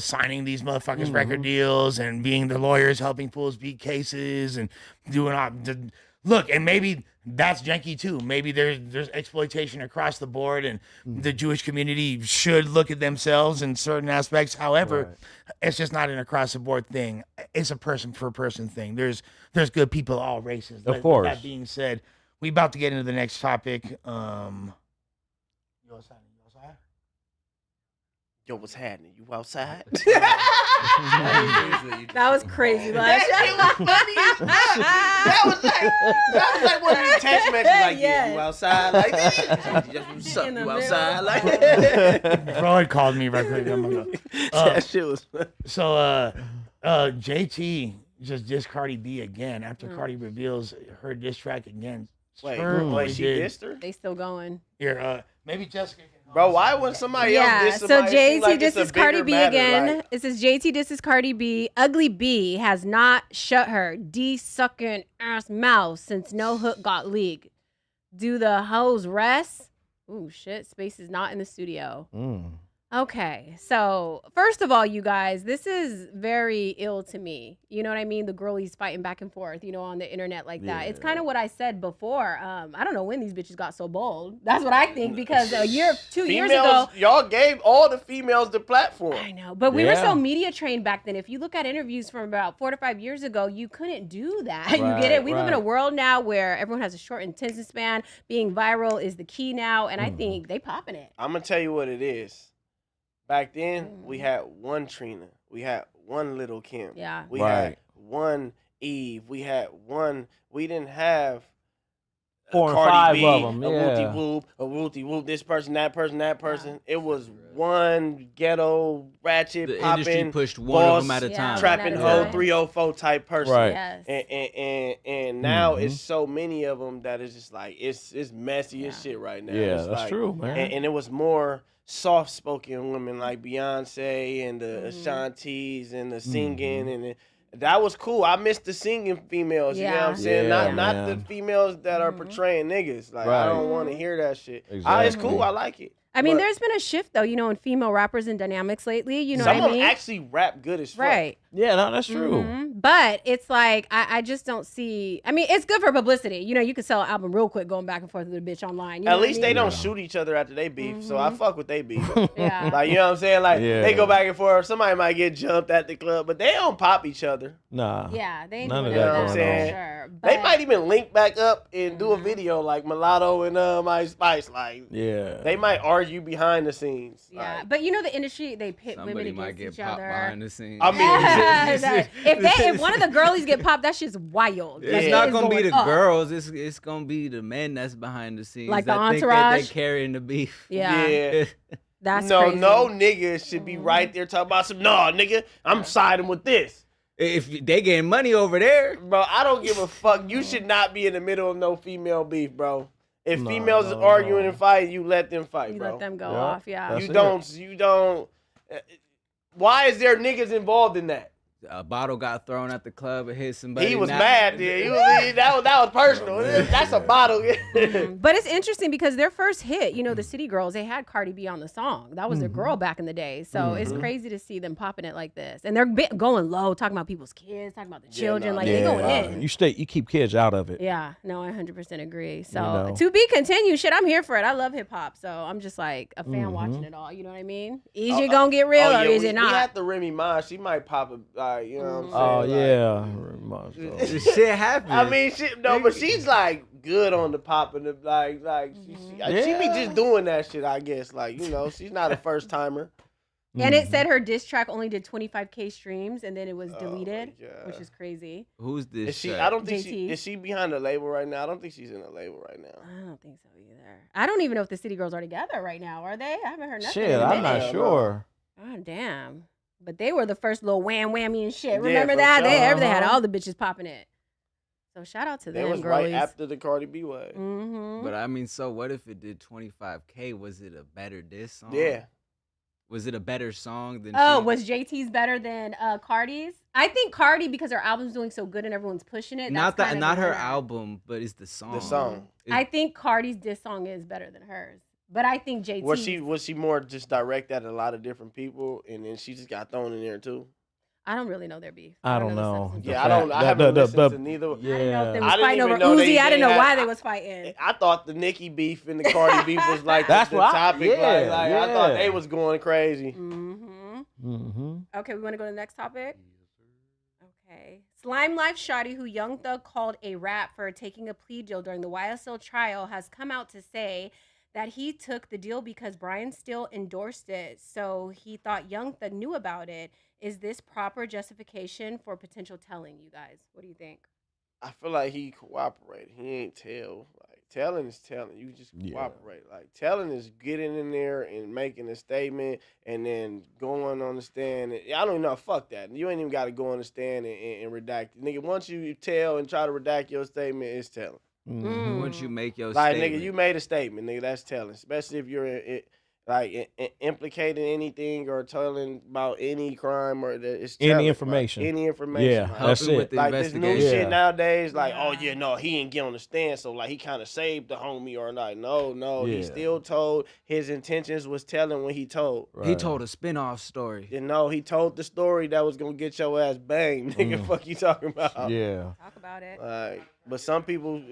S1: signing these motherfuckers record deals and being the lawyers helping fools beat cases and doing all look, and maybe that's janky too. Maybe there's exploitation across the board, and the Jewish community should look at themselves in certain aspects. However, it's just not an across the board thing. It's a person for person thing. There's good people of all races.
S3: Of course.
S1: That being said, we about to get into the next topic.
S2: Yo, what's happening? You outside?
S5: That was crazy.
S2: That shit was funny as fuck. That was like one of these text messages like, yeah, you outside? Like, what's up?
S5: In the
S2: You
S5: middle.
S2: outside? Like,
S1: Freud called me right quick. I'm gonna go.
S2: that shit was
S1: So JT just dissed Cardi B again after Cardi reveals her diss track against her.
S2: wait, she dissed her?
S5: They still going.
S1: Here, maybe Jessica can
S2: Bro, why wouldn't somebody else
S5: Yeah,
S2: diss
S5: so
S2: somebody? It seems
S5: JT
S2: like it's a
S5: disses Cardi
S2: bigger
S5: B
S2: matter,
S5: again.
S2: like-
S5: It says JT disses Cardi B. Ugly B has not shut her D-sucking ass mouth since No Hook got leaked. Do the hoes rest? Ooh, shit. Space is not in the studio. Okay, so first of all, you guys, this is very ill to me. You know what I mean? The girlies fighting back and forth, on the internet like that. It's kind of what I said before. I don't know when these bitches got so bold. That's what I think because a year, 2 years ago,
S2: y'all gave all the females the platform.
S5: I know, but we were so media trained back then. If you look at interviews from about 4 to 5 years ago, you couldn't do that.
S3: Right,
S5: you get it? We live in a
S3: right.
S5: world now where everyone has a short attention span. Being viral is the key now, and I think they popping it.
S2: I'm gonna tell you what it is. Back then, we had one Trina. We had one Little Kim.
S5: Yeah.
S2: We had one Eve. We didn't have
S3: 4 and
S2: Cardi
S3: 5
S2: B,
S3: of them.
S2: a
S3: Yeah.
S2: Wooty Whoop, a Wooty Whoop, this person, that person, that person. It was one ghetto, ratchet,
S4: The
S2: popping,
S4: industry pushed one
S2: boss,
S4: of them at a time.
S2: trapping
S5: One at a
S2: hoe,
S5: time.
S2: 304 type person.
S3: Right.
S5: Yes.
S2: And now it's so many of them that it's just like, it's messy as shit right now.
S3: Yeah,
S2: It's
S3: that's
S2: like,
S3: true, man.
S2: And it was more soft-spoken women like Beyonce and the Ashantis and the singing and that was cool. I missed the singing females. You know what I'm saying?
S3: Yeah,
S2: not the
S3: man.
S2: females that are portraying niggas. Like I don't want to hear that shit. It's
S3: Exactly.
S2: cool. I like it.
S5: I mean,
S2: But
S5: there's been a shift though, in female rappers and dynamics lately. You know
S2: some
S5: what I
S2: of
S5: mean?
S2: them actually rap good as fuck.
S5: Right.
S3: Yeah, no, that's true.
S5: But it's like I just don't see. I mean, it's good for publicity. You can sell an album real quick going back and forth with a bitch online. You know
S2: At
S5: what I
S2: least
S5: mean?
S2: they don't shoot each other after they beef. So I fuck with they beef.
S5: Yeah.
S2: Like, you know what I'm saying? Like
S3: Yeah.
S2: they go back and forth. Somebody might get jumped at the club, but they don't pop each other.
S3: Nah.
S5: Yeah, they ain't
S3: None
S5: doing
S3: of that
S5: that
S2: going
S5: for
S2: on.
S5: sure.
S2: They
S5: But-
S2: might even link back up and do a video like Mulatto and Ice Spice. Like
S3: Yeah.
S2: they might argue behind the scenes.
S5: Yeah,
S2: Like,
S5: but the industry, they pit women
S4: Somebody might
S5: against
S4: get
S5: each
S4: popped
S5: other.
S4: behind the scenes.
S2: I mean,
S5: Yeah, if one of the girlies get popped, that shit's wild. That
S4: It's
S5: shit
S4: not
S5: is
S4: gonna be
S5: going
S4: the
S5: up.
S4: girls. It's gonna be the men that's behind the scenes.
S5: Like the
S4: that think that
S5: entourage?
S4: they carrying the beef.
S5: Yeah, that's
S2: no,
S5: crazy.
S2: no nigga should be right there talking about some. No, nigga, I'm siding with this.
S4: If they getting money over there,
S2: Bro, I don't give a fuck. You should not be in the middle of no female beef, bro. If females is arguing and fighting, you let them fight,
S5: You
S2: bro.
S5: let them go
S3: Yeah.
S5: off. Yeah.
S3: That's
S2: You don't. Why is there niggas involved in that?
S4: a bottle got thrown at the club and hit somebody.
S2: He was
S4: Now-
S2: mad there. That was personal. That's a bottle.
S5: But it's interesting because their first hit, the City Girls, they had Cardi B on the song. That was their girl back in the day. So it's crazy to see them popping it like this. And they're going low, talking about people's kids, talking about the children. Like, they going in.
S3: You keep kids out of it.
S5: Yeah, no, I 100% agree. So
S3: know.
S5: to be continued, shit, I'm here for it. I love hip hop, so I'm just like a fan watching it all. You know what I mean? Is it gonna get real or is it
S2: We
S5: not?
S2: had the Remy Ma. She might pop a, you know what I'm saying?
S3: Oh
S2: Like,
S3: yeah.
S4: Shit happens.
S2: I mean, but she's like good on the pop and the she be just doing that shit. I guess she's not a first timer.
S5: And it said her diss track only did 25K streams and then it was deleted,
S2: God.
S5: which is crazy.
S4: Who's this?
S2: Is she?
S4: track?
S2: I don't think
S5: JT.
S2: is she behind a label right now. I don't think she's in a label right now.
S5: I don't think so either. I don't even know if the City Girls are together right now. Are they? I haven't heard nothing.
S3: Shit,
S5: in a
S3: I'm
S5: minute.
S3: not sure.
S5: Oh damn! But they were the first little wham whammy and shit.
S2: Yeah,
S5: Remember
S2: for
S5: that?
S2: sure.
S5: They had all the bitches popping it. So shout out to
S2: That
S5: them,
S2: was
S5: girlies.
S2: right after the Cardi B wave.
S5: Mm-hmm.
S4: But I mean, so what if it did 25K? Was it a better diss song?
S2: Yeah.
S4: Was it a better song than?
S5: Oh,
S4: she-
S5: was JT's better than Cardi's? I think Cardi, because her album's doing so good and everyone's pushing it.
S4: not
S5: that's
S4: that,
S5: kind of
S4: not
S5: the
S4: her
S5: winner.
S4: album, but it's the song.
S2: The song.
S5: I think Cardi's diss song is better than hers. But I think JT.
S2: Was she more just direct at a lot of different people, and then she just got thrown in there too?
S5: I don't really know their beef.
S3: I don't
S5: the
S3: know.
S5: substance
S2: Yeah,
S5: of
S2: I
S5: it.
S2: don't. I haven't listened to neither.
S5: I didn't know if they
S3: Yeah.
S5: was
S2: I didn't
S5: fighting
S2: even
S5: over
S2: know
S5: Uzi.
S2: they
S5: I didn't know
S2: had-
S5: why they was fighting.
S2: I thought the Nicki beef and the Cardi beef was like
S3: That's
S2: the
S3: what
S2: topic.
S3: yeah,
S2: I thought they was going crazy.
S5: Mm-hmm.
S3: Mm-hmm.
S5: Okay, we want to go to the next topic? Okay. Slime Life Shotty, who Young Thug called a rap for taking a plea deal during the YSL trial, has come out to say that he took the deal because Brian Steele endorsed it, so he thought Young Thug knew about it. Is this proper justification for potential telling, you guys? What do you think?
S2: I feel like he cooperated. He ain't tell. Like telling is telling. You just
S3: Yeah.
S2: cooperate. Like telling is getting in there and making a statement and then going on the stand. I don't even know. Fuck that. You ain't even got to go on the stand and redact it. Nigga, once you tell and try to redact your statement, it's telling.
S3: Mm-hmm.
S4: Once you make your
S2: Like,
S4: statement.
S2: nigga, you made a statement, nigga. That's telling. Especially if you're like implicating anything or telling about any crime or it's
S3: Any
S2: telling,
S3: information.
S2: like, any information.
S3: Yeah,
S2: like,
S3: that's
S4: Helping
S3: it.
S4: with the
S2: like this new
S4: investigation.
S2: shit nowadays, like, oh yeah, no, he didn't get on the stand, so like he kind of saved the homie or not. No, he
S3: Yeah.
S2: still told his intentions was telling when he told.
S4: He told a spin-off story.
S2: You know, he told the story that was gonna get your ass banged, nigga. Fuck you talking about?
S3: Yeah.
S5: Talk about it.
S2: Like, but some people,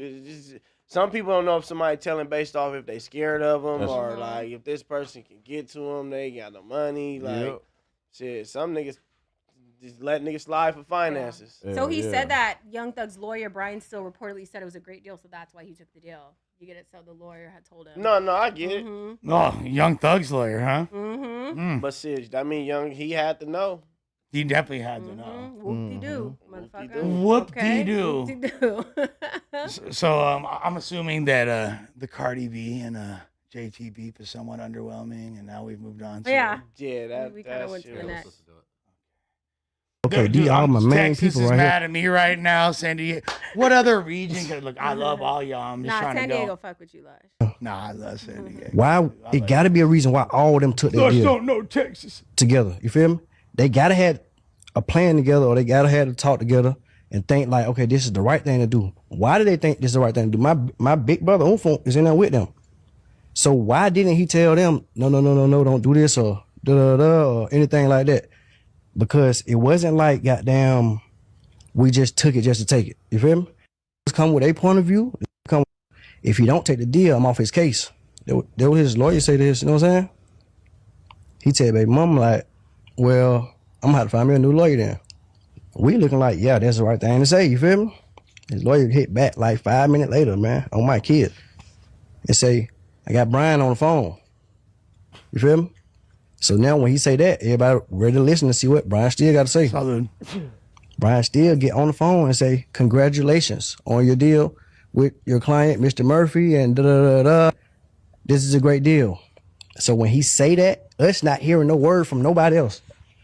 S2: some people don't know if somebody telling based off if they scared of them
S3: That's-
S2: or like if this person can get to them, they got no money. Like,
S3: Yep.
S2: shit, some niggas just let niggas slide for finances.
S5: So he
S3: Yeah.
S5: said that Young Thug's lawyer, Brian Still, reportedly said it was a great deal, so that's why he took the deal. You get it? So the lawyer had told him.
S2: No, I get it.
S5: Mm-hmm.
S1: Oh, Young Thug's lawyer, huh?
S5: Mm-hmm.
S2: But shit, I mean, he had to know.
S1: He definitely had to know.
S5: Whoop-de-doo, motherfucker.
S1: Whoop-de-doo.
S5: Whoop-de-doo.
S1: So I'm assuming that the Cardi B and JT beef is somewhat underwhelming, and now we've moved on to
S5: Yeah.
S2: Yeah, that
S5: We kind of went to
S2: shit
S5: the
S2: was-
S5: next.
S11: Okay, these all my main
S1: Texas
S11: people
S1: is
S11: right
S1: mad
S11: here.
S1: at me right now. San Diego. What other region? 'Cause, look, I love all y'all. I'm just
S5: Nah,
S1: trying
S5: San
S1: to
S5: Diego
S1: go.
S5: fuck with you, Lush.
S1: Nah, I love San Diego.
S11: Why? It got to be a reason why all of them took their
S1: Lush
S11: deal
S1: don't know Texas.
S11: together. You feel me? They gotta have a plan together, or they gotta have to talk together and think like, okay, this is the right thing to do. Why do they think this is the right thing to do? My big brother Umfo is in there with them. So why didn't he tell them no, don't do this or or anything like that? Because it wasn't like goddamn we just took it just to take it. You feel me? Just come with a point of view. Come, if he don't take the deal, I'm off his case. That what his lawyer say this. You know what I'm saying? He said, baby mom, like, well, I'm gonna have to find me a new lawyer then. We looking like, yeah, that's the right thing to say, you feel me? His lawyer hit back like 5 minutes later, man, on my kid. And say, I got Brian on the phone. You feel me? So now when he say that, everybody ready to listen to see what Brian still got to say.
S1: Salud.
S11: Brian still get on the phone and say, congratulations on your deal with your client, Mr. Murphy, and da-da-da-da. This is a great deal. So when he say that, us not hearing no word from nobody else.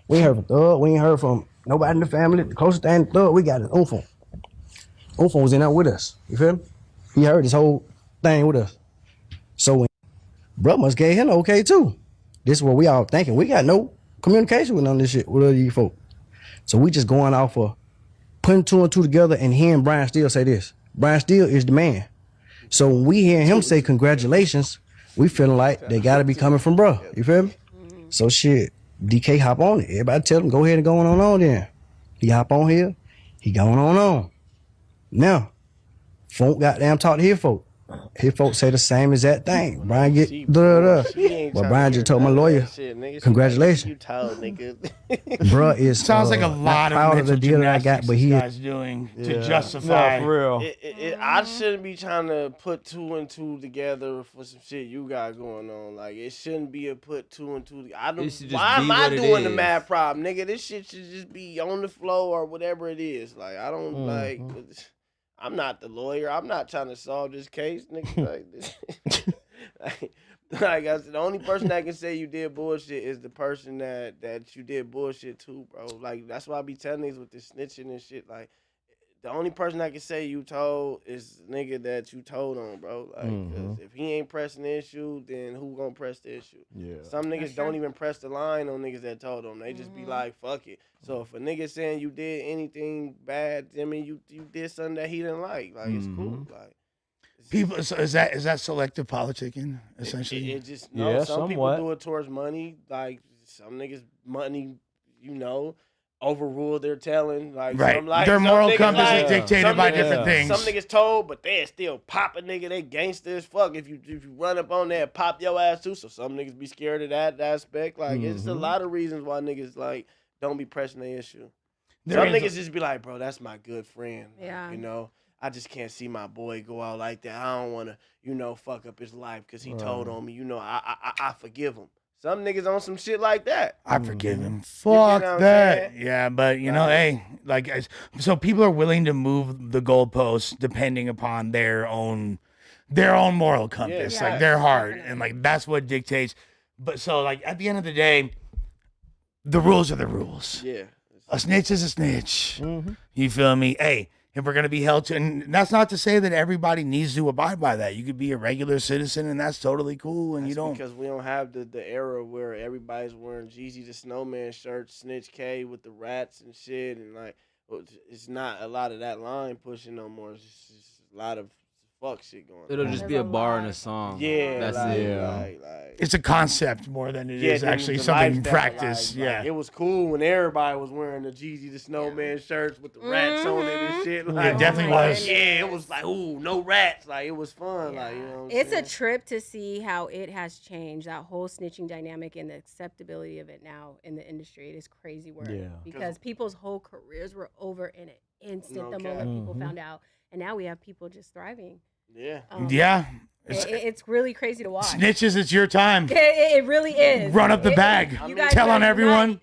S11: We ain't heard from Thug. We ain't heard from nobody in the family. The closest thing to Thug we got is Umfo. Umfo was in there with us. You feel me? He heard this whole thing with us. So when Bruh must gave him okay too. This is what we all thinking. We got no communication with none of this shit with other you folk. So we just going off of putting two and two together and hearing Brian Steele say this. Brian Steele is the man. So when we hear him say congratulations, we feeling like they gotta be coming from bruh. You feel me? So shit, DK hop on it. Everybody tell him go ahead and go on then. He hop on here, he going on. Now, folk goddamn talk to his folk. His folks say the same exact thing. Brian get da-da-da. But Brian just told my lawyer, congratulations.
S2: You told, nigga.
S11: Bruh is
S1: Sounds like a lot of
S11: proud
S1: mental
S11: the deal that I got,
S1: gymnastics
S11: but
S1: this
S11: he
S1: guy's doing to justify.
S3: No, for real.
S2: I shouldn't be trying to put two and two together for some shit you got going on. Like, it shouldn't be a put two and two. I don't.
S4: It should just
S2: Why
S4: be
S2: am I
S4: what it
S2: doing the
S4: is.
S2: mad problem, nigga? This shit should just be on the flow or whatever it is. Like, I don't like. I'm not the lawyer. I'm not trying to solve this case, nigga. Like, this. like I said, the only person that can say you did bullshit is the person that you did bullshit to, bro. Like, that's why I be telling niggas with this snitching and shit. Like, the only person that can say you told is the nigga that you told on, bro. Like, 'cause if he ain't pressing the issue, then who gonna press the issue?
S3: Yeah.
S2: Some niggas don't even press the line on niggas that told them. They just be like, fuck it. So if a nigga saying you did anything bad, I mean, you did something that he didn't like. Like, it's cool. Like,
S1: People, so is that selective politicking essentially?
S2: it just
S3: Yeah,
S2: some
S3: somewhat.
S2: people do it towards money. Like, some niggas money, overrule their telling. Like,
S1: Right.
S2: some, like
S1: Their
S2: some
S1: moral
S2: niggas,
S1: compass
S2: like,
S1: is dictated
S2: some
S1: by
S2: niggas-
S1: different things.
S2: Some niggas told, but they still pop a nigga. They gangster as fuck. If you run up on there, pop your ass too. So some niggas be scared of that aspect. Like, it's a lot of reasons why niggas like don't be pressing the issue. Some niggas just be like, bro, that's my good friend. Like,
S5: Yeah.
S2: I just can't see my boy go out like that. I don't want to, fuck up his life because he told on me. I forgive him. Some niggas on some shit like that.
S1: I forgive him.
S2: get
S1: Fuck
S2: what I'm
S1: that.
S2: saying?
S1: Yeah, but so people are willing to move the goalposts depending upon their own moral compass,
S2: Yeah,
S1: like their heart, and like that's what dictates. But so like at the end of the day, the rules are the rules.
S2: Yeah.
S1: A snitch is a snitch. You feel me? Hey, if we're going to be held to, and that's not to say that everybody needs to abide by that. You could be a regular citizen, and that's totally cool. And
S2: That's
S1: you don't,
S2: because we don't have the era where everybody's wearing Jeezy the Snowman shirts, Snitch K with the rats and shit, and like it's not a lot of that line pushing no more. It's just a lot of fuck shit going on.
S4: It'll just be a bar in a song.
S2: Yeah,
S4: that's
S2: like,
S4: it.
S2: Like,
S1: it's a concept more than it is actually
S2: the
S1: something in
S2: lifestyle,
S1: practice.
S2: like, it was cool when everybody was wearing the Jeezy the Snowman shirts with the rats on it and shit. Like,
S1: it definitely was.
S2: Yeah, it was like, ooh, no rats. Like, it was fun. Like, you know what I'm
S5: It's
S2: saying?
S5: a trip to see how it has changed, that whole snitching dynamic and the acceptability of it now in the industry. It is crazy work.
S3: Yeah.
S5: Because people's whole careers were over in an instant the
S2: Okay.
S5: moment people found out. And now we have people just thriving.
S2: Yeah.
S1: Yeah.
S5: It's really crazy to watch.
S1: Snitches, it's your time.
S5: It really is.
S1: Run up the bag.
S5: You guys
S1: Tell
S5: are
S1: on everyone.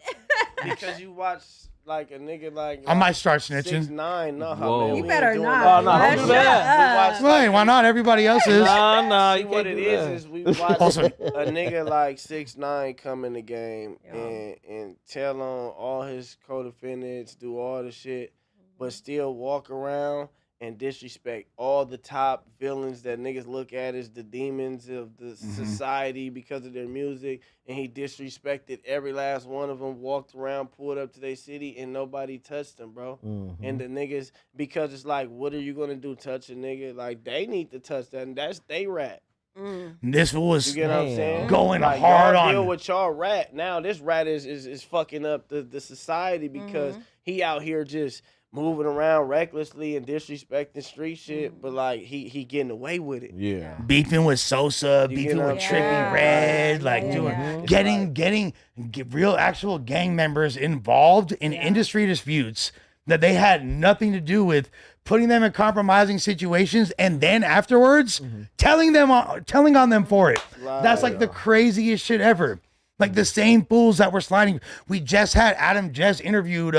S2: Because you watch like a nigga like
S1: I might start snitching.
S2: 6ix9ine. No,
S4: Whoa.
S2: man,
S5: You
S2: we
S5: better
S2: ain't doing
S5: not.
S2: that.
S3: No, don't do that.
S2: We watch
S1: Hey, why not? Everybody else is.
S3: Nah,
S2: See
S3: you
S2: what
S3: can't
S2: it
S3: do that.
S2: is we watch
S1: Also-
S2: a nigga like 6ix9ine come in the game and tell on all his co-defendants, do all the shit, but still walk around and disrespect all the top villains that niggas look at as the demons of the society because of their music, and he disrespected every last one of them, walked around, pulled up to their city, and nobody touched him, bro. And the niggas, because it's like, what are you gonna do, touch a nigga? Like, they need to touch that, and that's they rat.
S1: This was
S2: You get what I'm saying?
S1: going
S2: like,
S1: hard
S2: y'all
S1: on.
S2: deal with y'all rat. Now this rat is fucking up the society because he out here just moving around recklessly and disrespecting street shit, but like he getting away with it.
S3: Yeah.
S1: Beefing with Sosa,
S2: You
S1: beefing
S2: get
S1: with
S2: what I'm
S1: Trippy
S2: saying?
S1: Red, like
S5: Yeah,
S1: doing,
S5: yeah.
S1: getting real actual gang members involved in industry disputes that they had nothing to do with, putting them in compromising situations, and then afterwards telling on them for it. That's like the craziest shit ever. Like the same fools that were sliding. We just had Adam just interviewed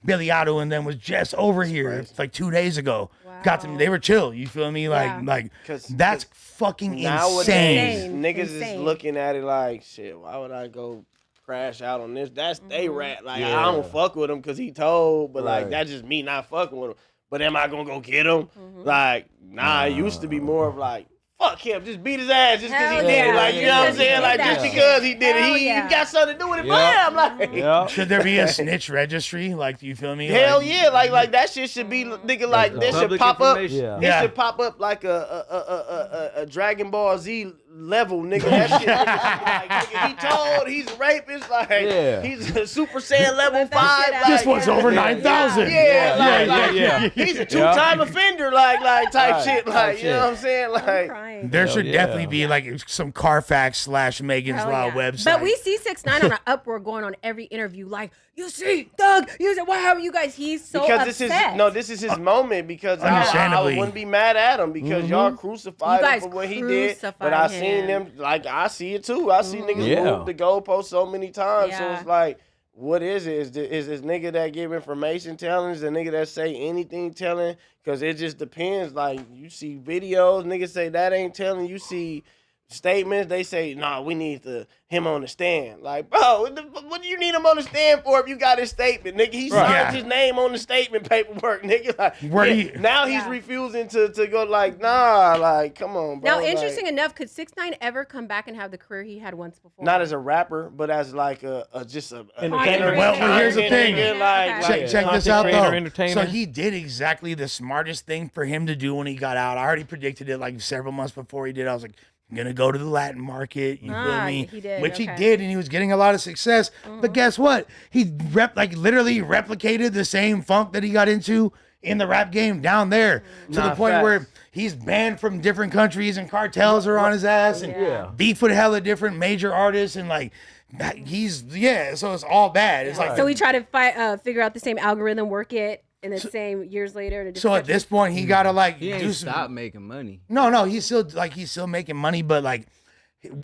S1: Billy Otto, and then was just over here. It's like 2 days ago.
S5: Wow.
S1: Got to me. They were chill. You feel me? Like
S2: 'Cause-
S1: that's fucking
S2: Nowadays,
S1: insane.
S2: niggas is
S5: Insane.
S2: looking at it like, shit, why would I go crash out on this? That's they rat. Like,
S3: Yeah.
S2: I don't fuck with him because he told, but like,
S3: Right.
S2: that's just me not fucking with him. But am I gonna go get him? Like, nah, it used to be more of like, fuck him, just beat his ass just because he
S5: Hell
S2: did it.
S5: yeah.
S2: Like, you know what I'm
S5: Because he
S2: saying?
S5: did
S2: Like,
S5: that
S2: just
S5: shit.
S2: because he did
S5: Hell
S2: it, he
S5: yeah.
S2: got something to do with it.
S3: Yeah.
S2: Bam! Like,
S3: Yeah.
S1: Should there be a snitch registry? Like, you feel me?
S2: hell
S1: Like,
S2: yeah, like that shit should be, nigga, like this should
S4: Public
S2: pop up.
S4: information.
S3: Yeah.
S2: It
S1: Yeah.
S2: should pop up like a Dragon Ball Z level, nigga. That shit, like, nigga, he told, he's a rapist, like
S3: Yeah.
S2: he's a Super Saiyan level
S5: Let that
S2: 5.
S5: shit out.
S2: Like,
S1: this one's over 9,000.
S2: Yeah, he's a two-time offender, like type
S3: Right,
S2: shit,
S3: type
S2: like you know
S3: shit.
S2: what I'm saying,
S5: I'm
S2: like.
S5: crying.
S1: There should
S3: yeah.
S1: definitely be like some Carfax / Megan's
S5: Hell
S1: Law
S5: yeah.
S1: website.
S5: But we see 6ix9ine on an uproar going on every interview. Like, you see, Doug, you see, why have you guys? He's so
S2: Because
S5: upset.
S2: this is his moment. Because I
S1: Understandably.
S2: wouldn't be mad at him because y'all crucified
S5: You
S2: him
S5: guys
S2: for what he did. But
S5: crucified
S2: I seen
S5: him.
S2: them, like I see it too. I see niggas
S3: Yeah.
S2: move the goalpost so many times. So
S5: Yeah.
S2: it's like, what is it? Is this nigga that give information telling? Is the nigga that say anything telling? Because it just depends. Like, you see videos, niggas say that ain't telling. You see statements, they say, nah, we need him on the stand. Like, bro, what do you need him on the stand for if you got his statement, nigga? He signed
S1: Yeah.
S2: his name on the statement paperwork, nigga. Like,
S1: Where do you-
S2: now he's
S5: Yeah.
S2: refusing to go like, nah, like, come on, bro.
S5: Now,
S2: like,
S5: interesting enough, could 6ix9ine ever come back and have the career he had once before?
S2: not as a rapper, but as like a
S3: Entertainer.
S1: Well, here's the thing.
S2: Nigga, like,
S5: Okay.
S1: Check this
S3: Content
S1: out
S3: creator,
S1: though.
S3: entertainer.
S1: So he did exactly the smartest thing for him to do when he got out. I already predicted it like several months before he did. I was like, I'm gonna go to the Latin market. You feel me?
S5: He did,
S1: Which he
S5: okay.
S1: did, and he was getting a lot of success. But guess what? He literally replicated the same funk that he got into in the rap game down there to the
S2: Nah,
S1: point
S2: facts.
S1: where he's banned from different countries and cartels are on his ass and
S3: Yeah.
S1: beef with hella different major artists and like so it's all bad. It's like
S5: So we try to figure out the same algorithm, work it, and the same years later. In a
S1: so
S5: different
S1: at this point he gotta like
S4: He ain't
S1: do
S4: stop
S1: some.
S4: making money.
S1: No, he's still making money, but like,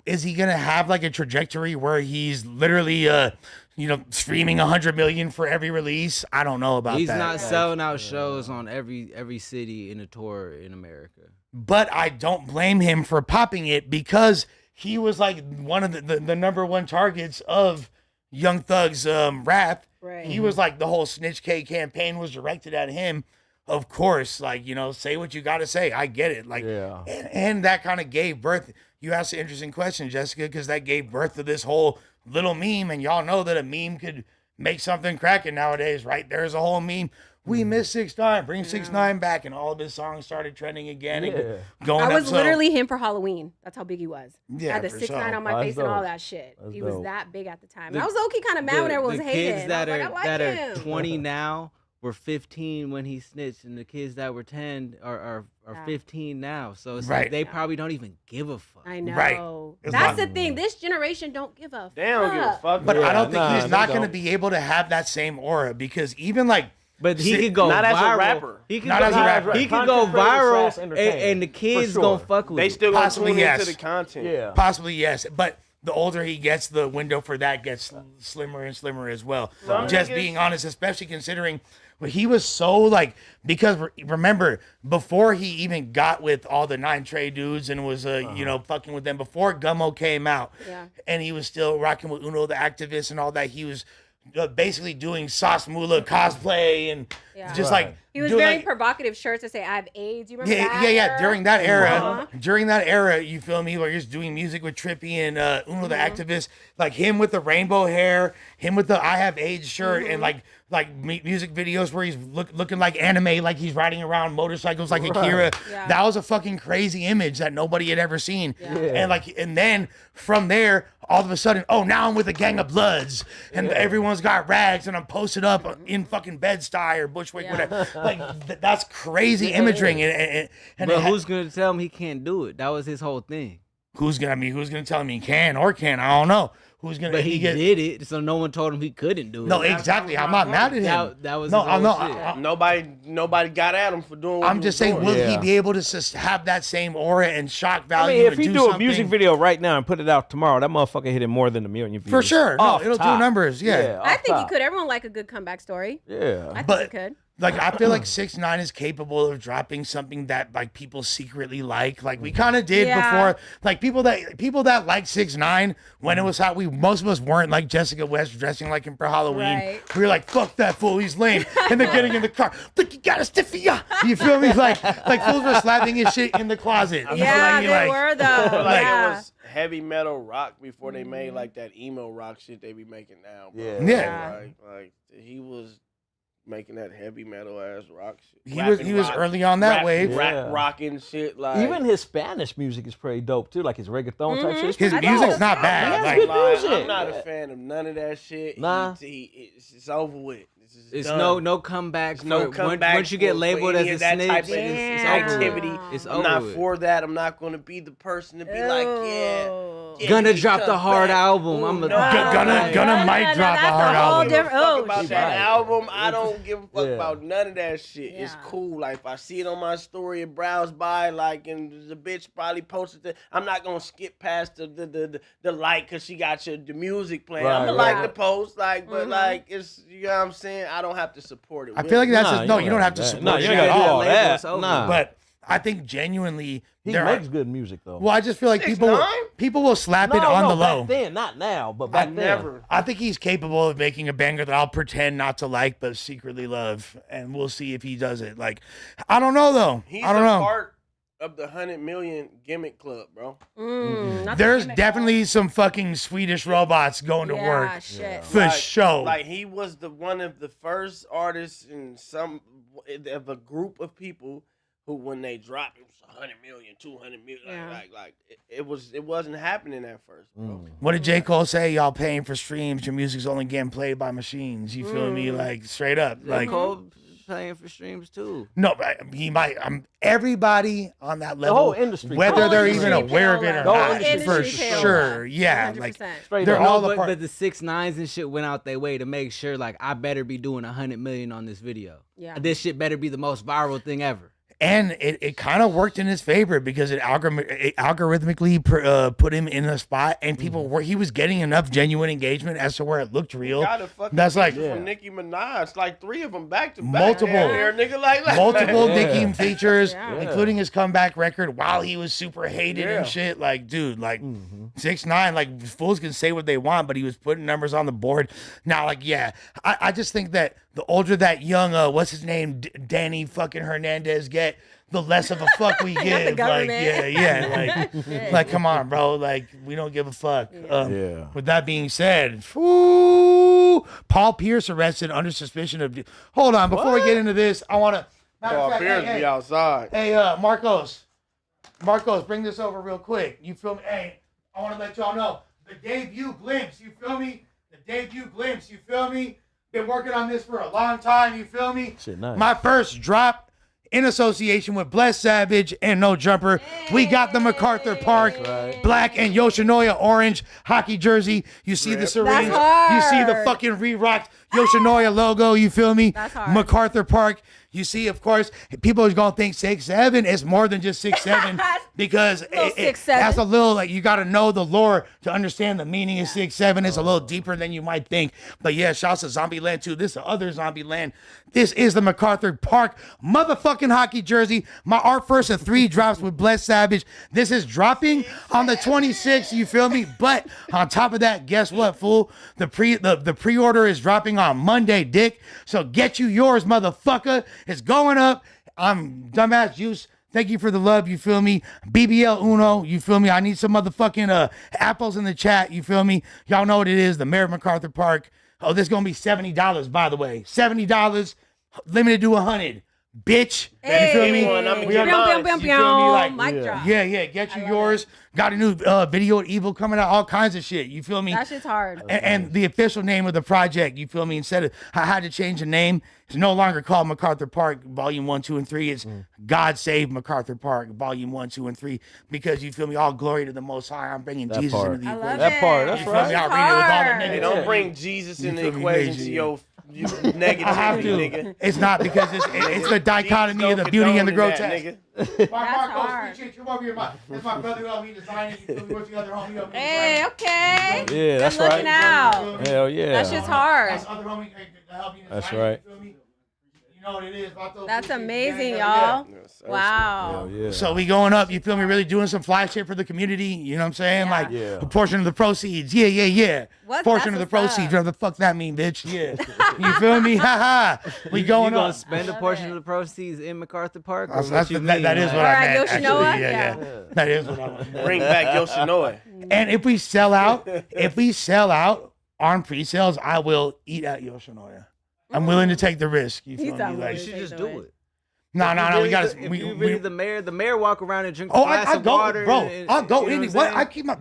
S1: is he gonna have like a trajectory where he's literally streaming 100 million for every release? I don't know about
S4: He's
S1: that.
S4: not selling out shows on every city in a tour in America.
S1: But I don't blame him for popping it because he was like one of the number one targets of Young Thug's rap.
S5: Right.
S1: He was like the whole Snitch K campaign was directed at him. of course, like, you know, say what you got to say. I get it. Like, and that kind of gave birth. You asked an interesting question, Jessica, because that gave birth to this whole little meme. And y'all know that a meme could make something cracking nowadays, right? There's a whole meme. We miss 6ix9ine, bring 6ix9ine back, and all of his songs started trending again and going
S5: I
S1: up.
S5: was literally him for Halloween. That's how big he was.
S1: Yeah,
S5: I had the
S1: for
S5: 6ix9ine
S1: sure.
S5: on my face and all that shit. He was that big at the time. And I was low-key kind of mad when everyone was hating.
S4: Kids that
S5: I was like, I like
S4: are
S5: him.
S4: 20 now were 15 when he snitched, and the kids that were 10 are 15 now. So it's like they probably don't even give a fuck.
S5: I know.
S1: Right.
S5: That's the thing. This generation don't give a fuck.
S2: They don't give a fuck.
S1: But I don't think he's not going to be able to have that same aura because even like.
S4: But he could go
S2: not
S4: viral.
S2: as a rapper.
S4: He could
S1: not
S4: go,
S1: as a rapper.
S4: He could go viral, and the kids gonna fuck with
S2: They
S4: it.
S2: still gonna
S1: Possibly
S2: tune
S1: yes.
S2: into the content.
S3: Yeah.
S1: Possibly yes, but the older he gets, the window for that gets slimmer and slimmer as well.
S2: Some
S1: Just
S2: niggas-
S1: being honest, especially considering he was so like, because remember before he even got with all the 9 Trey dudes and was you know, fucking with them before Gummo came out, and he was still rocking with Uno the Activist and all that. He was basically doing Sauce Moolah cosplay and just like
S5: he was
S1: doing,
S5: wearing
S1: like,
S5: provocative shirts that say "I have AIDS." You remember that?
S1: Yeah. During that era, you feel me? Like just doing music with Trippy and Uno the Activist, like him with the rainbow hair, him with the "I Have AIDS" shirt, and like music videos where he's looking like anime, like he's riding around motorcycles like Akira.
S5: Yeah.
S1: That was a fucking crazy image that nobody had ever seen. And then from there, all of a sudden, oh, now I'm with a gang of Bloods, and everyone's got rags, and I'm posted up in fucking Bed-Stuy or Bushwick, whatever. Like that's crazy imaging. And
S4: but who's gonna tell him he can't do it? That was his whole thing.
S1: who's gonna tell him he can or can't? I don't know. Who's gonna?
S4: But he did it, so no one told him he couldn't do it.
S1: No, exactly. I'm not mad at him.
S4: That was
S1: no,
S4: his whole
S1: no.
S4: shit.
S2: Nobody got at him for doing what
S1: I'm just saying, will he be able to have that same aura and shock
S3: I
S1: value?
S3: mean, if
S1: or
S3: he
S1: do
S3: do a
S1: something?
S3: music video right now and put it out tomorrow, that motherfucker hit it more than 1 million views.
S1: For sure. No,
S3: Off
S1: it'll
S3: top.
S1: do numbers. Yeah.
S5: I think he could. Everyone like a good comeback story.
S3: Yeah.
S5: I think
S1: But-
S5: he could.
S1: Like I feel like 6ix9ine is capable of dropping something that like people secretly like we kind of did before. Like people that like 6ix9ine when it was hot. Most of us weren't like Jessica West dressing like him for Halloween.
S5: Right.
S1: We were like, fuck that fool, he's lame. And then getting in the car, look, you got a stiffy, ya. You feel me? Like fools were slapping his shit in the closet. You
S5: Yeah,
S1: feel me?
S5: they were though.
S2: Like
S5: Yeah.
S2: it was heavy metal rock before they made like that emo rock shit they be making now. Bro.
S1: Yeah.
S2: Like he was making that heavy metal ass rock shit.
S1: He was early on that wave.
S2: Rap rocking shit like
S3: Even his Spanish music is pretty dope too, like his reggaeton type shit.
S1: His music's not bad.
S3: He
S1: Like,
S3: has good music.
S2: I'm not a fan of none of that shit.
S3: Nah.
S2: It's over with.
S4: It's
S2: done.
S4: no comeback.
S2: There's no
S4: for-
S2: comeback
S4: once you get
S2: for
S4: labeled
S2: any
S4: as a
S2: of that
S4: snitch,
S2: type of
S4: it's
S2: activity.
S4: over. It's
S2: I'm
S4: over
S2: not
S4: with.
S2: for that. I'm not gonna be the person to be like, yeah,
S4: Gonna
S2: he
S4: drop the
S2: come
S4: hard
S2: back.
S4: album.
S2: Ooh,
S4: I'm a
S2: no.
S1: Gonna might drop a
S5: that's
S1: hard
S5: a whole
S1: album.
S5: different.
S2: Fuck
S5: Oh,
S2: about
S5: shit.
S2: that album. I don't give a fuck
S3: Yeah.
S2: about none of that shit. It's
S5: Yeah.
S2: cool. Like if I see it on my story and browse by, like, and the bitch probably posted it, I'm not gonna skip past the like because she got the music playing. I'm gonna
S3: Right,
S2: like the post, like, but like it's you know what I'm saying. I don't have to support it.
S1: I feel like that's
S3: Nah,
S1: just no.
S3: you
S1: You don't
S3: don't
S1: have to
S3: have
S1: support
S3: that. No,
S1: it
S3: you
S1: at
S3: ain't gotta do
S1: all.
S3: all that.
S4: It's over.
S3: Nah.
S1: But I think genuinely
S3: He
S1: there
S3: makes
S1: are,
S3: good music though.
S1: well, I just feel like people will slap it on the low.
S3: Back then, not now, but back then.
S2: never.
S1: I think he's capable of making a banger that I'll pretend not to like but secretly love, and we'll see if he does it. Like, I don't know though.
S2: He's
S1: I don't
S2: a
S1: know.
S2: part of the 100 million gimmick club, bro.
S5: Not the
S1: There's
S5: gimmick,
S1: definitely some fucking Swedish robots going to
S5: yeah,
S1: work
S5: shit.
S1: for sure.
S2: Like he was one of the first artists in of a group of people who, when they dropped, it was 100 million, 200 million.
S5: Yeah.
S2: It wasn't happening at first, bro.
S1: What did J. Cole say? Y'all paying for streams. Your music's only getting played by machines. You feel me? Like straight up. Like
S4: Cole playing for streams too.
S1: no, but he might. Everybody on that
S3: The
S1: level,
S3: whole industry.
S1: whether
S5: Whole
S1: they're
S5: industry
S1: even aware of it or
S5: pale
S1: not,
S5: left.
S1: for
S5: Industry pale
S1: sure.
S5: left.
S1: Yeah, like
S5: 100%.
S3: Straight
S1: they're
S3: up.
S1: all
S4: No,
S1: the part.
S4: but the 6ix9ines and shit went out their way to make sure, like, I better be doing 100 million on this video.
S5: Yeah.
S4: This shit better be the most viral thing ever.
S1: And it kind of worked in his favor because it algorithmically put him in a spot, and people were he was getting enough genuine engagement as to where it looked real.
S2: Got a fucking
S1: That's like
S2: from Nicki Minaj, like 3 of them back to back.
S1: Multiple.
S2: Nigga, like
S1: multiple Nicki features, including his comeback record while he was super hated and shit. Like, dude, like 6ix9ine, like fools can say what they want, but he was putting numbers on the board. Now, like, yeah, I just think that the older that young, what's his name, Danny fucking Hernandez get, the less of a fuck we give. Like, like, come on, bro. Like, we don't give a fuck. With that being said, Paul Pierce arrested under suspicion of. Hold on, before we get into this, I want to.
S2: Paul Pierce be outside.
S1: Hey, Marcos, bring this over real quick. You feel me? Hey, I want to let y'all know the debut glimpse. You feel me? The debut glimpse. You feel me? Been working on this for a long time. You feel me?
S3: Shit, nice.
S1: My first drop in association with Bless Savage and No Jumper. We got the MacArthur Park black and Yoshinoya orange hockey jersey. You see the syringe. You see the fucking re-rocked Yoshinoya logo. You feel me? MacArthur Park. You see, of course, people are going to think 6'7". It's more than just 6'7", because that's a little, like, you got to know the lore to understand the meaning of 6'7". It's a little deeper than you might think. But yeah, shouts to Zombieland 2. This is the other Zombieland. This is the MacArthur Park motherfucking hockey jersey. Our first of 3 drops with Bless Savage. This is dropping on the 26th, you feel me? But on top of that, guess what, fool? The pre-order is dropping on Monday, dick. So get you yours, motherfucker. It's going up. I'm Dumbass Juice. Thank you for the love, you feel me? BBL Uno, you feel me? I need some motherfucking apples in the chat, you feel me? Y'all know what it is, the Mayor of MacArthur Park. Oh, this is going to be $70, by the way. $70, limited to 100. Bitch.
S5: Hey.
S1: You feel me?
S5: Mic drop.
S1: Yeah, get you yours. Got a new video of Evil coming out, all kinds of shit. You feel me?
S5: That shit's hard.
S1: And the official name of the project, you feel me? Instead of, I had to change the name. It's no longer called MacArthur Park Volume 1, 2, and 3. It's God Save MacArthur Park Volume 1, 2, and 3. Because you feel me? All glory to the Most High. I'm bringing
S3: That
S1: Jesus
S3: part.
S1: into the
S5: I
S1: equation.
S5: love
S3: That part, that's
S1: You feel
S3: right.
S1: me? I'll read it with all the
S2: Hey,
S1: negative.
S2: don't bring Jesus in the
S1: feel me,
S2: equation
S1: Major?
S2: to your negativity,
S1: I have to.
S2: nigga.
S1: It's not, because it's the dichotomy of the beauty and the grotesque.
S2: Nigga.
S1: Marcos,
S5: hard.
S1: appreciate you. Come over here, that's my brother who helped me design it. You feel me? What's the other homie helped me
S5: Hey, okay.
S3: Yeah, that's
S5: Good looking
S3: right.
S5: out.
S3: Hell yeah.
S5: That shit's hard.
S1: That's the other homie that helped me design
S3: That's
S1: it,
S3: right.
S1: you feel me? You know what it is. Vato.
S5: That's
S1: Appreciate you,
S5: amazing,
S1: gang.
S5: y'all.
S2: Yes,
S5: Wow.
S3: Hell yeah.
S1: So we going up, you feel me? Really doing some fly shit for the community. You know what I'm saying?
S5: Yeah.
S1: Like
S3: Yeah.
S1: a portion of the proceeds. Yeah.
S5: What?
S1: Portion
S5: That's
S1: of the
S5: what's
S1: proceeds.
S5: up.
S1: Whatever the fuck that mean, bitch. Yeah. You feel me? Ha ha. We
S4: You
S1: going
S4: gonna
S1: up.
S4: spend a
S5: Love
S4: portion
S5: it.
S4: of the proceeds in MacArthur Park? Or
S1: That's,
S4: what you
S1: that
S4: mean?
S1: is what
S5: All
S1: I
S5: right,
S1: meant.
S5: Yoshinoya?
S1: Actually. Yeah. That is what I meant.
S2: Bring back Yoshinoya.
S1: And if we sell out on pre-sales, I will eat at Yoshinoya. I'm willing to take the risk. You
S5: He's
S1: feel
S5: not
S1: me?
S5: willing
S1: Like,
S4: You
S5: to
S4: should just
S5: Take
S4: do
S5: it.
S4: it.
S1: no. We got
S4: If you really the mayor walk around and drink a
S1: Oh,
S4: glass
S1: I
S4: of
S1: go,
S4: water.
S1: bro.
S4: and-
S1: I'll go
S4: you know
S1: any.
S4: I'm
S1: What?
S4: saying?
S1: I keep my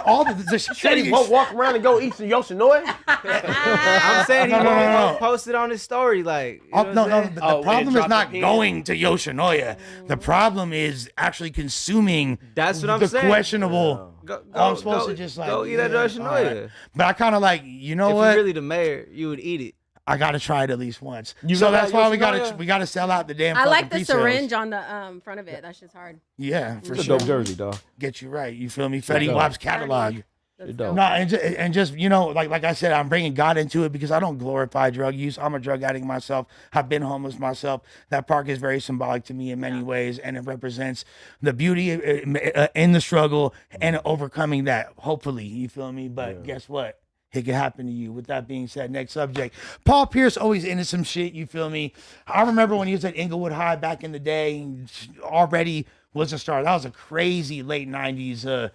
S1: all the
S2: Said he won't walk around and go eat some Yoshinoya.
S4: I'm saying he
S1: No.
S4: won't post it on his story, like. You know what
S1: No.
S4: I'm
S1: The
S4: saying?
S2: Oh,
S1: problem is
S2: drop
S1: not
S2: the pin.
S1: going to Yoshinoya. The problem is actually consuming.
S4: That's what I'm
S1: the
S4: saying.
S1: questionable.
S4: Go,
S1: I'm supposed to just like
S4: go eat at
S1: yeah,
S4: Yoshinoya.
S1: all right. But I kind of like, you know
S4: If
S1: what?
S4: you're really the mayor, you would eat it.
S1: I gotta try it at least once.
S3: You
S1: So
S3: know
S1: that's
S3: that
S1: why
S3: Yoshinoya?
S1: we gotta sell out the damn.
S5: I like
S1: fucking
S5: the
S1: pre-sales.
S5: syringe on the front of it. That shit's hard.
S1: Yeah, for
S3: It's a
S1: sure.
S3: dope jersey, dog.
S1: Get you right. You feel me? Fetty
S3: dope.
S1: Wap's catalog.
S5: That's
S3: It dope.
S1: No, and just you know, like I said, I'm bringing God into it because I don't glorify drug use. I'm a drug addict myself. I've been homeless myself. That park is very symbolic to me in many ways, and it represents the beauty in the struggle and overcoming that. Hopefully, you feel me? But guess what? It could happen to you. With that being said, next subject. Paul Pierce always into some shit, you feel me? I remember when he was at Inglewood High back in the day, he already was a star. That was a crazy late 90s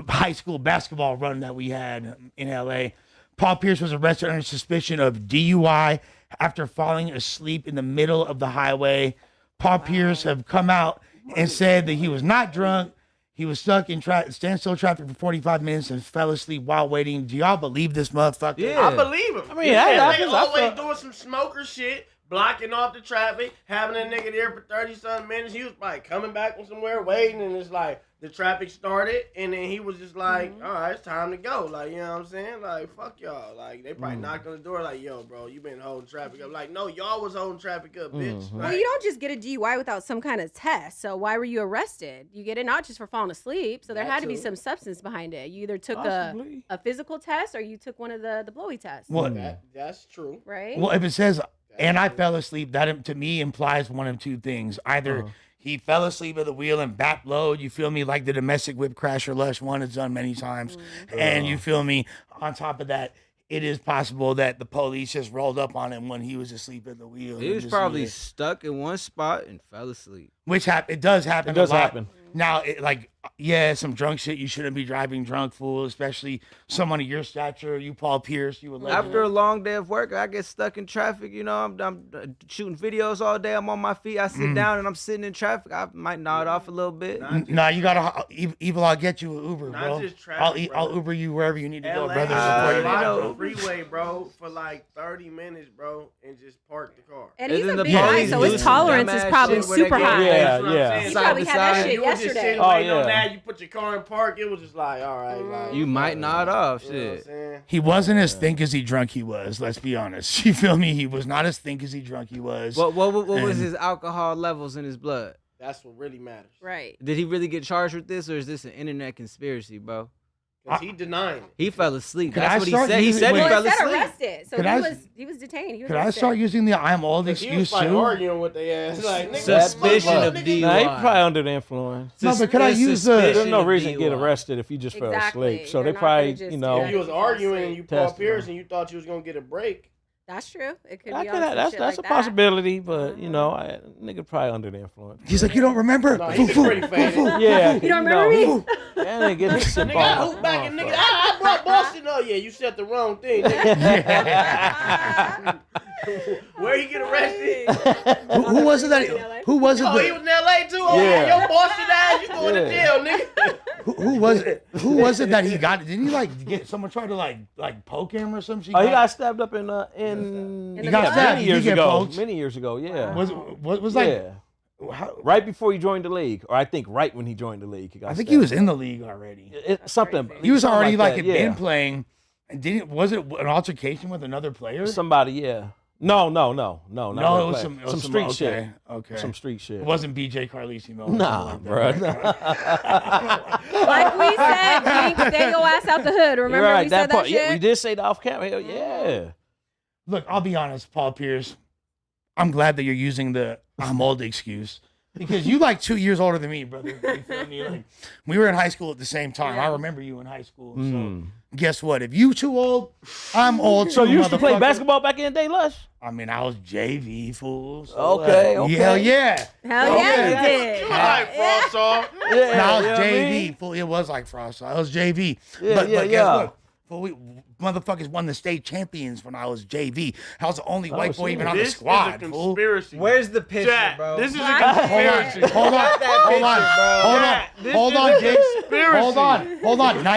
S1: high school basketball run that we had in LA. Paul Pierce was arrested under suspicion of DUI after falling asleep in the middle of the highway. Paul Pierce have come out and said that he was not drunk. He was stuck in standstill traffic for 45 minutes and fell asleep while waiting. Do y'all believe this motherfucker?
S4: Yeah.
S2: I believe him.
S3: I mean, that
S2: they
S3: happens. I
S2: always
S3: feel-
S2: doing some smoker shit. blocking off the traffic, having a nigga there for 30-something minutes. He was probably coming back from somewhere, waiting, and it's like the traffic started, and then he was just like, all right, it's time to go. Like, you know what I'm saying? Like, fuck y'all. Like, they probably knocked on the door like, yo, bro, you been holding traffic up. Like, no, y'all was holding traffic up, bitch.
S5: Well, you don't just get a DUI without some kind of test. So why were you arrested? You get it not just for falling asleep. So there had to be some substance behind it. You either took a physical test or you took one of the blowy tests.
S1: Well,
S2: that's true.
S5: Right?
S1: Well, if it says, and I fell asleep, that to me implies one of two things. Either he fell asleep at the wheel and back load, you feel me, like the domestic whip crash or Lush 1 has done many times. And you feel me, on top of that, it is possible that the police just rolled up on him when he was asleep at the wheel.
S4: He was probably stuck in one spot and fell asleep.
S1: Which it does happen.
S3: It does
S1: a lot.
S3: happen.
S1: Now, some drunk shit. You shouldn't be driving drunk, fool. Especially someone of your stature. You, Paul Pierce. You would.
S4: After a long day of work, I get stuck in traffic. You know, I'm shooting videos all day. I'm on my feet. I sit down and I'm sitting in traffic. I might nod off a little bit.
S1: Nah, you gotta Evil. I'll get you an Uber, bro.
S2: Just traffic,
S1: I'll Uber you wherever you need to go,
S2: LA,
S1: brother.
S2: the freeway, bro, for like 30 minutes, bro, and just park the car.
S5: And he's a big guy, so his tolerance is probably super high.
S3: Yeah.
S5: He probably had that shit yesterday.
S2: On that, you put your car in park, it was just like, all right. Like,
S4: you might nod off, shit.
S1: He wasn't as think as he drunk he was. Let's be honest. You feel me? He was not as think as he drunk he was.
S4: What was his alcohol levels in his blood?
S2: That's what really matters.
S5: Right.
S4: Did he really get charged with this, or is this an internet conspiracy, bro?
S2: Because he denying it.
S4: He fell asleep.
S1: Could
S4: That's
S1: I
S4: what he
S1: start
S4: said. He
S1: using-
S4: said he
S1: wait.
S4: fell
S5: He said
S4: asleep.
S5: arrested, so he was detained. He was
S1: Could I
S5: arrested.
S1: start using the I'm old
S2: He
S1: excuse
S2: was like
S1: too?
S2: arguing with their ass. Like, nigga,
S4: Suspicion
S2: fuck,
S4: of
S2: nigga.
S4: DUI.
S3: Nah, he probably under the influence.
S1: No, but could I use the?
S3: There's
S4: Suspicion
S3: no
S4: of
S3: reason to get
S4: DUI.
S3: arrested if you just fell
S5: Exactly.
S3: asleep. So
S5: They're
S3: they
S5: not
S3: probably,
S5: gonna just
S3: you
S5: do
S3: know,
S2: If you was arguing and you Paul
S3: Tested
S2: Pierce
S3: him.
S2: and you thought you was gonna get a break.
S5: That's true. It could
S3: I
S5: be
S3: could
S5: on
S3: have,
S5: some
S3: that's
S5: shit
S3: that's
S5: like
S3: a
S5: that.
S3: possibility, but you know, nigga probably under the influence.
S1: He's like, you don't remember?
S2: No, he's pretty faded.
S3: Yeah,
S5: You don't remember me?
S3: That ain't getting
S2: Nigga, I hoop back and nigga, I brought Boston. Oh yeah, you said the wrong thing, nigga. Where he get arrested?
S1: Who was it that? Who was it?
S2: Oh, he was in L.A. too. Oh yeah, your Boston ass, you going to jail, nigga.
S1: Who was it? Who was it that he got? Didn't he like get someone tried to like poke him or something?
S3: Oh, he got stabbed up in
S1: He got stabbed.
S3: many
S1: He
S3: years
S1: get
S3: ago.
S1: poked.
S3: Many years ago, yeah.
S1: Was like?
S3: Yeah. Right before he joined the league, or I think right when he joined the league, he got
S1: I think
S3: stabbed.
S1: he was in the league already.
S3: Something.
S1: He was
S3: something
S1: already like
S3: that,
S1: had been playing. And was it an altercation with another player?
S3: Somebody, yeah. No, not
S1: No,
S3: really
S1: it was
S3: playing.
S1: some
S3: street
S1: okay,
S3: shit.
S1: Okay.
S3: Some street shit.
S1: It wasn't BJ Carlesimo.
S3: Nah, bro.
S5: Like we said, Jinx, stay your ass out the hood. Remember
S3: Right,
S5: we said that
S3: part,
S5: shit?
S3: yeah, we did say the off camera. Hell yeah.
S1: Look, I'll be honest, Paul Pierce. I'm glad that you're using the I'm old excuse. Because you like 2 years older than me, brother. You feel me? Like, we were in high school at the same time. I remember you in high school. So guess what? If you too old, I'm old too.
S3: So you used to play
S1: motherfucker.
S3: basketball back in the day, Lush?
S1: I mean, I was JV, fools.
S3: Okay.
S1: Hell yeah.
S5: Hell yeah, you did.
S2: You like Frost off.
S1: No, I was
S3: yeah,
S1: JV. Fool, it was like Frost. I was JV.
S3: Yeah,
S1: but
S3: yeah,
S1: guess
S3: yeah.
S1: what? Fool, motherfuckers won the state champions when I was JV. I was the only white boy
S3: shit.
S1: even on the
S2: This
S1: squad.
S2: is a
S1: fool.
S2: conspiracy.
S4: Where's the picture,
S2: Jack,
S4: bro?
S2: this is a
S5: Black
S2: conspiracy.
S1: Hold on, Diggs. Hold on.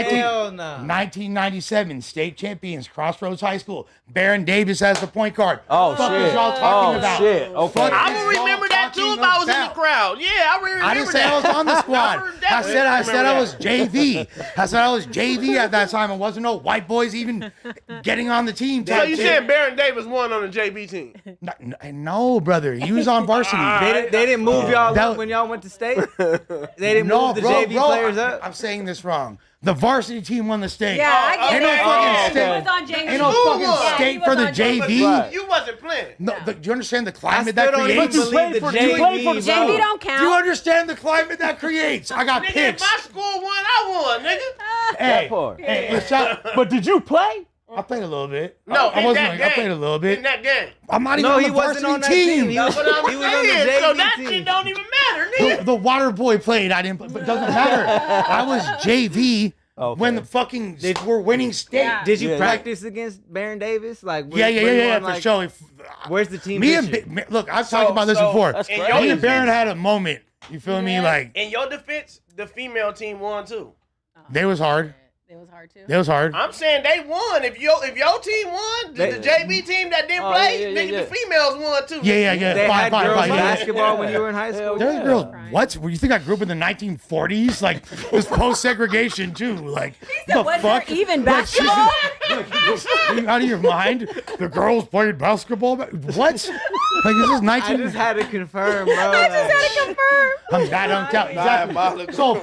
S4: Hell no.
S1: 1997 state champions, Crossroads High School. Baron Davis as the point guard.
S3: Oh,
S1: Fuck
S3: shit.
S1: is y'all talking about?
S3: Shit. Okay.
S1: Fuck
S2: I
S1: is
S2: would
S1: y'all
S2: remember that too if
S1: talking
S2: I was in the
S1: about?
S2: crowd. Yeah, I remember
S1: I didn't say I was on the squad. I said I was JV. I said I was JV at that time. It wasn't no white boys even getting on the team.
S2: So you said Baron Davis won on the JV team.
S1: No, brother. He was on varsity.
S4: They didn't move y'all
S1: That-
S4: up when y'all went to state? They didn't
S1: No,
S4: move the
S1: bro,
S4: JV players up?
S1: I'm saying this wrong. The varsity team won the state.
S5: Yeah, I get
S1: Ain't no
S5: it.
S1: fucking
S5: He
S1: state.
S5: was on JV.
S1: Ain't no
S2: Who
S1: fucking
S2: won?
S1: state
S5: he was
S1: for the
S5: on JV.
S1: JV.
S3: Right.
S2: You wasn't playing.
S1: No, do you understand the
S4: I
S1: climate
S4: still
S1: that
S4: don't even
S1: creates?
S3: You played
S4: believe the
S3: for- you played for
S4: JV,
S3: the
S4: bro.
S5: JV don't
S1: Do you
S5: count.
S1: understand the climate that creates? I got
S2: Nigga, if
S1: picks.
S2: my school won, I won, nigga.
S1: Hey,
S3: part.
S1: hey, shout-
S3: But did you play?
S1: I played a little bit.
S2: No,
S1: I
S2: in
S1: wasn't.
S2: that game.
S1: I played a little bit.
S2: In that game.
S1: I'm not even
S4: No,
S1: on
S4: he
S1: the
S4: wasn't
S1: varsity
S4: on that team. He was,
S2: But I'm
S4: he was on the
S2: saying,
S4: JV
S2: so that
S4: team.
S2: shit don't even matter, nigga.
S1: The water boy played. I didn't. But it doesn't matter. I was JV when the fucking we're winning state.
S5: Yeah.
S4: Did you
S3: Yeah.
S4: practice against Baron Davis? Like,
S1: Yeah,
S4: were you on,
S1: for sure.
S4: Where's the team
S1: Me and
S4: picture?
S1: look, I've talked about this before.
S3: That's
S2: in
S3: crazy.
S2: your
S1: Me and
S2: defense-
S1: Baron had a moment. You feel me? Like
S2: In your defense, the female team won too.
S1: they was hard.
S5: It was hard too.
S1: It was hard.
S2: I'm saying they won. If your team won, the JV team that didn't play, the females won too.
S1: Yeah.
S4: They had girls basketball when you were in high school.
S1: There's girls. What? You think I grew up in the 1940s? Like, it was post-segregation too. Like, the
S5: Was
S1: fuck?
S5: there even basketball?
S1: You out of your mind? The girls played basketball. What? Like, this is 19.
S4: I just had to confirm, bro.
S1: I'm that uncounted. Exactly. So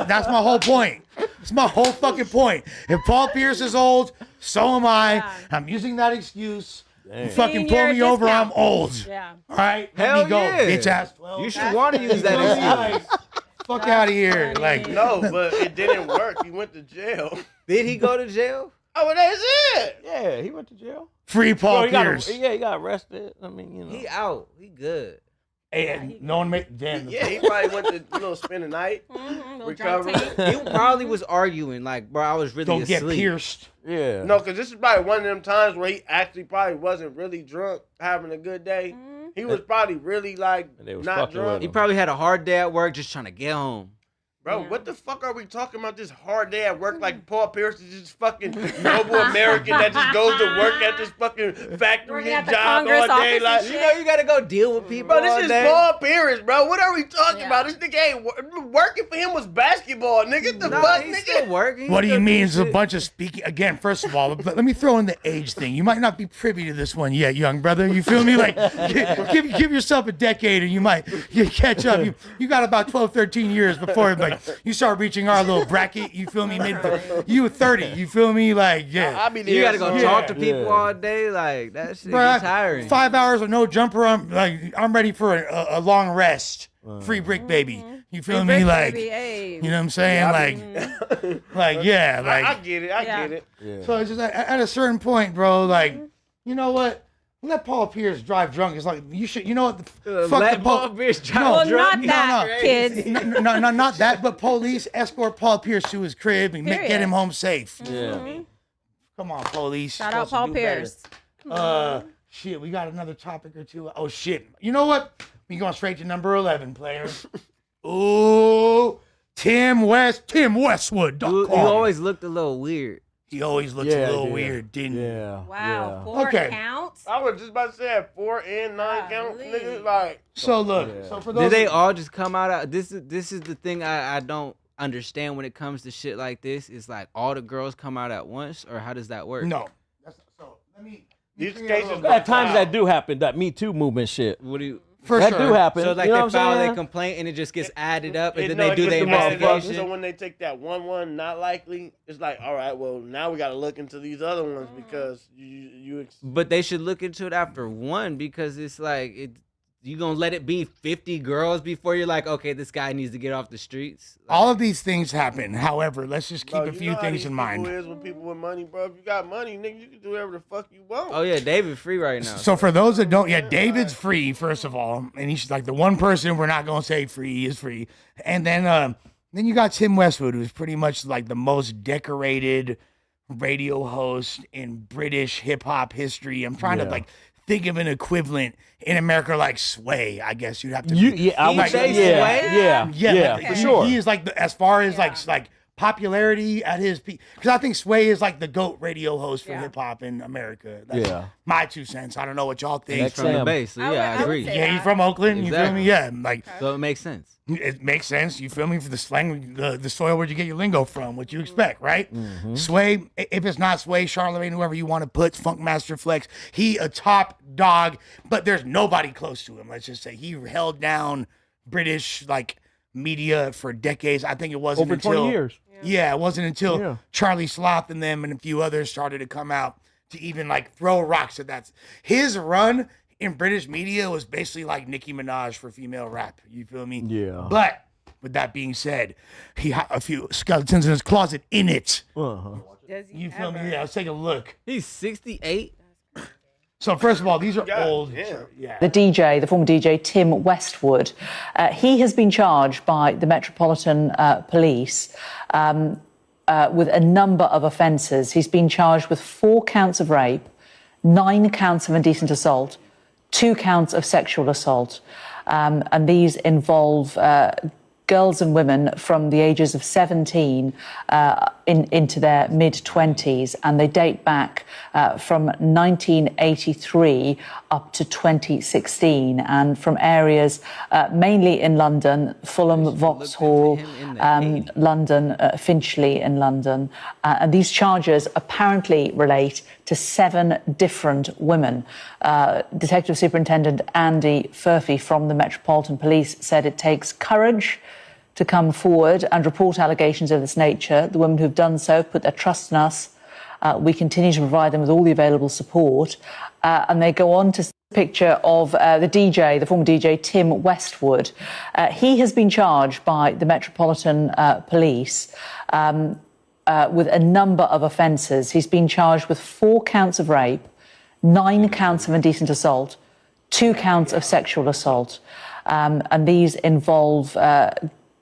S1: that's my whole point. It's my whole fucking point. If Paul Pierce is old, so am I.
S5: Yeah.
S1: I'm using that excuse. You fucking
S5: Senior
S1: pull me over, I'm
S5: discount.
S1: old.
S5: Yeah.
S1: All right?
S4: Hell
S1: Let me go,
S4: yeah.
S1: bitch ass.
S4: You should want to use that excuse.
S1: Fuck out of here. Like,
S2: No, but it didn't work. He went to jail.
S4: Did he go to jail?
S2: Oh, well, that's it.
S3: Yeah, he went to jail.
S1: free Paul
S3: He
S1: Pierce.
S3: got arrested. I mean, you know.
S4: He out. He good.
S1: Hey, no one made damn.
S2: Yeah, he probably went to spend the night. Recover.
S4: He probably was arguing like, bro, I was really
S1: Don't
S4: asleep.
S1: get pierced.
S3: Yeah.
S2: No, because this is probably one of them times where he actually probably wasn't really drunk, having a good day. He was probably really like
S3: They was
S2: not
S3: fucking with
S2: drunk.
S4: He probably had a hard day at work, just trying to get home.
S2: Bro, what the fuck are we talking about this hard day at work like Paul Pierce is just fucking noble American that just goes to work at this fucking factory
S5: Working at
S2: and
S5: the
S2: job
S5: Congress
S2: all day?
S5: office
S2: Like,
S5: and
S4: You know you gotta go deal with people.
S2: bro, this
S4: all
S2: is
S4: day.
S2: Paul Pierce, bro. What are we talking
S5: Yeah.
S2: about? This nigga ain't working for him was basketball, nigga. The
S4: No,
S2: fuck,
S4: he's
S2: nigga?
S4: still working.
S1: What do you
S4: He's
S1: mean?
S4: still
S1: It's a bunch of speaking. Again, first of all, let me throw in the age thing. You might not be privy to this one yet, young brother. You feel me? Like, give yourself a decade and you catch up. You got about 12, 13 years before like you start reaching our little bracket. You feel me? You were 30. You feel me? Like, yeah.
S2: I be
S4: You gotta go
S2: there,
S4: talk to people
S3: Yeah.
S4: all day. Like that shit
S1: Bruh,
S4: gets tiring.
S1: 5 hours of no jumper. I'm ready for a long rest. Free brick baby. You feel me? Like, you know what I'm saying? Like, yeah, like.
S2: I get it. I get it.
S3: Yeah.
S1: So it's just at a certain point, bro. Like, you know what? Let Paul Pierce drive drunk. It's like you should. You know what? Fuck
S4: Let
S1: the
S4: Paul Pierce drive
S1: No,
S5: Well,
S4: drunk.
S5: not that,
S1: no.
S5: kids.
S1: No, not that. But police escort Paul Pierce to his crib and get
S5: Period.
S1: him home safe.
S3: Yeah.
S1: Come on, police.
S5: Shout out
S1: Supposed to
S5: Paul
S1: do
S5: Pierce.
S1: better. Shit, we got another topic or two. Oh shit. You know what? We going straight to number 11, players. Ooh, TimWestwood.com.
S4: You always looked a little weird.
S1: He always looks a little weird, didn't he?
S3: Yeah.
S5: Wow,
S3: Yeah.
S5: 4
S1: Okay.
S5: counts.
S2: I was just about to say at 4 and 9 count,
S5: Golly.
S2: nigga. Like,
S1: So look, so for those
S4: Did they all just come out? This is the thing I don't understand when it comes to shit like this. It's like all the girls come out at once, or how does that work?
S1: No. So let me.
S2: these
S1: clear
S2: cases
S1: up.
S3: At times that do happen. That Me Too movement shit.
S4: What do you?
S1: For
S3: that
S1: sure.
S3: do happen.
S4: So like
S3: you know
S4: they
S3: what I'm
S4: file their
S3: saying?
S4: complaint and it just gets added up, and
S2: It-
S4: then
S2: no,
S4: they
S2: it
S4: do
S2: gets
S4: their
S2: the motherfuckers.
S4: investigation.
S2: So when they take that one not likely, it's like, all right, well now we got to look into these other ones because you
S4: But they should look into it after one because it's like you gonna let it be 50 girls before you're like, okay, this guy needs to get off the streets.
S1: All of these things happen. However, let's just keep
S2: Bro,
S1: a
S2: you
S1: few
S2: know how
S1: things
S2: these
S1: in
S2: people
S1: mind.
S2: is with people with money, bro. If you got money, nigga, you can do whatever the fuck you want.
S4: Oh yeah, David free right now.
S1: So for those that don't, David's free first of all, and he's like the one person we're not gonna say free. He is free, and then you got Tim Westwood, who's pretty much like the most decorated radio host in British hip hop history. I'm trying to like think of an equivalent in America, like Sway. I guess you'd have to.
S3: I would
S1: like,
S3: say
S4: Sway?
S1: yeah,
S3: for sure.
S1: He is like as far as like popularity at his peak, because I think Sway is like the GOAT radio host for hip hop in America. That's my 2 cents. I don't know what y'all think.
S4: He's from the base, so yeah, I agree.
S1: Yeah, he's from Oakland. You feel me? Yeah, like
S4: so it makes sense.
S1: it makes sense. You feel me? For the slang, the soil where you get your lingo from, what you expect, right? Sway, if it's not Sway, Charlemagne, whoever you want to put, Funkmaster Flex, he a top dog, but there's nobody close to him. Let's just say he held down British like media for decades. I think it wasn't
S3: Over
S1: until
S3: 20 years.
S1: Yeah, it wasn't until Charlie Sloth and them and a few others started to come out to even like throw rocks at that. His run in British media was basically like Nicki Minaj for female rap. You feel me?
S3: Yeah.
S1: But with that being said, he had a few skeletons in his closet in it.
S5: Does he
S1: You feel me?
S5: ever?
S1: Yeah, let's take a look.
S4: He's 68.
S1: So first of all, these are old. Yeah.
S12: The DJ, the former DJ Tim Westwood, he has been charged by the Metropolitan Police with a number of offences. He's been charged with 4 counts of rape, 9 counts of indecent assault, 2 counts of sexual assault, and these involve girls and women from the ages of 17 into their mid-20s, and they date back from 1983 up to 2016, and from areas mainly in London, Fulham, Vauxhall, London, Finchley in London. And these charges apparently relate to 7 different women. Detective Superintendent Andy Furphy from the Metropolitan Police said it takes courage to come forward and report allegations of this nature. The women who've done so put their trust in us. We continue to provide them with all the available support. And they go on to see a picture of the former DJ, Tim Westwood. He has been charged by the Metropolitan Police with a number of offences. He's been charged with 4 counts of rape, 9 counts of indecent assault, 2 counts of sexual assault. And these involve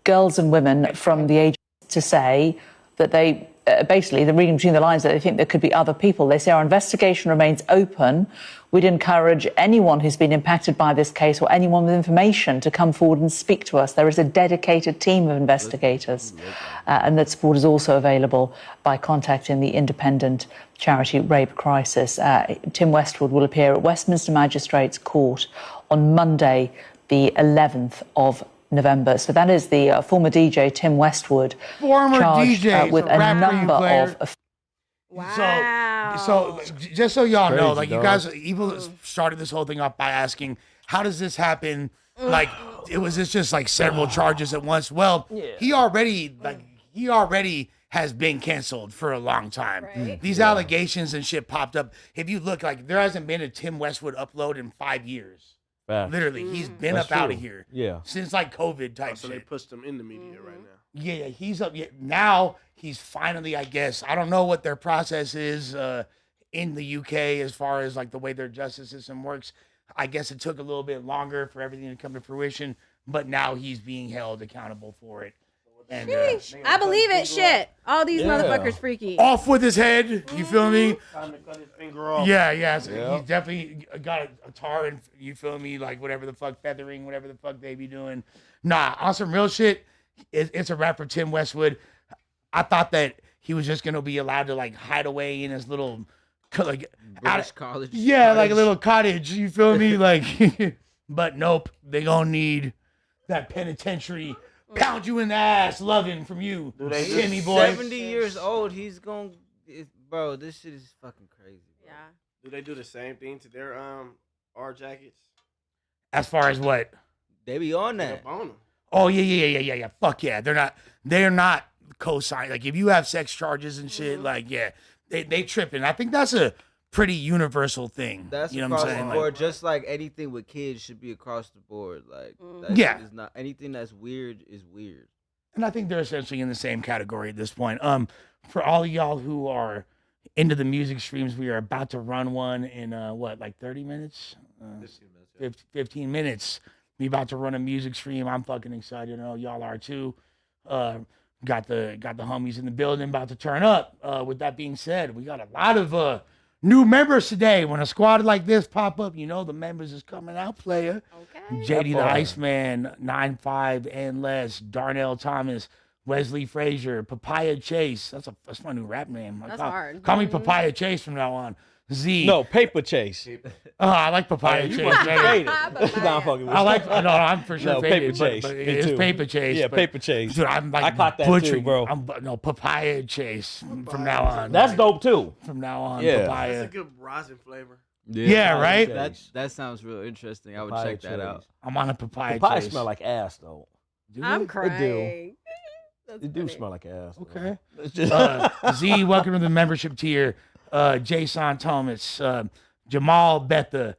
S12: girls and women from the age to say that they basically, they're reading between the lines, that they think there could be other people. They say our investigation remains open. We'd encourage anyone who's been impacted by this case or anyone with information to come forward and speak to us. There is a dedicated team of investigators, and that support is also available by contacting the independent charity Rape Crisis. Tim Westwood will appear at Westminster Magistrates Court on Monday, the 11th of November. So that is the former DJ Tim Westwood,
S1: former
S12: charged
S1: DJ
S12: with a number of.
S5: Wow.
S1: So just so y'all know,
S3: Crazy,
S1: like you
S3: dog.
S1: guys, Evil started this whole thing up by asking, how does this happen? Like, it's just like several charges at once. Well, he already has been canceled for a long time.
S5: Right.
S1: These allegations and shit popped up. If you look, like, there hasn't been a Tim Westwood upload in 5 years.
S3: Facts.
S1: Literally, he's been
S3: That's
S1: up out
S3: true.
S1: of here.
S3: Yeah.
S1: Since like COVID type
S2: So
S1: shit.
S2: they pushed him in the media right now.
S1: Yeah, he's up. Yeah, now he's finally, I guess. I don't know what their process is in the UK as far as like the way their justice system works. I guess it took a little bit longer for everything to come to fruition, but now he's being held accountable for it. And
S5: I believe it. Shit. All these motherfuckers freaky.
S1: off with his head. You feel me?
S2: Time to cut his finger off.
S1: Yeah. So he's definitely got a tar and you feel me, like whatever the fuck feathering, whatever the fuck they be doing. Nah, on some real shit. It's a wrap for Tim Westwood. I thought that he was just gonna be allowed to like hide away in his little like
S4: British college.
S1: yeah, like a little cottage. You feel me? Like, but nope. They gonna need that penitentiary pound you in the ass, loving from you, Timmy boy.
S4: 70 years old. He's going. Bro, this shit is fucking crazy.
S5: Yeah.
S2: Do they do the same thing to their R jackets?
S1: As far as what?
S4: They be on
S2: They
S4: that.
S2: up on them.
S1: Oh yeah. Fuck yeah. They're not co-signed. Like if you have sex charges and shit, like yeah, they tripping. I think that's a pretty universal thing.
S4: That's
S1: you know what
S4: across
S1: I'm saying?
S4: the board.
S1: Like,
S4: just like anything with kids should be across the board. Like that
S1: Yeah.
S4: shit is not anything that's weird is weird.
S1: and I think they're essentially in the same category at this point. For all of y'all who are into the music streams, we are about to run one in like 30 minutes? 15 minutes. We about to run a music stream. I'm fucking excited. I know y'all are too. Got the homies in the building about to turn up. With that being said, we got a lot of new members today. When a squad like this pop up, you know the members is coming out, player.
S5: Okay.
S1: JD the Iceman, 9'5" and less, Darnell Thomas, Wesley Frazier, Papaya Chase. That's my new rap name.
S5: That's hard.
S1: Call me Papaya Chase from now on. Z.
S3: No, Paper Chase.
S1: I like Papaya
S3: You
S1: Chase.
S3: must be
S1: better.
S3: faded. Nah, I'm fucking with
S1: I
S3: you.
S1: like. No, I'm for sure
S3: No,
S1: faded,
S3: Paper Chase.
S1: but
S3: Me
S1: it's
S3: too.
S1: Paper Chase.
S3: Yeah,
S1: but,
S3: Paper Chase.
S1: Dude, I'm like
S3: I caught that
S1: butchering,
S3: too, bro.
S1: No, Papaya Chase from now on.
S3: That's dope too.
S1: From now on,
S3: Yeah.
S1: Papaya.
S2: That's a good rosin flavor.
S1: Yeah, right?
S4: That sounds real interesting. I would
S3: Papaya
S4: check that out.
S3: Chase.
S1: I'm on a Papaya
S3: Papaya
S1: Chase.
S3: smell like ass though.
S5: I'm crying.
S3: It do smell like ass. Though.
S1: Okay.
S3: It's just
S1: Z, welcome to the membership tier. Jason Thomas, Jamal Betha,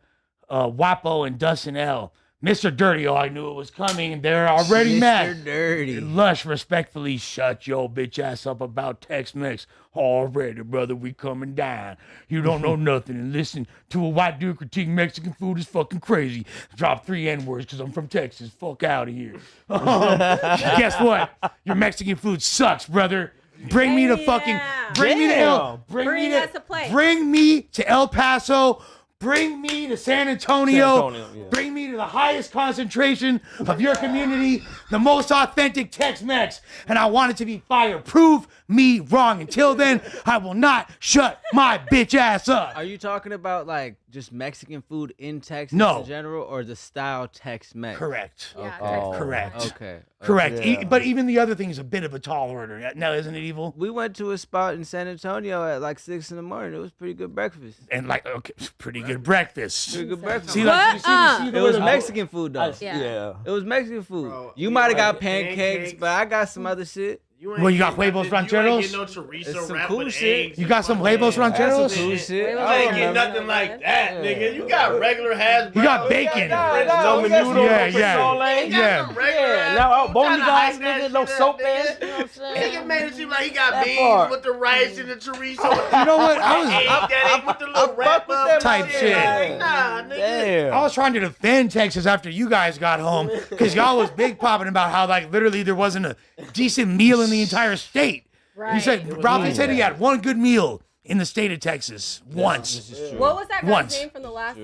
S1: Wapo and Dustin L. Mr. Dirty, I knew it was coming, and they're already mad.
S4: Mr. Dirty.
S1: Lush, respectfully, shut your bitch ass up about Tex-Mex. Already, brother, we coming down. You don't know nothing, and listen to a white dude critique Mexican food is fucking crazy. Drop 3 N-words because I'm from Texas. Fuck out of here. Guess what? Your Mexican food sucks, brother. Bring me to fucking, bring me to
S5: Bring us a plate.
S1: Bring me to El Paso. Bring me to San Antonio. Bring me to the highest concentration of your community, the most authentic Tex-Mex. And I want it to be fire. Prove me wrong. Until then, I will not shut my bitch ass up.
S4: Are you talking about like just Mexican food in Texas
S1: No.
S4: in general, or the style Tex-Mex?
S1: Correct.
S5: Yeah,
S4: Okay.
S1: Correct.
S4: Okay.
S1: Correct.
S3: Yeah.
S1: But even the other thing is a bit of a tall order. Now, isn't it evil?
S4: We went to a spot in San Antonio at like 6 in the morning. It was pretty good breakfast.
S1: And like, okay, pretty good breakfast.
S4: Pretty good breakfast.
S1: See, like, you see
S4: It
S1: the
S4: was
S1: way the-
S4: Mexican food though.
S5: Yeah.
S4: It was Mexican food.
S2: Bro,
S4: you
S2: you
S4: might have
S2: like
S4: got
S2: the
S4: pancakes,
S2: pancakes?
S4: but I got some other shit.
S1: Well, you got huevos rancheros?
S2: You ain't get no chorizo
S4: It's some
S2: wrapped
S4: cool
S2: with
S4: shit.
S2: eggs
S1: You
S2: and
S1: got some
S2: fucking-
S1: huevos rancheros?
S4: Some cool shit.
S2: You
S4: I
S2: ain't
S4: don't
S2: get
S4: remember.
S2: nothing like that, nigga. You got regular hash browns.
S1: You got bacon.
S2: No
S3: we got
S2: menudo.
S3: some
S1: Yeah,
S3: no
S1: yeah.
S3: Frito-Lay.
S1: Yeah.
S3: Now, bony guys, nigga, no soap ass. You know what I'm saying?
S2: Nigga made it seem like he got
S3: That
S2: beans
S3: part.
S2: with the rice and the chorizo.
S1: You know what? I was
S2: that ain't with the little wrap
S3: with
S2: up
S3: that
S1: type shit.
S2: Like, nah, nigga.
S3: Damn.
S1: I was trying to defend Texas after you guys got home because y'all was big popping about how like literally there wasn't a decent meal in the entire state.
S5: Right.
S1: He said Ralphie said he had one good meal in the state of Texas once.
S5: What was that guy's
S1: Once.
S5: name from the last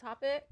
S5: topic?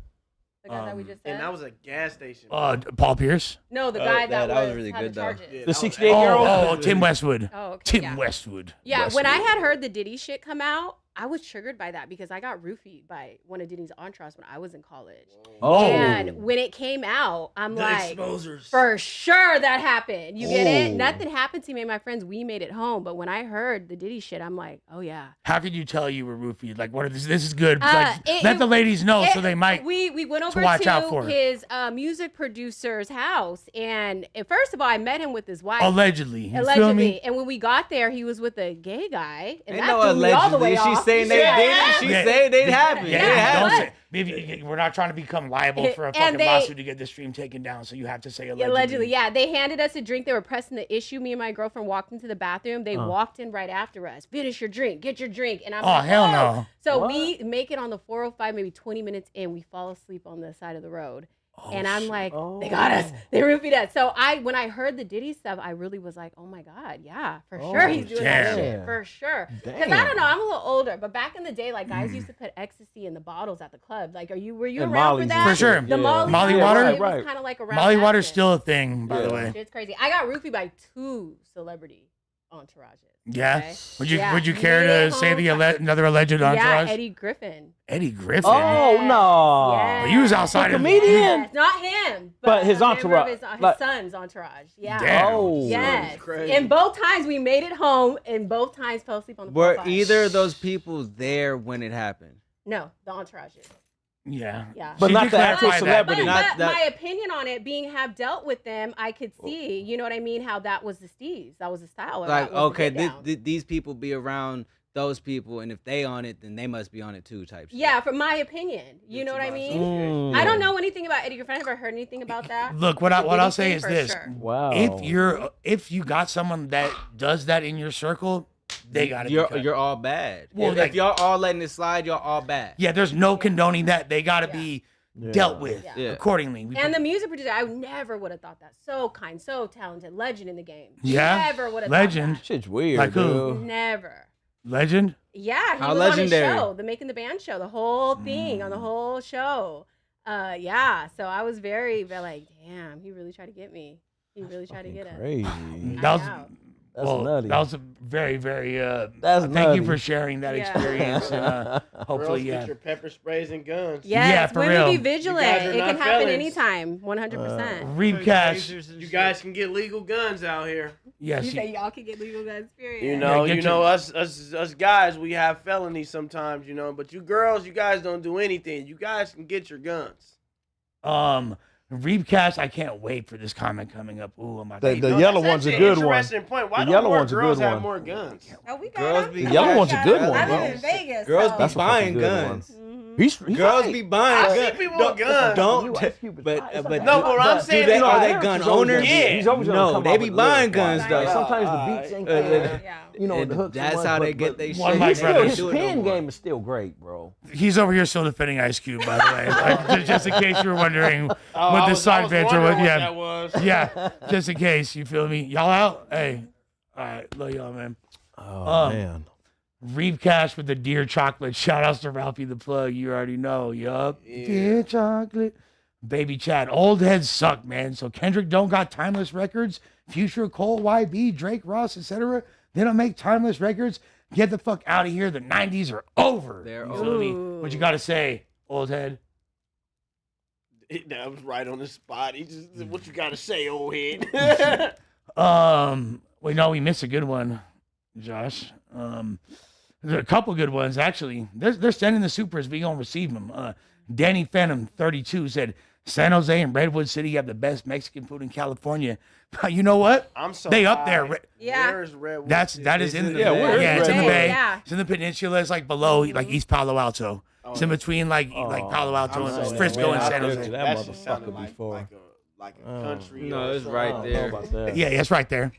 S5: The guy that we just said.
S2: And that was a gas station.
S1: Paul Pierce.
S5: No, the guy that
S4: was really
S5: had
S4: good,
S5: the
S4: though.
S5: charges.
S3: The 68-year-old.
S1: Tim Westwood.
S5: Oh, okay,
S1: Tim
S5: yeah.
S1: Westwood.
S5: Yeah, when I had heard the Diddy shit come out, I was triggered by that because I got roofied by one of Diddy's entourage when I was in college.
S1: Oh.
S5: And when it came out, I'm
S2: The
S5: like,
S2: exposers.
S5: for sure that happened. You get it?
S3: Oh.
S5: Nothing happened to me and my friends. We made it home. But when I heard the Diddy shit, I'm like, oh yeah.
S1: How could you tell you were roofied? Like, what? This is good. Like,
S5: It-
S1: let the ladies know so
S5: It-
S1: they might.
S5: We went over
S1: watch out for.
S5: to his music producer's house, and first of all, I met him with his wife.
S1: Allegedly. You feel
S5: Allegedly,
S1: me?
S5: and when we got there, he was with a gay guy, and
S4: Ain't
S5: that
S4: no
S5: threw me all the way
S4: allegedly. She's
S5: off.
S4: saying they
S5: Yeah.
S4: did it. She
S1: Yeah.
S4: said it happened.
S1: Yeah,
S4: It happened.
S1: don't say. Maybe we're not trying to become liable for a
S5: And
S1: fucking
S5: they-
S1: lawsuit to get this stream taken down, so you have to say allegedly.
S5: Allegedly, yeah. They handed us a drink. They were pressing the issue. Me and my girlfriend walked into the bathroom. They walked in right after us. Finish your drink. Get your drink. And I'm
S1: Oh,
S5: like,
S1: hell
S5: oh.
S1: no.
S5: So we make it on the 405, maybe 20 minutes in. We fall asleep on the side of the road. And I'm like, they got us. They roofied us. So when I heard the Diddy stuff, I really was like, oh my God, yeah, for sure he's doing
S1: damn.
S5: that shit. For sure. Because I don't know, I'm a little older, but back in the day, like guys used to put ecstasy in the bottles at the club. Like, were you
S3: And
S5: around
S3: Molly's
S5: for that?
S1: For sure.
S5: The
S3: Yeah.
S1: Molly
S5: water.
S1: water?
S5: It was
S3: Right.
S5: kind of like around
S1: Molly
S5: that
S1: water's
S5: shit.
S1: still a thing, by the
S3: Yeah.
S1: way.
S5: It's crazy. I got roofied by 2 celebrity entourages.
S1: Yeah.
S5: Okay?
S1: Would you
S5: Yeah.
S1: would you
S5: Made
S1: care
S5: it
S1: to say
S5: home.
S1: the another alleged entourage?
S5: Yeah, Eddie Griffin.
S1: Eddie Griffin.
S3: Oh,
S5: Yes.
S3: no.
S5: Yes.
S1: Well, you was outside
S3: The
S1: of
S3: comedian?
S5: Yes, not him,
S3: But his
S5: a member of
S3: entourage,
S5: his
S3: like-
S5: son's entourage. Yeah.
S1: Damn.
S3: Oh.
S5: Yes.
S2: crazy.
S5: And both times we made it home, and both times fell asleep on the
S4: Were
S5: floor.
S4: either of those people there when it happened?
S5: No, the entourages.
S1: Yeah.
S5: Yeah.
S3: But
S1: She
S3: not
S1: did
S3: the actual
S1: clarify that.
S3: celebrity.
S4: Not
S5: But
S4: that-
S5: my opinion on it, being have dealt with them, I could see, you know what I mean, how that was the Steves. That was the style. or
S4: Like,
S5: that was the
S4: okay,
S5: get down.
S4: these people be around those people, and if they on it, then they must be on it too. Type shit.
S5: Yeah, from my opinion. You know what I mean? I don't know anything about Eddie Griffin. I never heard anything about that.
S1: Look, what
S5: The
S1: I'll
S5: Diddy
S1: say
S5: thing,
S1: is
S5: for
S1: this:
S5: sure.
S3: Wow.
S1: if you got someone that does that in your circle, they got to.
S4: You're all bad.
S1: Well,
S4: if
S1: like-
S4: y'all all letting it slide, y'all all bad.
S1: Yeah, there's no condoning that. They got to be dealt with
S5: Yeah.
S1: accordingly.
S5: And the music producer, I never would have thought that. So kind, so talented, legend in the game.
S1: Yeah?
S5: Never would have
S1: Legend.
S5: thought
S3: Shit's weird,
S1: Like who?
S5: that. Never.
S1: Legend.
S5: Yeah, he
S4: How
S5: was
S4: legendary?
S5: on his show, the Making the Band show, the whole thing on the whole show. Yeah, so I was very like, damn, he really tried to get me. He really tried to get us.
S3: Crazy.
S1: That was
S3: That's
S1: well,
S3: nutty.
S1: That was a very, very.
S3: That's
S1: thank
S3: nutty.
S1: you for sharing that
S5: Yeah.
S1: experience, and hopefully,
S2: Girls,
S1: yeah.
S2: get your pepper sprays and guns.
S5: Yes,
S1: Yeah, for
S5: women
S1: real.
S5: be vigilant.
S2: You guys are
S5: It can
S2: not
S5: happen
S2: felons.
S5: anytime, 100%.
S1: Read cash.
S2: You guys can get legal guns out here.
S1: Yes.
S5: You say y'all can get legal guns, period.
S2: You know,
S1: get
S2: you
S1: your-
S2: know, us guys, we have felonies sometimes, you know. But you girls, you guys don't do anything. You guys can get your guns.
S1: Reebcast, I can't wait for this comment coming up. Ooh, my
S3: The
S1: baby.
S3: yellow
S2: That's
S3: one's a
S2: actually an
S3: good one.
S2: interesting point. Why
S3: The
S2: don't
S3: yellow
S2: more
S3: one's a
S2: girls
S3: good
S2: have
S3: one.
S2: more guns?
S5: Oh, we got
S4: Girls
S5: them.
S4: be-
S3: The yellow one's a good one,
S5: I
S3: bro.
S5: live in Vegas.
S4: Girls
S5: so.
S4: be
S3: That's a
S4: buying
S3: fucking good
S4: guns.
S3: one. He's
S4: Girls
S3: right.
S4: be buying
S2: I
S4: guns.
S2: see people with guns.
S4: Don't.
S3: Ice Cube is
S4: But
S3: fine. It's
S4: but
S3: okay.
S2: No, but what I'm
S4: do
S2: saying
S4: they,
S2: is
S4: are
S2: like-
S4: they gun
S3: He's always
S4: owners?
S3: gonna- he's always gonna
S4: No,
S3: come
S4: they
S3: out
S4: be
S3: with
S4: buying
S3: lyrics.
S4: guns
S3: Like,
S4: though.
S3: sometimes the beats ain't
S5: Yeah.
S3: good.
S5: Yeah.
S3: You know, the hooks.
S4: That's
S3: and
S4: how
S3: one,
S4: they
S3: but-
S4: get they
S3: but
S4: shit.
S1: One of my
S3: His
S1: brothers.
S3: pen game is still great, bro.
S1: He's over here still defending Ice Cube, by the way. Like, just in case you were wondering what
S2: I
S1: the
S2: was
S1: side venture was.
S2: wondering what
S1: Yeah.
S2: that was.
S1: Yeah. Just in case, you feel me? Y'all out? Hey. All right. Love y'all, man.
S3: Oh man.
S1: Reeve Cash with the Dear Chocolate. Shout outs to Ralphie the Plug. You already know. Yup. Yeah. Dear Chocolate. Baby Chad. Old heads suck, man. So Kendrick don't got timeless records. Future, Cole, YB, Drake, Ross, etc. They don't make timeless records. Get the fuck out of here. The 90s are over.
S4: They're
S1: you feel me? What you got to say, old head?
S2: That was right on the spot. He just, what you got to say, old head?
S1: Wait, no, we missed a good one, Josh. There's a couple good ones, actually. They're sending the supers. We going to receive them. Danny Phantom, 32, said, San Jose and Redwood City have the best Mexican food in California. You know what?
S2: I'm so
S1: they
S2: high.
S1: up there.
S5: Yeah.
S2: Where's Redwood?
S1: That is in the
S3: Bay.
S1: It's in the Bay.
S5: Yeah.
S1: It's in the peninsula. It's like below like East Palo Alto. It's in between like Palo Alto and Frisco and San Jose.
S3: That motherfucker before.
S2: Like a country.
S4: No, it's right there.
S1: Yeah, it's right there.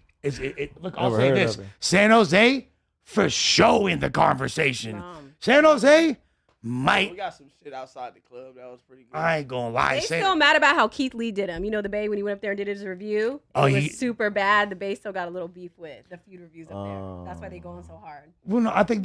S1: Look, I'll say this: San Jose for sure in the conversation. San Jose might.
S2: We got some shit outside the club that was pretty good.
S1: I ain't gonna lie.
S5: They still mad about how Keith Lee did him. You know, the Bay when he went up there and did his review. It was super bad. The Bay still got a little beef with the feud reviews up there. That's why they going so hard.
S1: Well, no, I think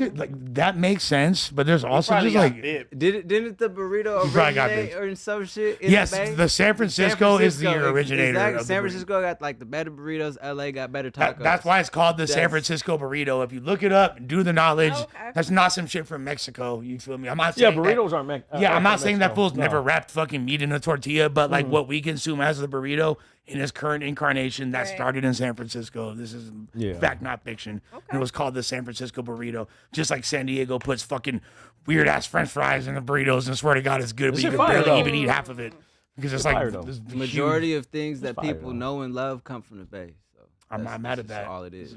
S1: that makes sense, but there's also just like
S4: didn't the burrito originate or some shit?
S1: Yes, the San Francisco is the originator.
S4: Exactly.
S1: Of
S4: San Francisco got like the better burritos. LA got better tacos.
S1: That's why it's called the San Francisco burrito. If you look it up and do the knowledge, that's not some shit from Mexico. You feel me? I'm not saying
S3: burritos aren't
S1: I'm not saying that fool's never wrapped fucking meat in a tortilla, but like what we consume as the burrito in its current incarnation, that started in San Francisco. This is fact, not fiction. It was called the San Francisco burrito. Just like San Diego puts fucking weird ass French fries in the burritos, and swear to God, it's good, but you can barely even eat half of it because it's like
S4: the majority of things that people know and love come from the Bay. So
S1: I'm not mad at that.
S4: All it is.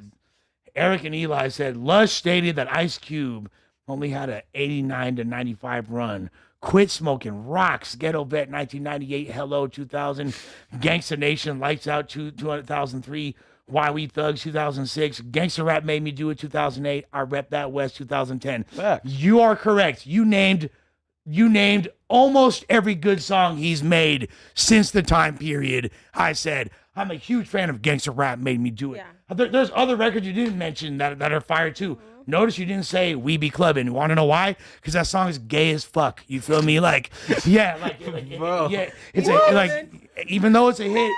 S1: Eric and Eli said Lush stated that Ice Cube only had an 89 to 95 run. Quit Smoking rocks. Ghetto Vet 1998. Hello 2000. Gangsta Nation Lights Out 2003. Why We Thugs 2006. Gangsta Rap Made Me Do It 2008. I Rep That West 2010.
S3: Facts.
S1: You are correct. You named almost every good song he's made since the time period. I said I'm a huge fan of Gangsta Rap Made Me Do It.
S5: Yeah.
S1: There's other records you didn't mention that are fire too. Notice you didn't say We Be Clubbin'. You want to know why? Because that song is gay as fuck. You feel me? Like, yeah, it's like even though it's a hit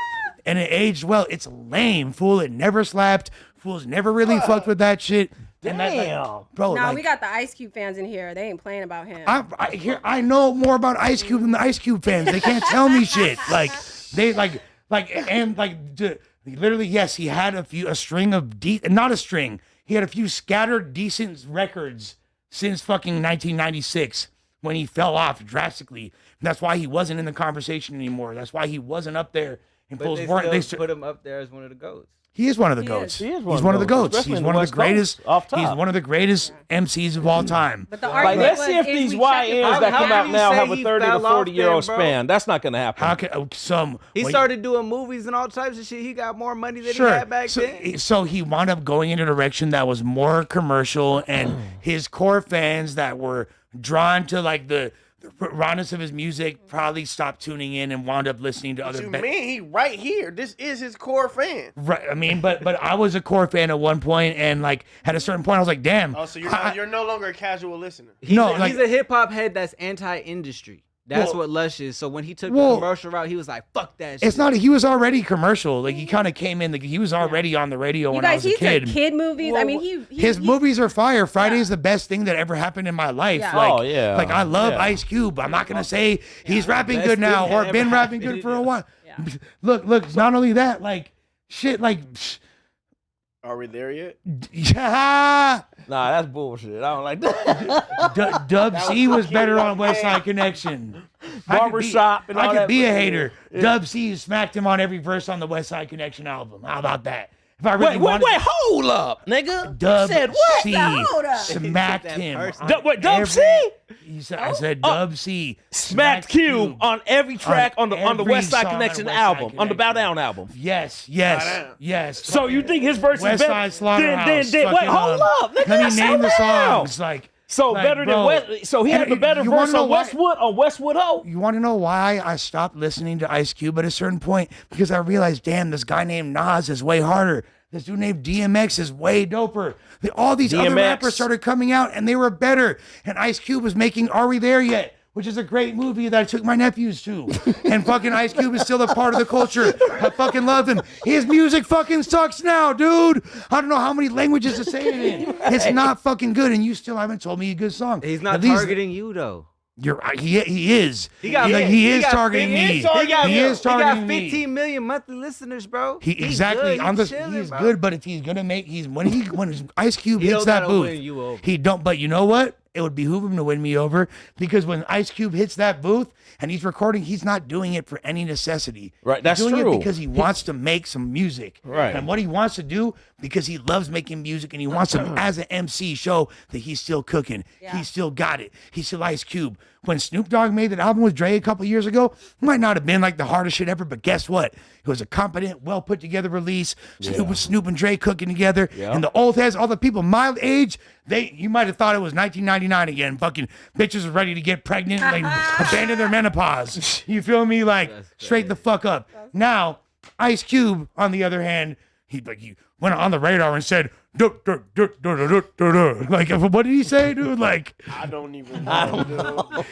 S1: and it aged well, it's lame. Fool, it never slapped. Fools never really fucked with that shit.
S3: Damn,
S1: bro.
S5: No, we got the Ice Cube fans in here. They ain't playing about him.
S1: I know more about Ice Cube than the Ice Cube fans. They can't tell me shit. Literally, yes, he had a string of not a string. He had a few scattered decent records since fucking 1996 when he fell off drastically. And that's why he wasn't in the conversation anymore. That's why he wasn't up there. And
S4: but they still put him up there as one of the GOATs.
S1: He is one of the GOATs. He's one of the GOATs. He's one of the greatest. He's one of the greatest MCs of all time.
S5: But the
S3: let's see if these YNs that come out now have a 30 to 40-year-old span. That's not going to happen.
S1: How can
S4: he started doing movies and all types of shit. He got more money than he had back then.
S1: So he wound up going in a direction that was more commercial, and his core fans that were drawn to like the rawness of his music probably stopped tuning in and wound up listening to other.
S2: What you mean? He right here. This is his core fan.
S1: Right. I mean, but I was a core fan at one point, and like at a certain point, I was like, damn.
S2: Oh, so you're no longer a casual listener.
S4: He's a hip hop head that's anti-industry. That's what Lush is. So when he took the commercial route, he was like, fuck that shit.
S1: It's not, he was already commercial. Like, he kind of came in, like, he was already on the radio when I was a kid.
S5: He's kid movies. I mean,
S1: his movies are fire. Friday's the best thing that ever happened in my life.
S5: Yeah.
S1: Like, I love Ice Cube. I'm not going to say he's rapping good now or been rapping good for a while. Yeah. Look, not only that, like, shit, like...
S2: Are we there yet?
S3: Yeah. Nah, that's bullshit. I don't like that.
S1: Dub C was better on West Side Connection.
S3: Barbershop and all that.
S1: I could be a hater. Yeah. Dub C smacked him on every verse on the West Side Connection album. How about that? If I really
S3: wait, hold up, nigga.
S1: Dub
S3: said what?
S1: C smacked him.
S3: Dub C?
S1: I said Dub C
S3: smacked Cube on every track on the West Side Connection album, on the Bow Down album.
S1: Yes.
S3: So you think his verse is better?
S1: West Side Slaughterhouse.
S3: Wait, hold up, nigga.
S1: Let me name the songs.
S3: Better than West. So he had the better verse on Westwood on Westwood O.
S1: You want to know why I stopped listening to Ice Cube at a certain point? Because I realized, damn, this guy named Nas is way harder. This dude named DMX is way doper. All these other
S3: DMX.
S1: rappers started coming out and they were better. And Ice Cube was making Are We There Yet? Which is a great movie that I took my nephews to. And fucking Ice Cube is still a part of the culture. I fucking love him. His music fucking sucks now, dude. I don't know how many languages to say it in. It's not fucking good, and you still haven't told me a good song.
S4: He's not
S1: At least-
S4: targeting you though.
S1: You're right. He is.
S4: He
S1: is targeting me. He is targeting me.
S4: 15 million monthly listeners, bro.
S1: He's
S4: good.
S1: He's good, but if he's gonna make, when Ice Cube
S4: He
S1: hits
S4: don't
S1: that
S4: gotta
S1: booth,
S4: win you over.
S1: he don't. But you know what? It would behoove him to win me over, because when Ice Cube hits that booth and he's recording, he's not doing it for any necessity.
S3: Right, that's
S1: he's doing
S3: true.
S1: it because he wants to make some music.
S3: Right.
S1: And what he wants to do, because he loves making music and he wants to, as an MC, show that he's still cooking.
S5: Yeah.
S1: He's still got it. He's still Ice Cube. When Snoop Dogg made that album with Dre a couple years ago, it might not have been like the hardest shit ever, but guess what? It was a competent, well put together release. Snoop and Dre cooking together.
S3: Yeah.
S1: And the old heads, all the people my age, you might have thought it was 1999 again. Fucking bitches are ready to get pregnant, like abandon their menopause. You feel me? Like straight the fuck up. Now, Ice Cube, on the other hand, he went on the radar and said, "Duh, duh, duh, duh, duh, duh, duh, duh." Like, what did he say, dude? Like,
S2: I don't even know.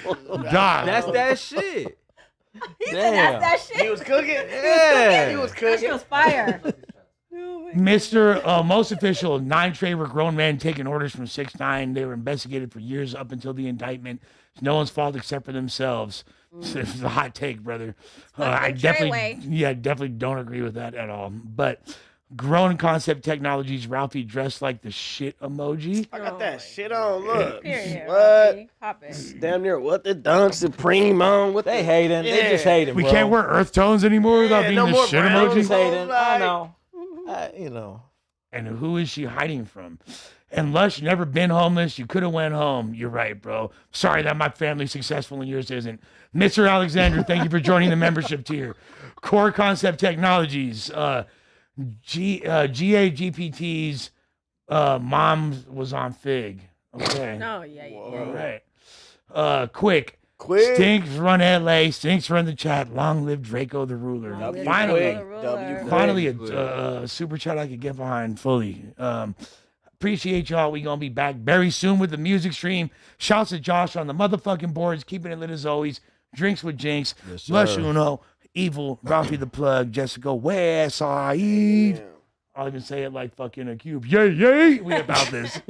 S1: dog.
S4: That's that shit.
S5: He said that's that shit.
S2: He was cooking.
S4: Yeah.
S2: He was
S5: That
S2: cooking.
S5: shit was fire.
S1: Mr. Most Official, 9 Trey were grown men taking orders from 6ix9ine. They were investigated for years up until the indictment. It's no one's fault except for themselves. It's a hot take, brother. I definitely don't agree with that at all. But grown concept technologies, Ralphie dressed like the shit emoji.
S2: I got that shit on. Look.
S5: Period.
S2: What?
S5: Rocky. Pop it.
S2: Damn near what the Dunk Supreme on. What
S3: They
S2: the,
S3: hating. They just hating,
S1: We
S3: bro.
S1: can't wear earth tones anymore without being
S2: no
S1: the
S2: more
S1: shit
S2: browns.
S1: emoji.
S3: Hating. I
S2: Like-
S3: know. You know.
S1: And who is she hiding from? And Lush, you never been homeless. You could have went home. You're right, bro. Sorry that my family's successful and yours isn't. Mr. Alexander, thank you for joining the membership tier. Core Concept Technologies. GAGPT's mom was on Fig. Okay.
S5: No, yeah.
S1: All right. Quick.
S2: Quick.
S1: Stinks run LA. Stinks run the chat. Long live Draco the ruler.
S5: Long live
S1: Finally.
S5: Draco the ruler.
S1: Finally, a super chat I could get behind fully. Appreciate y'all. We gonna be back very soon with the music stream. Shouts to Josh on the motherfucking boards, keeping it lit as always. Drinks with Jinx, Lush Uno, Evil, Ralphie the Plug, Jessica West Side. I'll even say it like fucking a cube. Yay, yay! We about this.